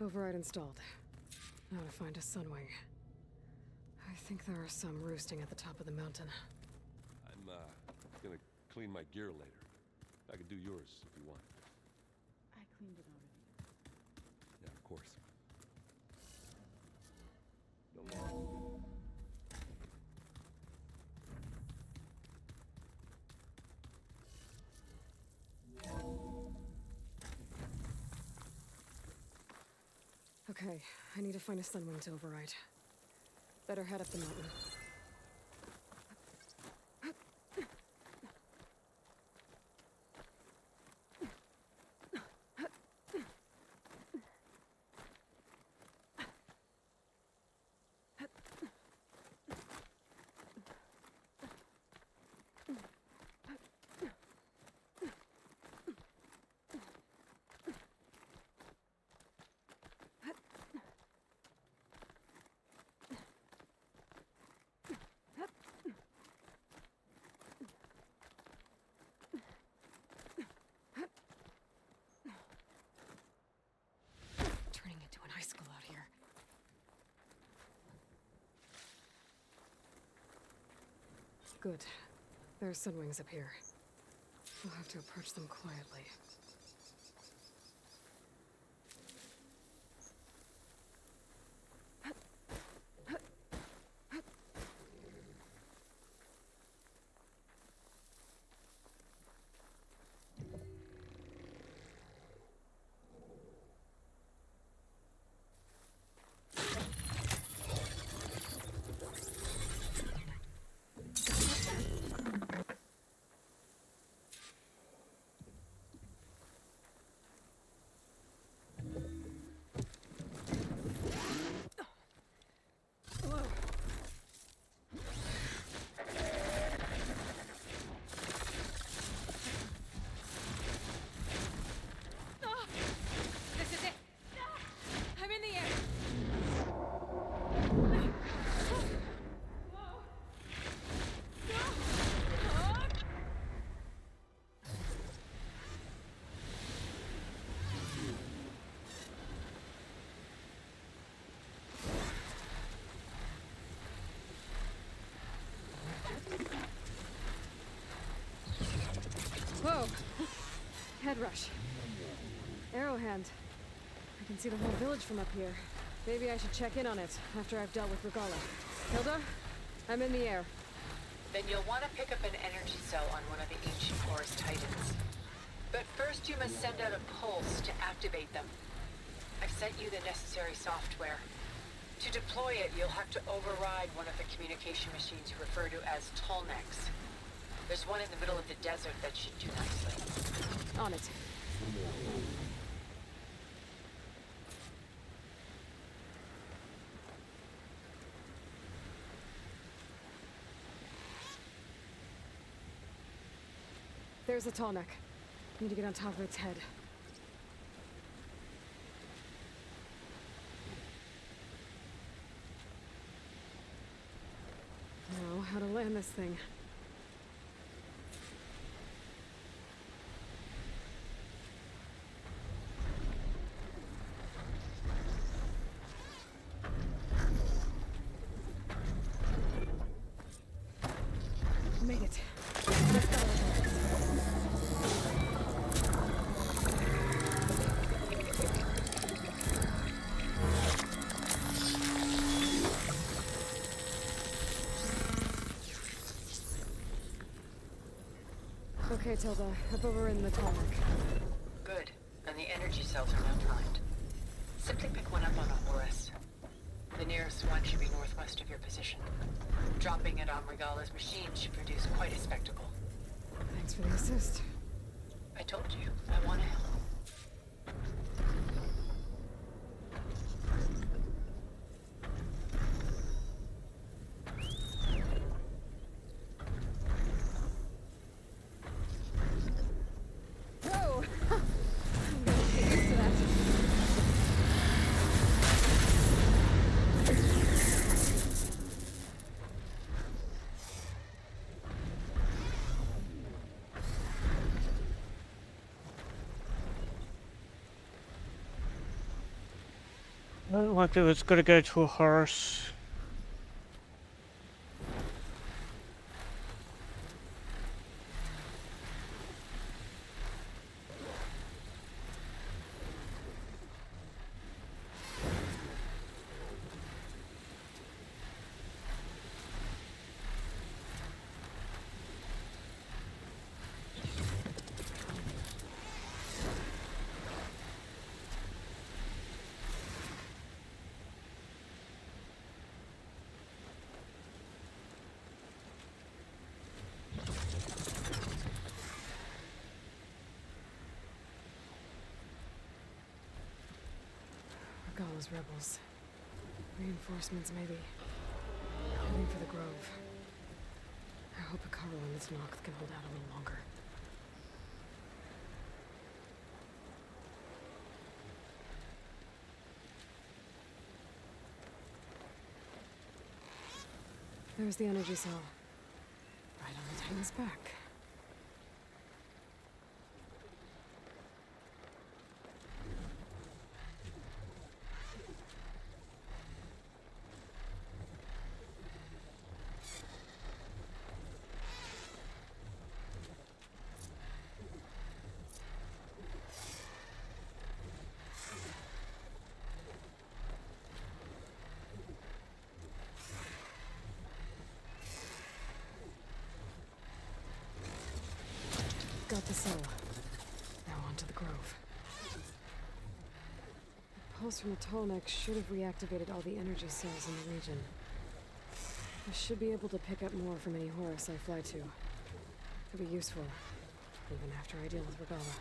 Override installed. Now to find a sunwing. I think there are some roosting at the top of the mountain. I'm, gonna clean my gear later. I can do yours if you want. I cleaned it already. Yeah, of course. Okay, I need to find a sunwing to override. Better head up the mountain. Turning into an icicle out here. Good. There are sunwings up here. We'll have to approach them quietly. blood rush. Arrowhand. I can see the whole village from up here. Maybe I should check in on it after I've dealt with Regala. Hilda, I'm in the air. Then you'll want to pick up an energy cell on one of the ancient Horus Titans. But first you must send out a pulse to activate them. I've sent you the necessary software. To deploy it, you'll have to override one of the communication machines you refer to as Tolnecs. There's one in the middle of the desert that should do nicely. On it. There's a Tallneck. Need to get on top of its head. Now, how to land this thing. Made it. Let's go. Okay, Tilda. Up over in the Tallneck. Good. And the energy cells are now primed. Simply pick one up on a Horus. The nearest one should be northwest of your position. Dropping it on Regala's machine should produce quite a spectacle. Thanks for the assist. I told you, I want to help. Whoa! I'm gonna get used to that. I don't like that it's gotta go to a horse. Regala's rebels. Reinforcements, maybe. Heading for the Grove. I hope Akaro and this Noct can hold out a little longer. There's the energy cell. Right on the Titan's back. Got the cell. Now on to the Grove. The pulse from the Tallneck should have reactivated all the energy cells in the region. I should be able to pick up more from any Horus I fly to. Could be useful, even after I deal with Regala.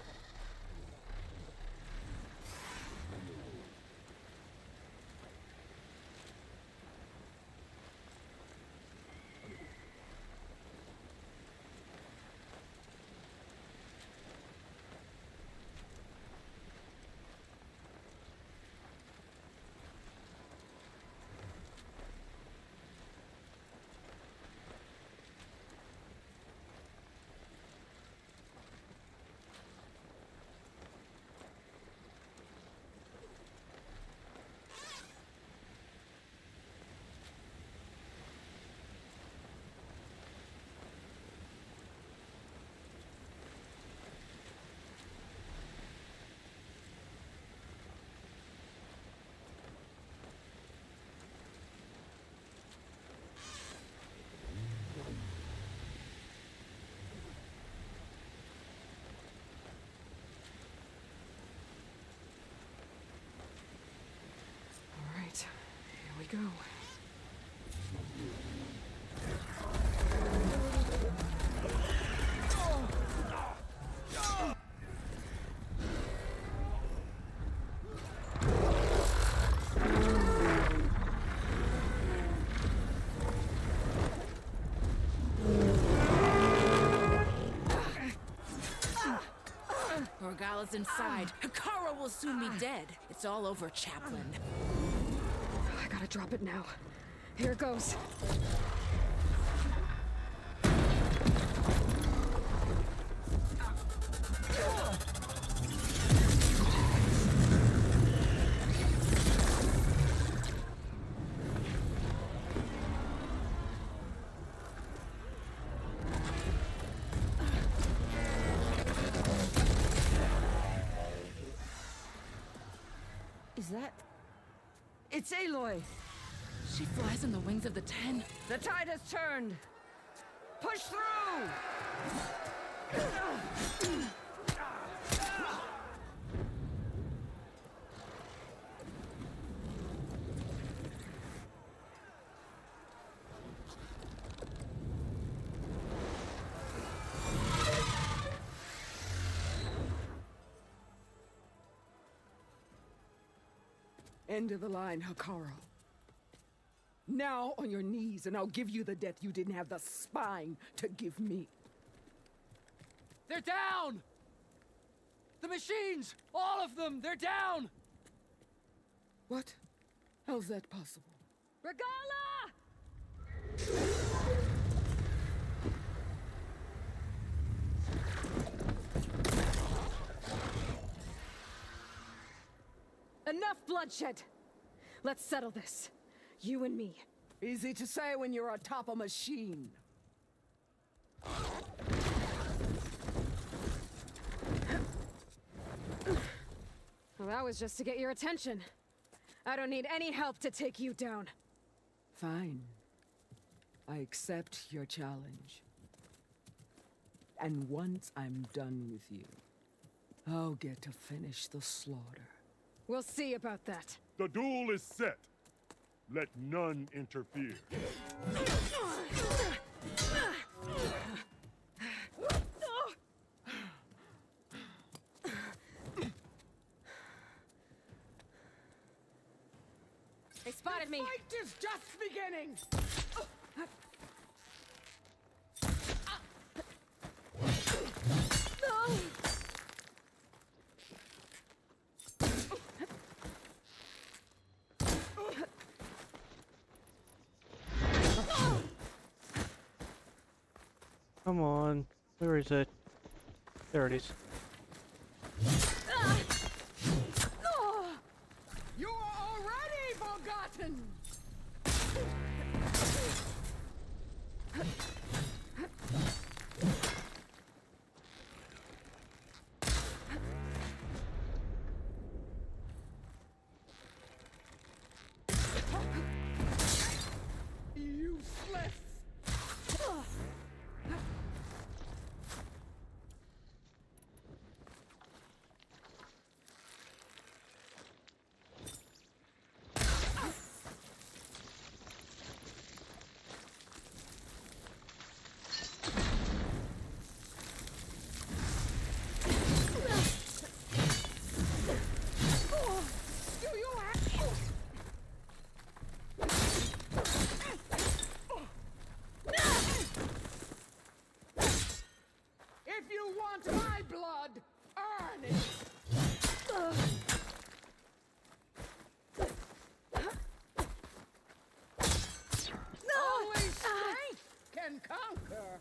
go. Orgala's inside. Hikara will soon be dead. It's all over, Chaplain. I gotta drop it now. Here it goes. Is that... It's Aloy! She flies on the wings of the Ten. The tide has turned! Push through! End of the line, Hikara. Now on your knees, and I'll give you the death you didn't have the spine to give me. They're down! The machines! All of them! They're down! What? How's that possible? Regala! Enough bloodshed! Let's settle this. You and me. Easy to say when you're atop a machine. Well, that was just to get your attention. I don't need any help to take you down. Fine. I accept your challenge. And once I'm done with you, I'll get to finish the slaughter. We'll see about that. The duel is set. Let none interfere. They spotted me. The fight is just beginning. Come on. Where is it? There it is. You are already forgotten! Useless! If you want my blood, earn it! Only strength can conquer!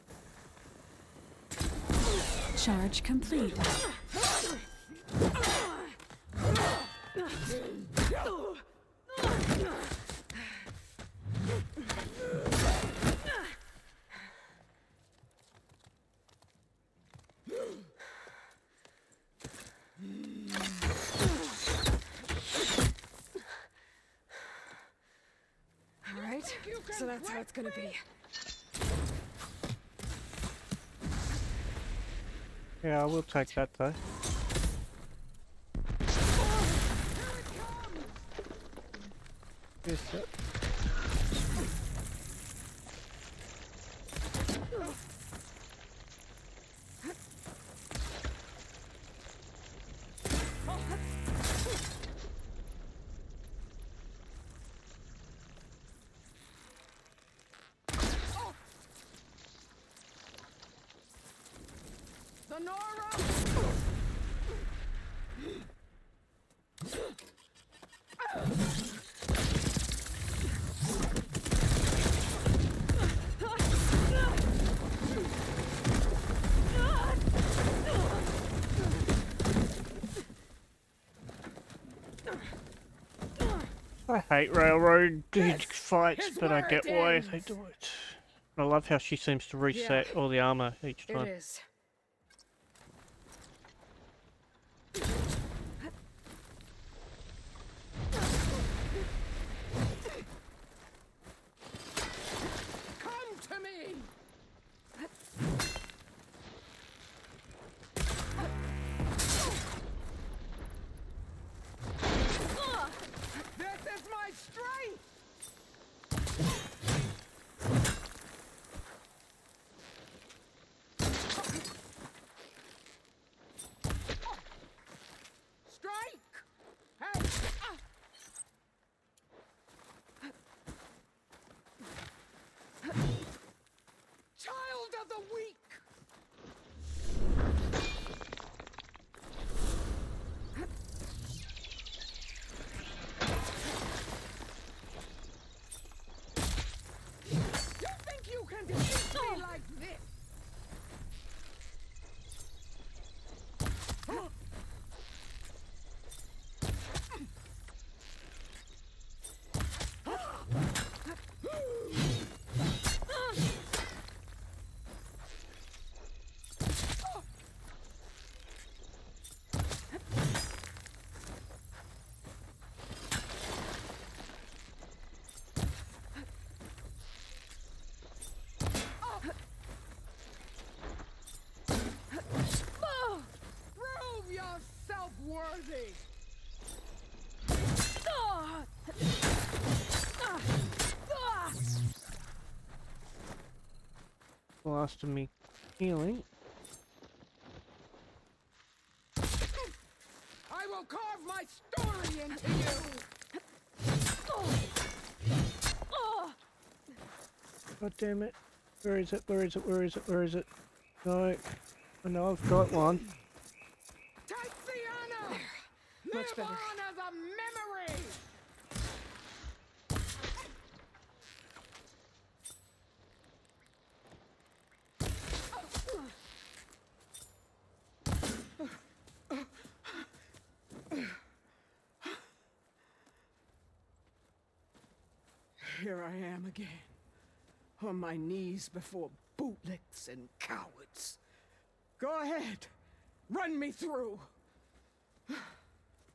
Charge complete. All right, so that's how it's gonna be. Yeah, I will take that though. Yes, sir. Sonora! I hate railroad fights, is but I where get it why ends. they do it. I love how she seems to reset all the armor each time. It is. Come to me! This is my strength! Strike! Hey! Child of the weak! You think you can defeat me like this? Prove yourself worthy! Lost me healing. I will carve my story into you! God damn it. Where is it? Where is it? Where is it? Where is it? No. I know I've got one. Tiziana! Much Live better. on as a memory! Here I am again, on my knees before bootlicks and cowards. Go ahead, run me through.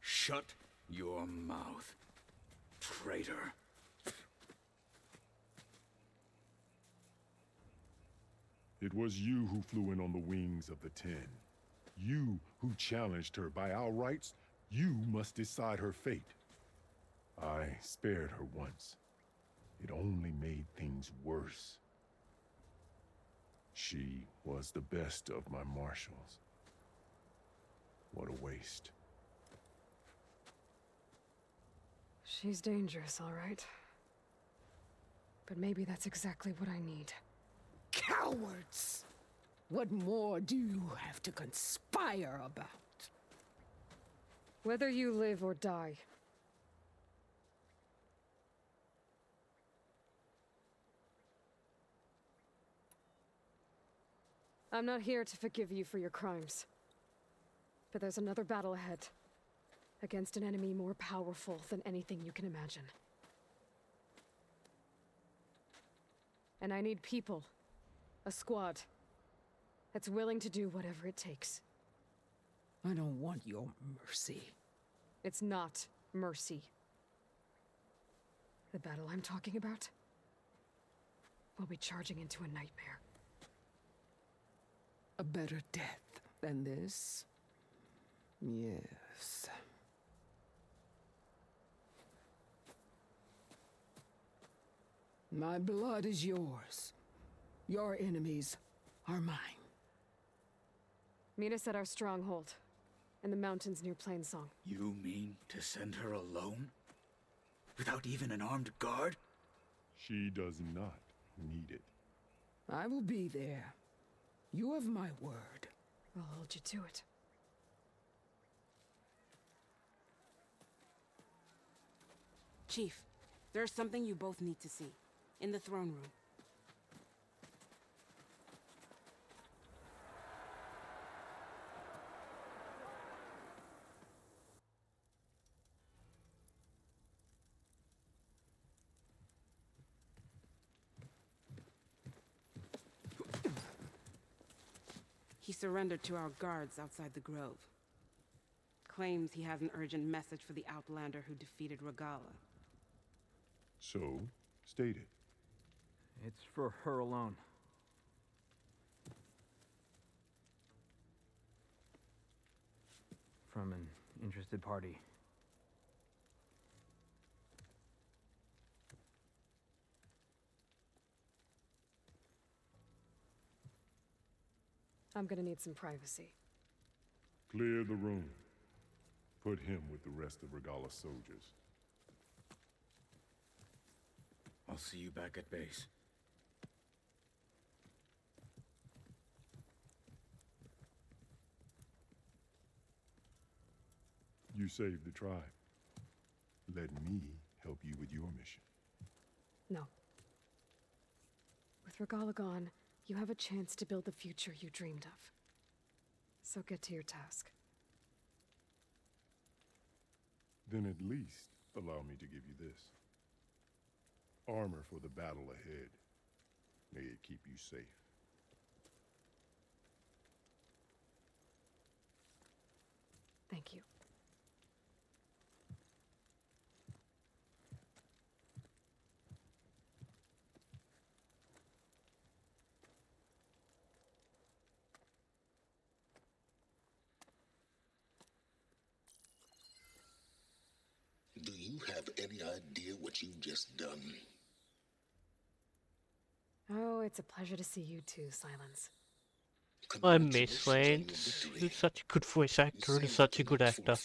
Shut your mouth, traitor. It was you who flew in on the wings of the 10. You who challenged her. By our rights, you must decide her fate. I spared her once. It only made things worse. She was the best of my marshals. What a waste. She's dangerous, all right. But maybe that's exactly what I need. Cowards! What more do you have to conspire about? Whether you live or die. I'm not here to forgive you for your crimes. But there's another battle ahead. Against an enemy more powerful than anything you can imagine. And I need people. A squad. That's willing to do whatever it takes. I don't want your mercy. It's not mercy. The battle I'm talking about will be charging into a nightmare. A better death than this? Yes. My blood is yours. Your enemies are mine. Meet us at our stronghold, in the mountains near Plainsong. You mean to send her alone? Without even an armed guard? She does not need it. I will be there. You have my word. I'll hold you to it. Chief, there's something you both need to see. In the throne room. He surrendered to our guards outside the grove. Claims he has an urgent message for the Outlander who defeated Regala. So, state it. It's for her alone. From an interested party. I'm gonna need some privacy. Clear the room. Put him with the rest of Regala's soldiers. I'll see you back at base. You saved the tribe. Let me help you with your mission. No. With Regala gone, you have a chance to build the future you dreamed of. So get to your task. Then at least allow me to give you this. Armor for the battle ahead. May it keep you safe. Thank you. Do you have any idea what you've just done? Oh, it's a pleasure to see you too, Silence. I miss Lance. He's such a good voice actor and such a good actor.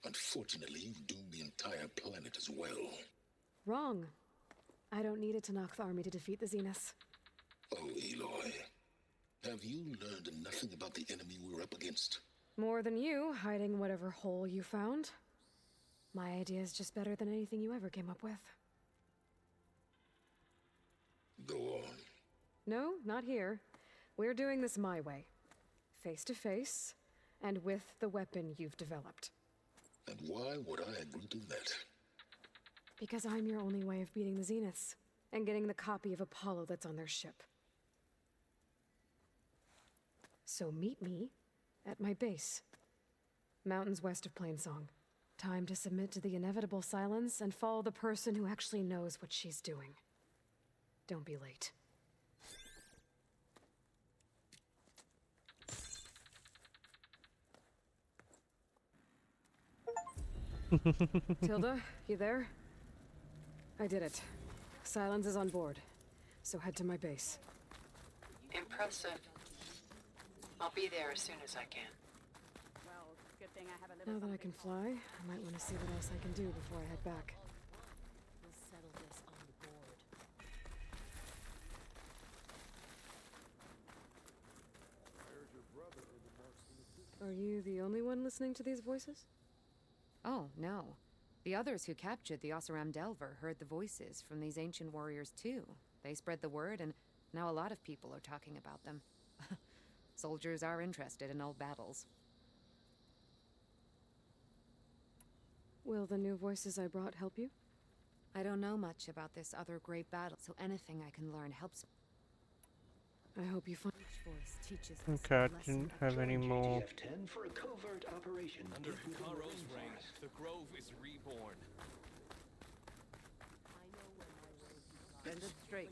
Unfortunately, you've doomed the entire planet as well. Wrong. I don't need it to knock the army to defeat the Zeniths. Oh, Aloy. Have you learned nothing about the enemy we're up against? More than you, hiding whatever hole you found. My idea is just better than anything you ever came up with. Go on. No, not here. We're doing this my way. Face to face, and with the weapon you've developed. And why would I agree to that? Because I'm your only way of beating the Zeniths, and getting the copy of Apollo that's on their ship. So meet me at my base. Mountains west of Plainsong. Time to submit to the inevitable silence and follow the person who actually knows what she's doing. Don't be late. Tilda, you there? I did it. Silence is on board, so head to my base. Impressive. I'll be there as soon as I can. Now that I can fly, I might want to see what else I can do before I head back. We'll settle this on the board. Are you the only one listening to these voices? Oh, no. The others who captured the Oseram Delver heard the voices from these ancient warriors too. They spread the word, and now a lot of people are talking about them. Soldiers are interested in old battles. Will the new voices I brought help you? I don't know much about this other great battle, so anything I can learn helps. I hope you find each voice teaches us Okay, I didn't have any more. JTF-10 for a covert operation. Under Hikaro's reign, the Grove is reborn. Send it straight.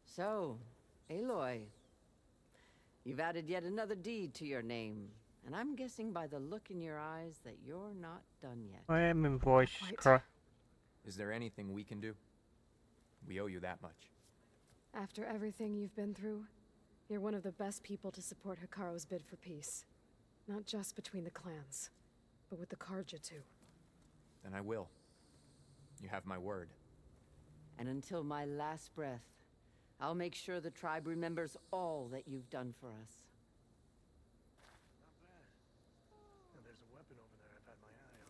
So, Aloy, you've added yet another deed to your name, and I'm guessing by the look in your eyes that you're not done yet. I am in voice cry. Is there anything we can do? We owe you that much. After everything you've been through, you're one of the best people to support Hikaro's bid for peace. Not just between the clans, but with the Karja too. Then I will. You have my word. And until my last breath, I'll make sure the tribe remembers all that you've done for us. Not bad. Now, there's a weapon over there I've had my eye on.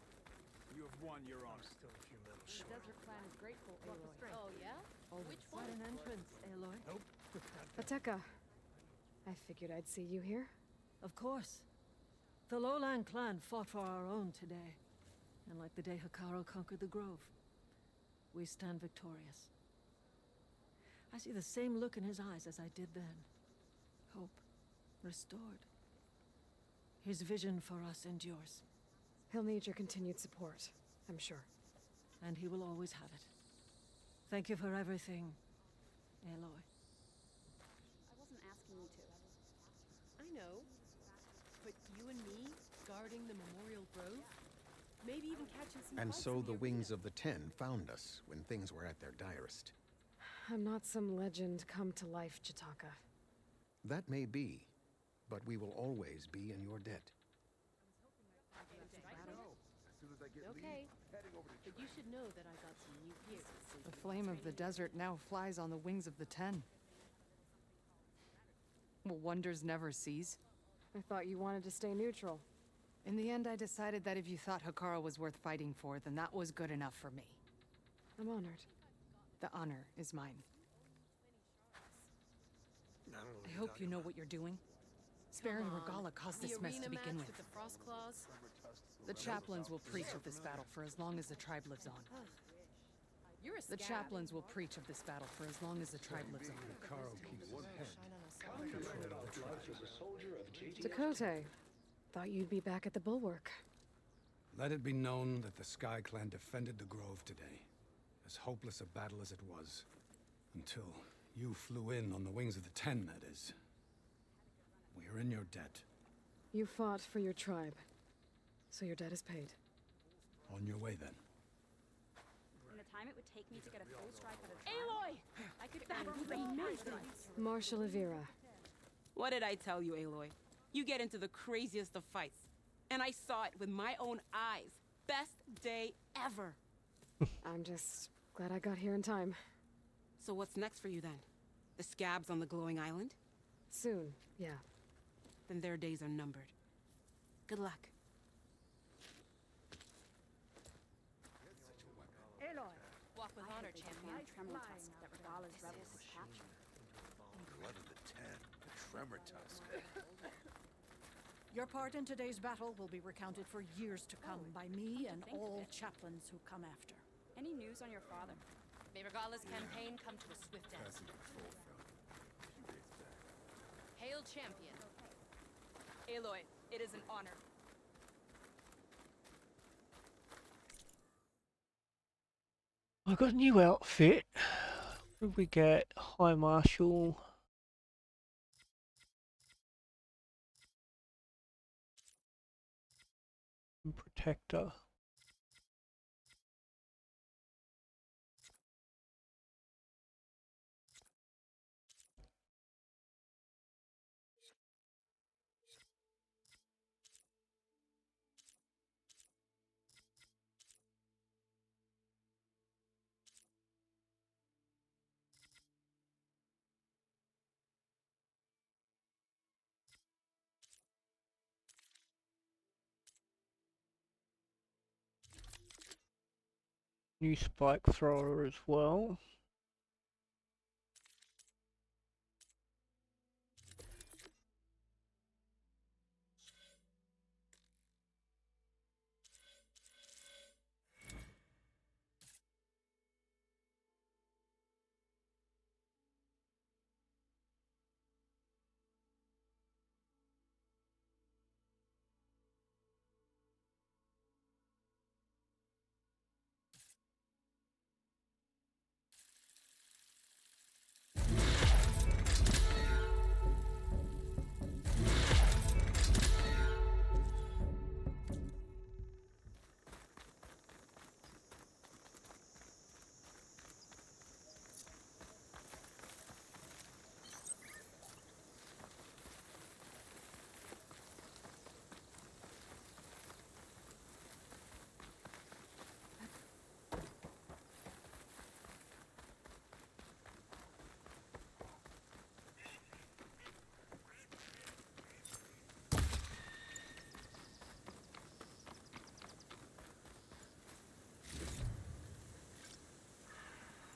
You have won, Your Honor. Still a few medals short. The Desert Clan is grateful, Aloy. Oh, yeah? Which one? An entrance, Aloy. Nope. Ateka, I figured I'd see you here. Of course. The Lowland clan fought for our own today. And like the day Hekaro conquered the Grove, we stand victorious. I see the same look in his eyes as I did then. Hope restored. His vision for us endures. He'll need your continued support, I'm sure. And he will always have it. Thank you for everything, Aloy. I wasn't asking you to. I know. But you and me, guarding the Memorial Grove? Maybe even catching some And fights so in the arena. Wings of the Ten found us when things were at their direst. I'm not some legend come to life, Chitaka. That may be, but we will always be in your debt. Okay, but you should know that I got some new gear. The flame of the desert now flies on the wings of the Ten. Will wonders never cease? I thought you wanted to stay neutral. In the end, I decided that if you thought Hekaro was worth fighting for, then that was good enough for me. I'm honored. The honor is mine. I hope you know what you're doing. Sparing Regala caused this mess to begin with. The frost claws. The chaplains will preach of this battle for as long as the tribe lives on. You're a The scab. chaplains will preach of this battle for as long as the tribe lives on. Hekaro keeps his head. Dakota, thought you'd be back at the Bulwark. Let it be known that the Sky Clan defended the Grove today. As hopeless a battle as it was. Until you flew in on the wings of the Ten, that is. We are in your debt. You fought for your tribe, so your debt is paid. On your way, then. In the time it would take me to get a full strike out of Aloy! I could earn 3 more strikes. Marshal Avira. What did I tell you, Aloy? You get into the craziest of fights. And I saw it with my own eyes. Best day ever. I'm just glad I got here in time. So what's next for you then? The scabs on the glowing island? Soon, yeah. Then their days are numbered. Good luck. Aloy! Walk with honor, champion. Tremor tusk that Regala's rebels captured. Blood of the Ten, the Tremor Tusk. Your part in today's battle will be recounted for years to come by me and all chaplains who come after. Any news on your father? May Regala's campaign come to a swift end. Hail, champion. Aloy, it is an honor. I got a new outfit. What did we get? High Marshal. And Protector. New spike thrower as well.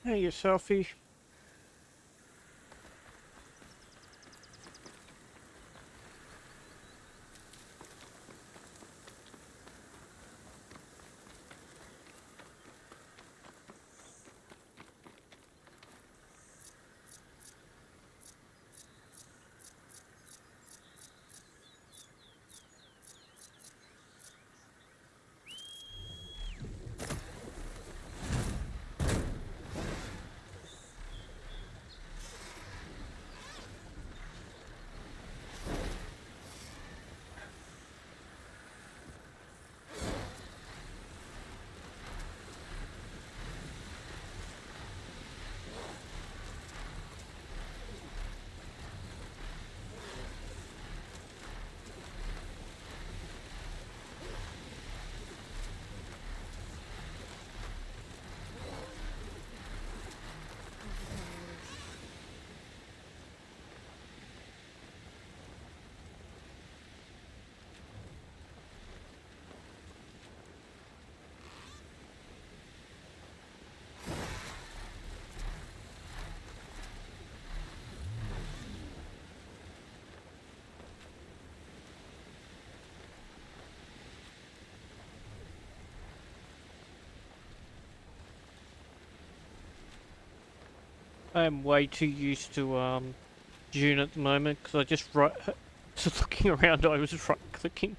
Hey, you selfie. I'm way too used to June at the moment because I just just looking around. I was just right clicking.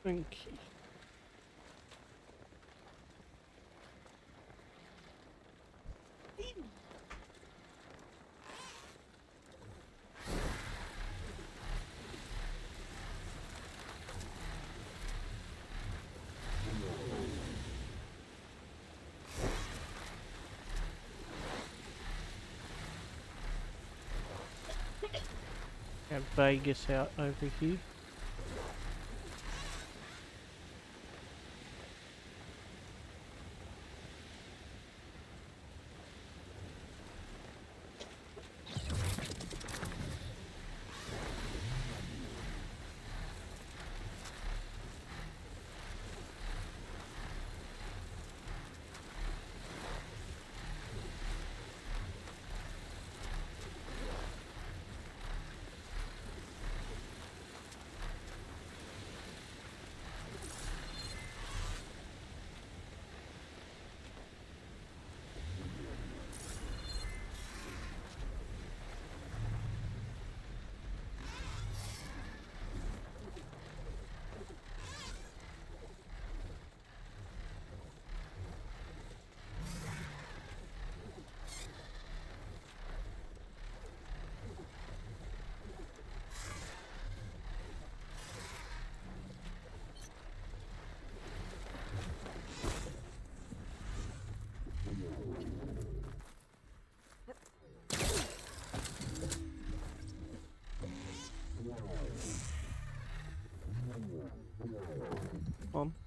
Thank you. Have Vegas out over here.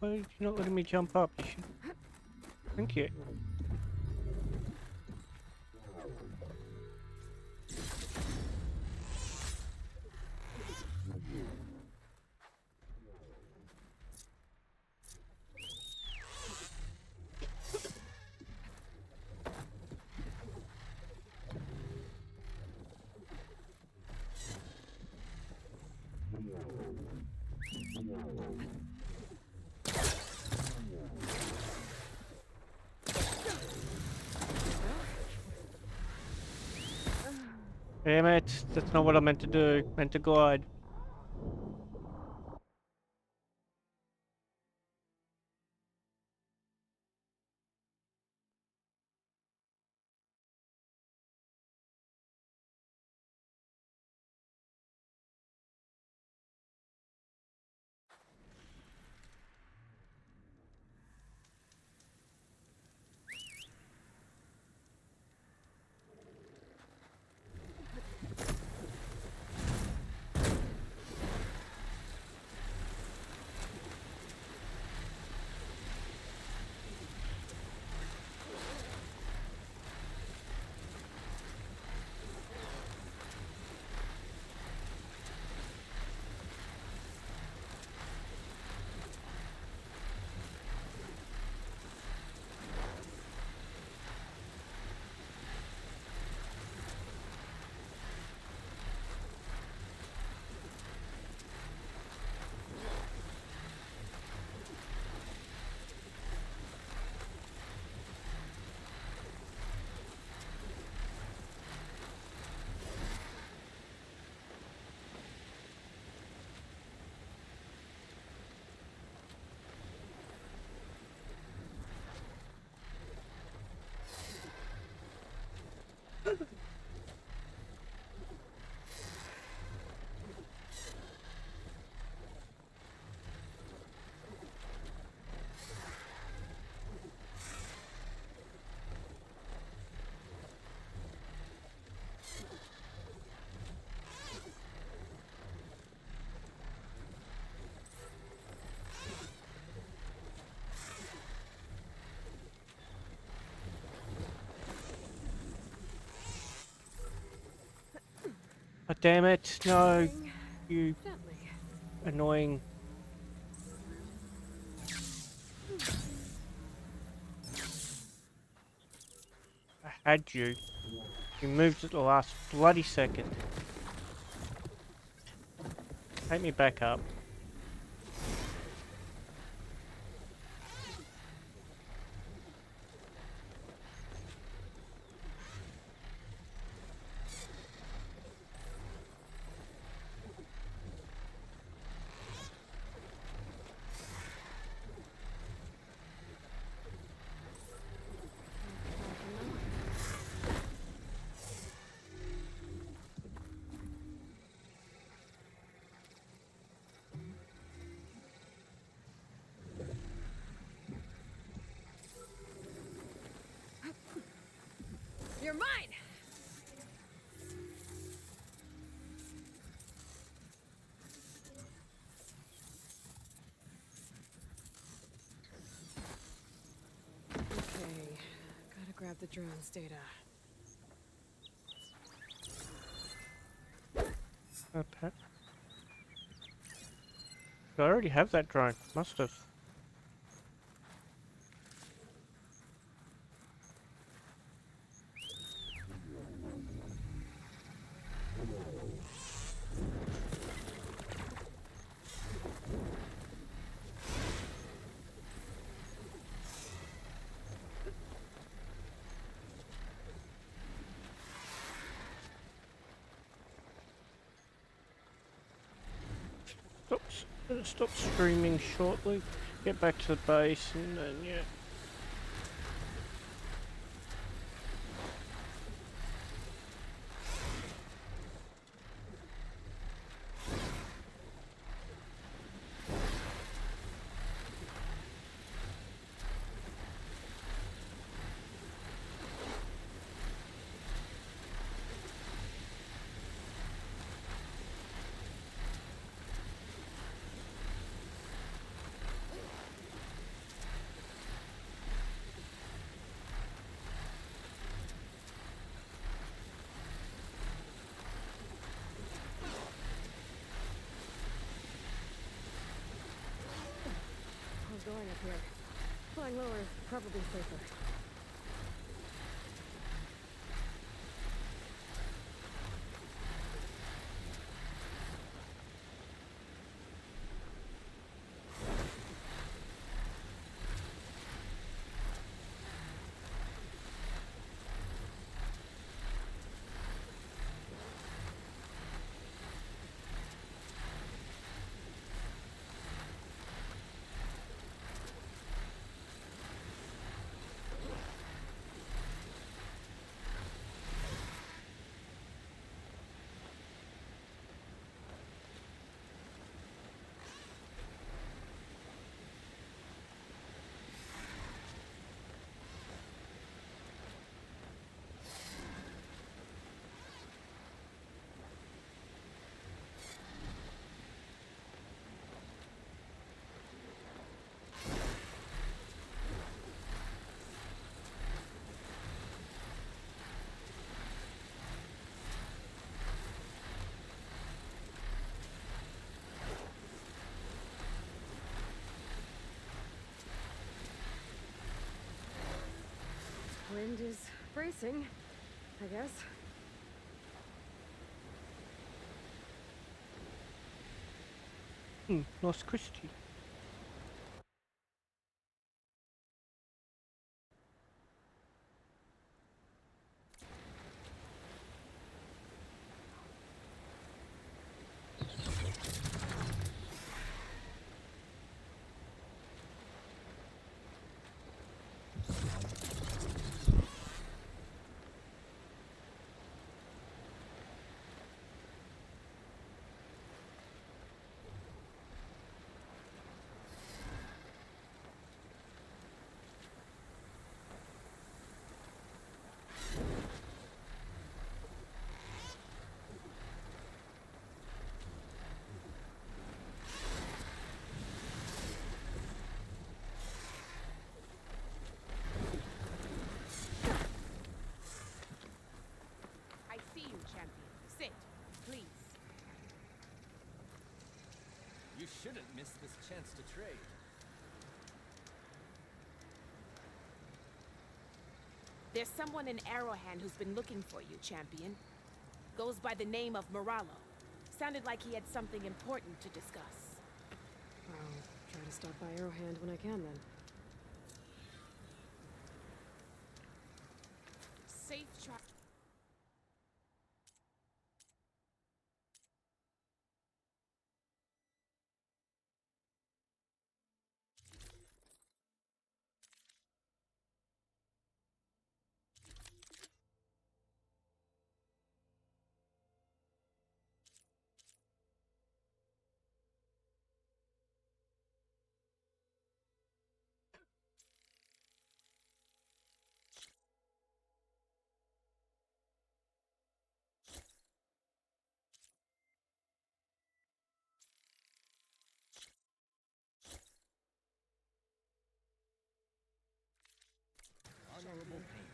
Why are you not letting me jump up? Thank you. Damn it, that's not what I meant to do. Meant to glide. Oh, damn it, no, you annoying. I had you. You moved at the last bloody second. Take me back up. You're mine! Okay, gotta grab the drone's data. Okay. I already have that drone. Must have. Stop streaming shortly. Get back to the base and then yeah. How's going up here? Flying lower is probably safer. mind is racing, I guess. Lost Christie. I see you, champion. Sit, please. You shouldn't miss this chance to trade. There's someone in Arrowhand who's been looking for you, champion. Goes by the name of Moralo. Sounded like he had something important to discuss. I'll try to stop by Arrowhand when I can, then. Safe travel. Honorable pain.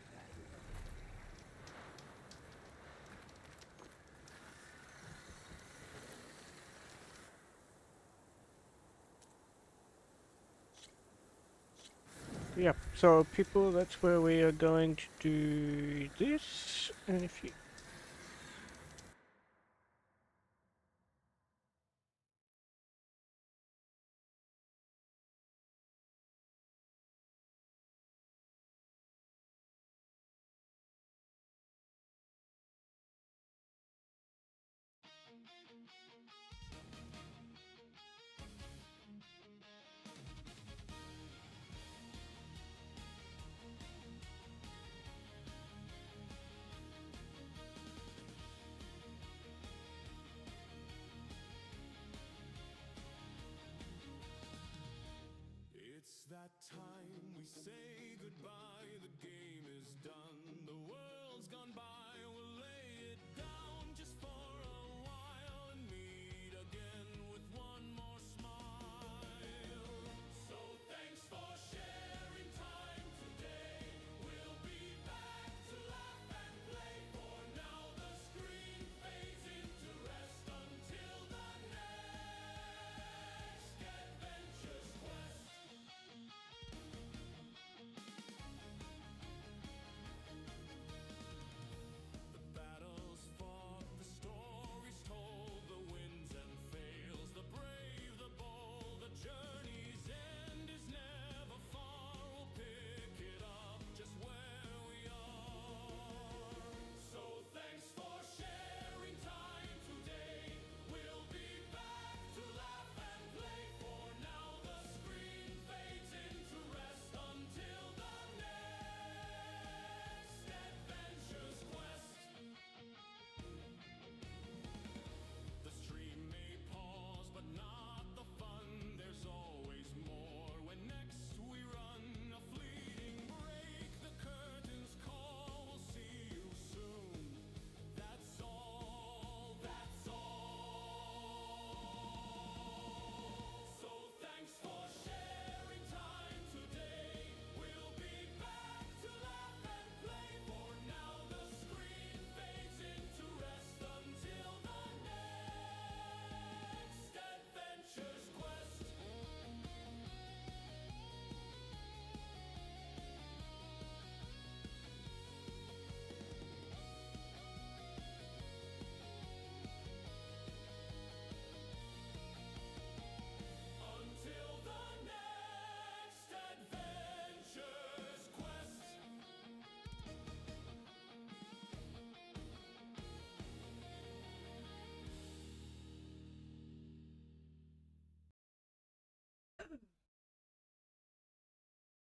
Yeah, so people, that's where we are going to do this, and if you... It's that time we say